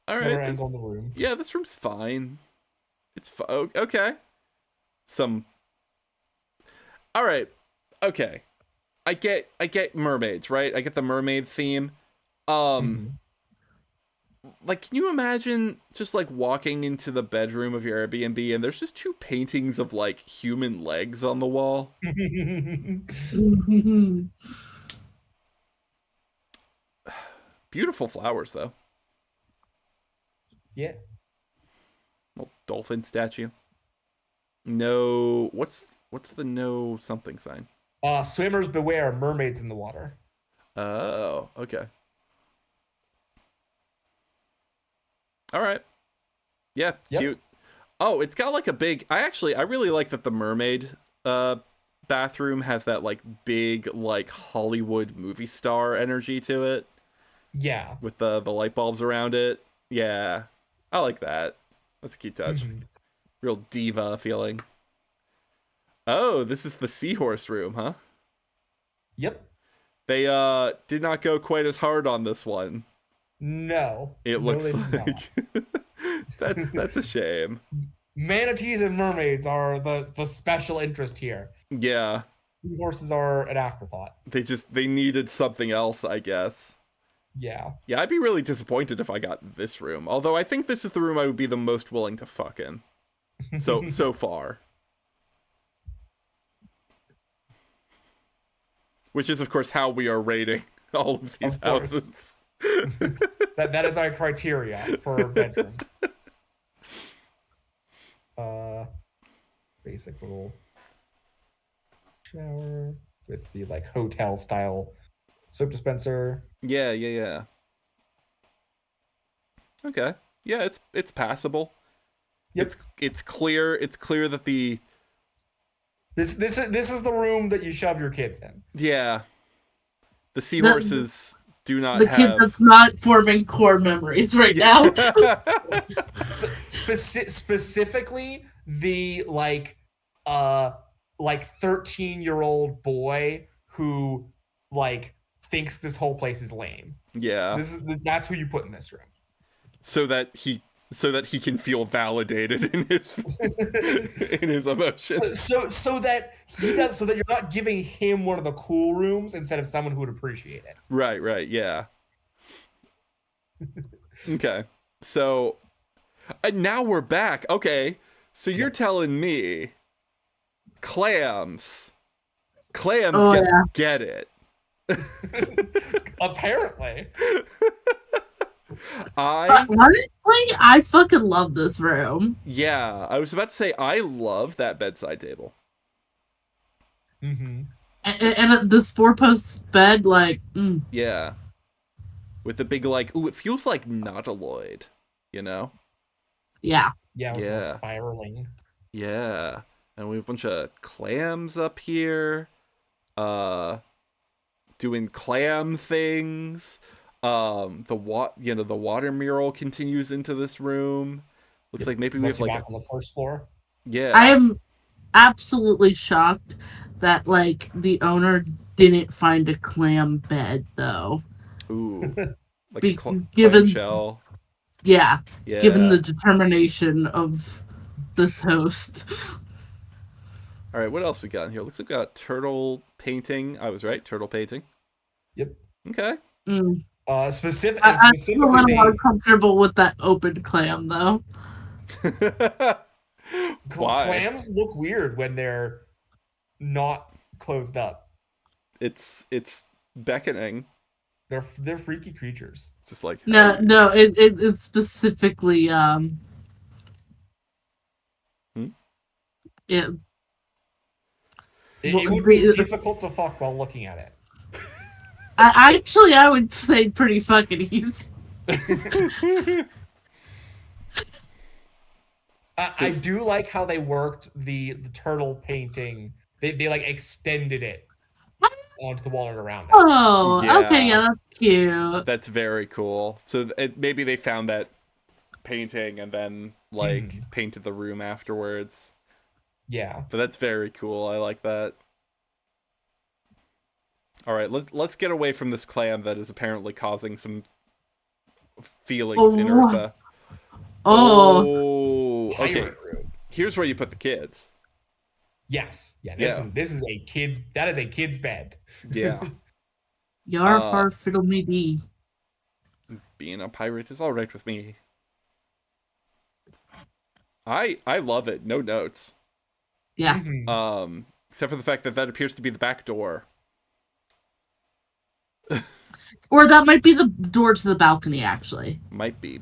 all right, another angle in the room. Yeah, this room's fine. It's okay. All right. Okay. I get mermaids, right? I get the mermaid theme. Like, can you imagine just like walking into the bedroom of your Airbnb and there's just two paintings of like human legs on the wall? Beautiful flowers though. Yeah. Little dolphin statue. No, what's the no something sign? Swimmers beware, mermaids in the water. Oh, okay. All right. Yeah, yep. Cute. Oh, it's got like a big... I really like that the mermaid bathroom has that like big like Hollywood movie star energy to it. Yeah. With the light bulbs around it. Yeah. I like that. That's a cute touch. Real diva feeling. Oh, this is the seahorse room, huh? Yep. They did not go quite as hard on this one. No. It looks like that's a shame. Manatees and mermaids are the special interest here. Yeah. Horses are an afterthought. They needed something else, I guess. Yeah. Yeah, I'd be really disappointed if I got this room. Although I think this is the room I would be the most willing to fuck in. So far. Which is, of course, how we are rating all of these houses. that is our criteria for bedrooms. Basic little shower with the like hotel style soap dispenser. Yeah. Okay. Yeah, it's passable. Yep. It's clear that the This is the room that you shove your kids in. Yeah. The seahorses do not the have... kid that's not forming core memories right now. So, specifically the like 13-year-old boy who like thinks this whole place is lame. Yeah. That's who you put in this room. So that he so that he can feel validated in his emotions. So that you're not giving him one of the cool rooms instead of someone who would appreciate it. Right, yeah. Okay, so now we're back. Okay, so you're telling me clams get it. Apparently. Honestly, I fucking love this room. Yeah, I was about to say I love that bedside table. Mm-hmm. And this 4-post bed, like, Yeah. With the big, like, ooh, it feels like nautiloid, you know? Yeah. Yeah, with the spiraling. Yeah. And we have a bunch of clams up here. Doing clam things. The water mural continues into this room. Looks like maybe we have like back on the first floor. Yeah. I am absolutely shocked that like the owner didn't find a clam bed though. Ooh. Like given clam shell. Yeah. Given the determination of this host. All right, what else we got in here? Looks like we got turtle painting. I was right, turtle painting. Yep. Okay. I'm specifically, a little uncomfortable with that open clam, though. Why? Clams look weird when they're not closed up. It's beckoning. They're freaky creatures. Just like it's specifically It would be difficult to fuck while looking at it. I would say pretty fucking easy. I do like how they worked the turtle painting. They like extended it onto the wall and around it. Oh, yeah. Okay, yeah, that's cute. That's very cool. So maybe they found that painting and then like painted the room afterwards. Yeah. But that's very cool. I like that. All right, let's get away from this clam that is apparently causing some feelings in Ursa. Okay. Here's where you put the kids. Yes. Yeah. This is a kid's. That is a kid's bed. Yeah. Yar far fiddle me dee. Being a pirate is all right with me. I love it. No notes. Yeah. Except for the fact that appears to be the back door. Or that might be the door to the balcony, actually. Might be.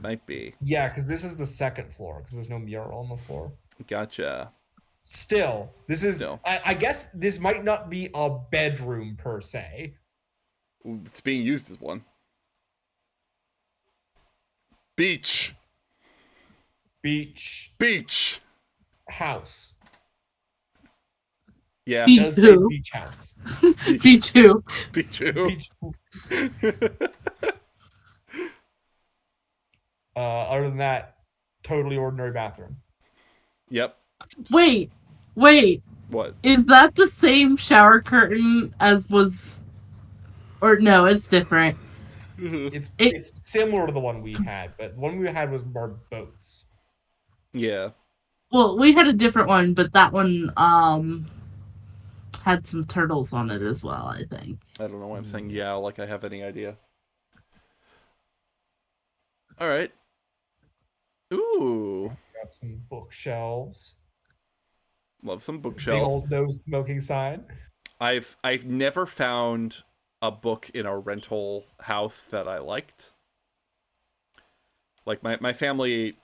Yeah, because this is the second floor, because there's no mural on the floor. Gotcha. Still, this is... I guess this might not be a bedroom, per se. It's being used as one. Beach. House. Yeah. It does say beach house. B2. Other than that, totally ordinary bathroom. Yep. Wait. What? Is that the same shower curtain as was... Or no, it's different. It's similar to the one we had, but the one we had was more boats. Yeah. Well, we had a different one, but that one had some turtles on it as well, I think. I don't know why I'm saying yeah like I have any idea. All right. Ooh. Got some bookshelves. Love some bookshelves. Big old no smoking sign. I've never found a book in a rental house that I liked. Like my family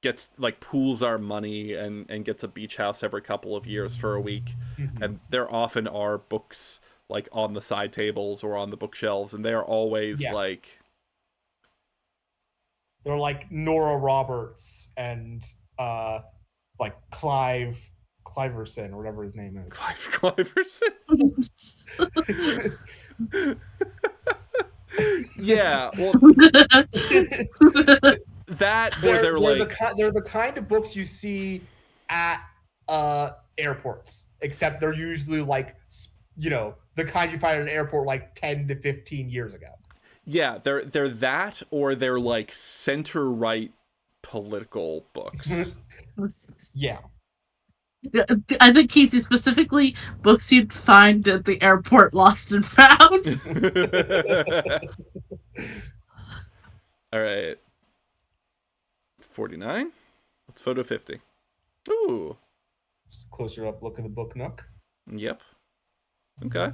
gets like pools our money and gets a beach house every couple of years for a week, and there often are books like on the side tables or on the bookshelves, and they're always like they're like Nora Roberts and like Cliverson or whatever his name is. Cliverson. Yeah, well, they're the kind of books you see at airports, except they're usually like, you know, the kind you find at an airport like 10 to 15 years ago. Yeah, they're that, or they're like center right political books. Yeah. I think, Casey, specifically books you'd find at the airport lost and found. All right. 49. Let's photo 50. Ooh. Closer up look at the book nook. Yep. Okay.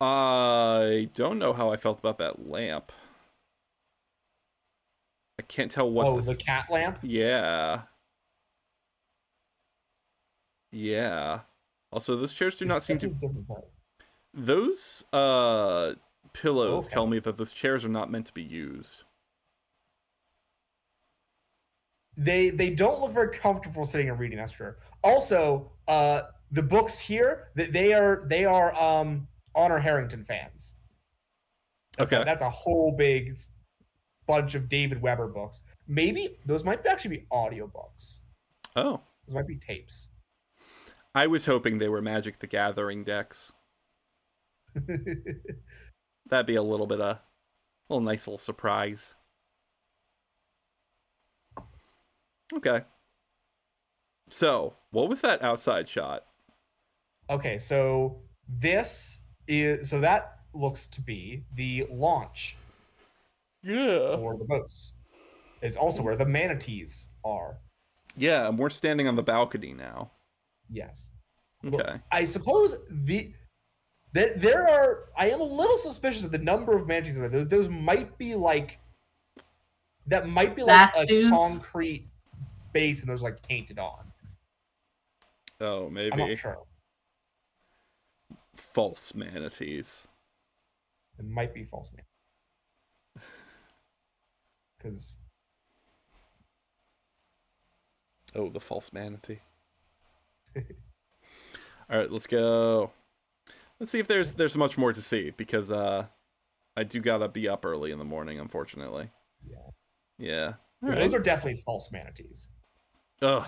I don't know how I felt about that lamp. I can't tell what. Oh, the cat lamp? Yeah. Yeah. Also, those chairs do not seem to. Those pillows tell me that those chairs are not meant to be used. They don't look very comfortable sitting and reading. That's true. Also, the books here, they are Honor Harrington fans. That's a whole big bunch of David Weber books. Maybe those might actually be audiobooks. Oh. Those might be tapes. I was hoping they were Magic the Gathering decks. That'd be a little nice little surprise. Okay. So, what was that outside shot? Okay, so that looks to be the launch. Yeah. For the boats. It's also where the manatees are. Yeah, and we're standing on the balcony now. Yes. Okay. Look, I suppose I am a little suspicious of the number of manatees there. Those might be like a concrete base and those like painted on. Oh, maybe. I'm not sure. False manatees. It might be false manatees. Because the false manatee. All right, let's go. Let's see if there's much more to see, because I do gotta be up early in the morning, unfortunately. Yeah. Those are definitely false manatees. Ugh.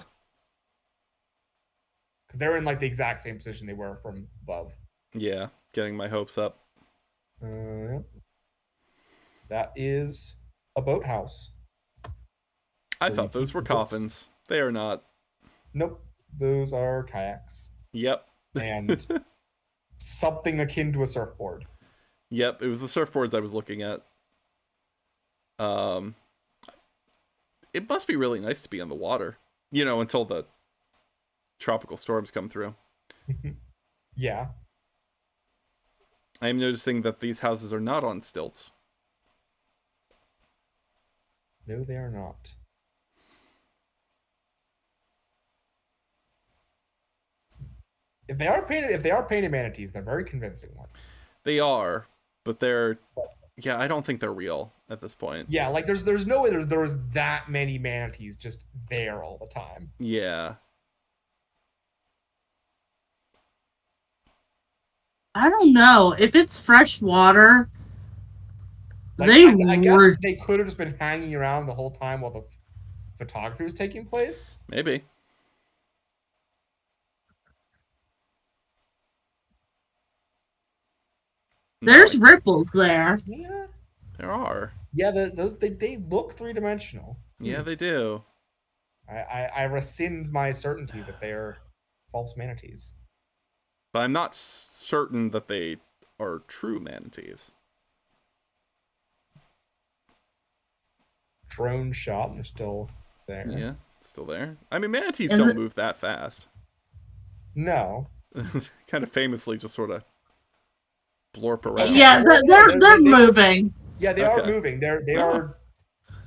Because they're in like the exact same position they were from above. Yeah, getting my hopes up. That is a boathouse. I thought those were coffins. They are not. Nope. Those are kayaks. Yep. And something akin to a surfboard. Yep, it was the surfboards I was looking at. It must be really nice to be on the water, until the tropical storms come through. Yeah. I am noticing that these houses are not on stilts. No, they are not. If they are painted manatees, they're very convincing ones. They are, but I don't think they're real at this point. Yeah, like there's no way there was that many manatees just there all the time. Yeah. I don't know. If it's fresh water, like, I guess they could have just been hanging around the whole time while the photography was taking place. Maybe. There's ripples there. Yeah. There are. Yeah, they look three-dimensional. Yeah, they do. I rescind my certainty that they are false manatees. But I'm not certain that they are true manatees. Drone shot, they're still there. Yeah, still there. I mean, manatees don't move that fast. No. Kind of famously just sort of blorp around. Yeah, they're moving. Yeah, they are moving. They are,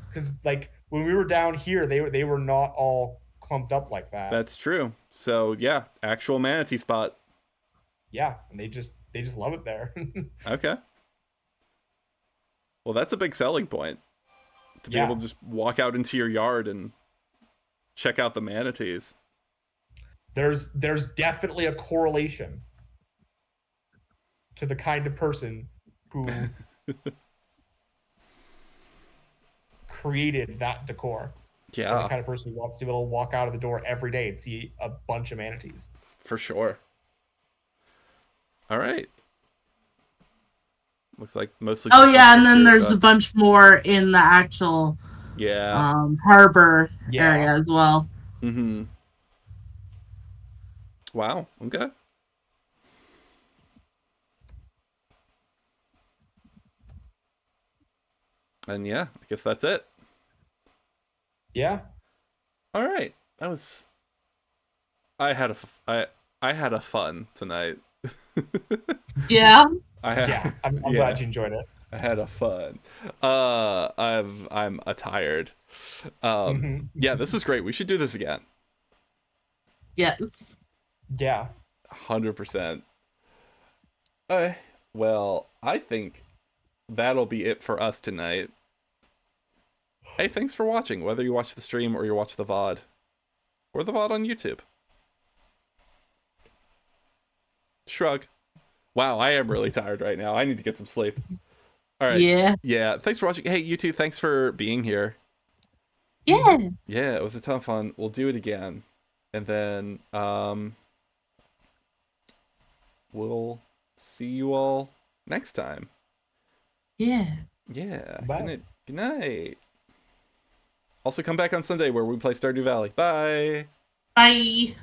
because like when we were down here, they were not all clumped up like that. That's true. So yeah, actual manatee spot. Yeah, and they just love it there. Okay. Well, that's a big selling point. To be able to just walk out into your yard and check out the manatees. There's definitely a correlation to the kind of person who created that decor. Yeah. Or the kind of person who wants to be able to walk out of the door every day and see a bunch of manatees. For sure. All right. Looks like mostly. Oh just yeah, and then exterior there's a shots. bunch more in the actual harbor area as well. Mm-hmm. Wow. Okay. And yeah, I guess that's it. Yeah. All right. That was. I had a fun tonight. Yeah. I'm glad you enjoyed it. I had a fun. I'm tired. Yeah, this was great. We should do this again. Yes. Yeah. 100%. Well, I think that'll be it for us tonight. Hey, thanks for watching, whether you watch the stream or you watch the VOD. Or the VOD on YouTube. Shrug. Wow, I am really tired right now. I need to get some sleep. All right. Yeah. Thanks for watching. Hey, you two, thanks for being here. Yeah. Yeah, it was a ton of fun. We'll do it again. And then we'll see you all next time. Yeah. Yeah. Bye. Good night. Also come back on Sunday where we play Stardew Valley. Bye. Bye.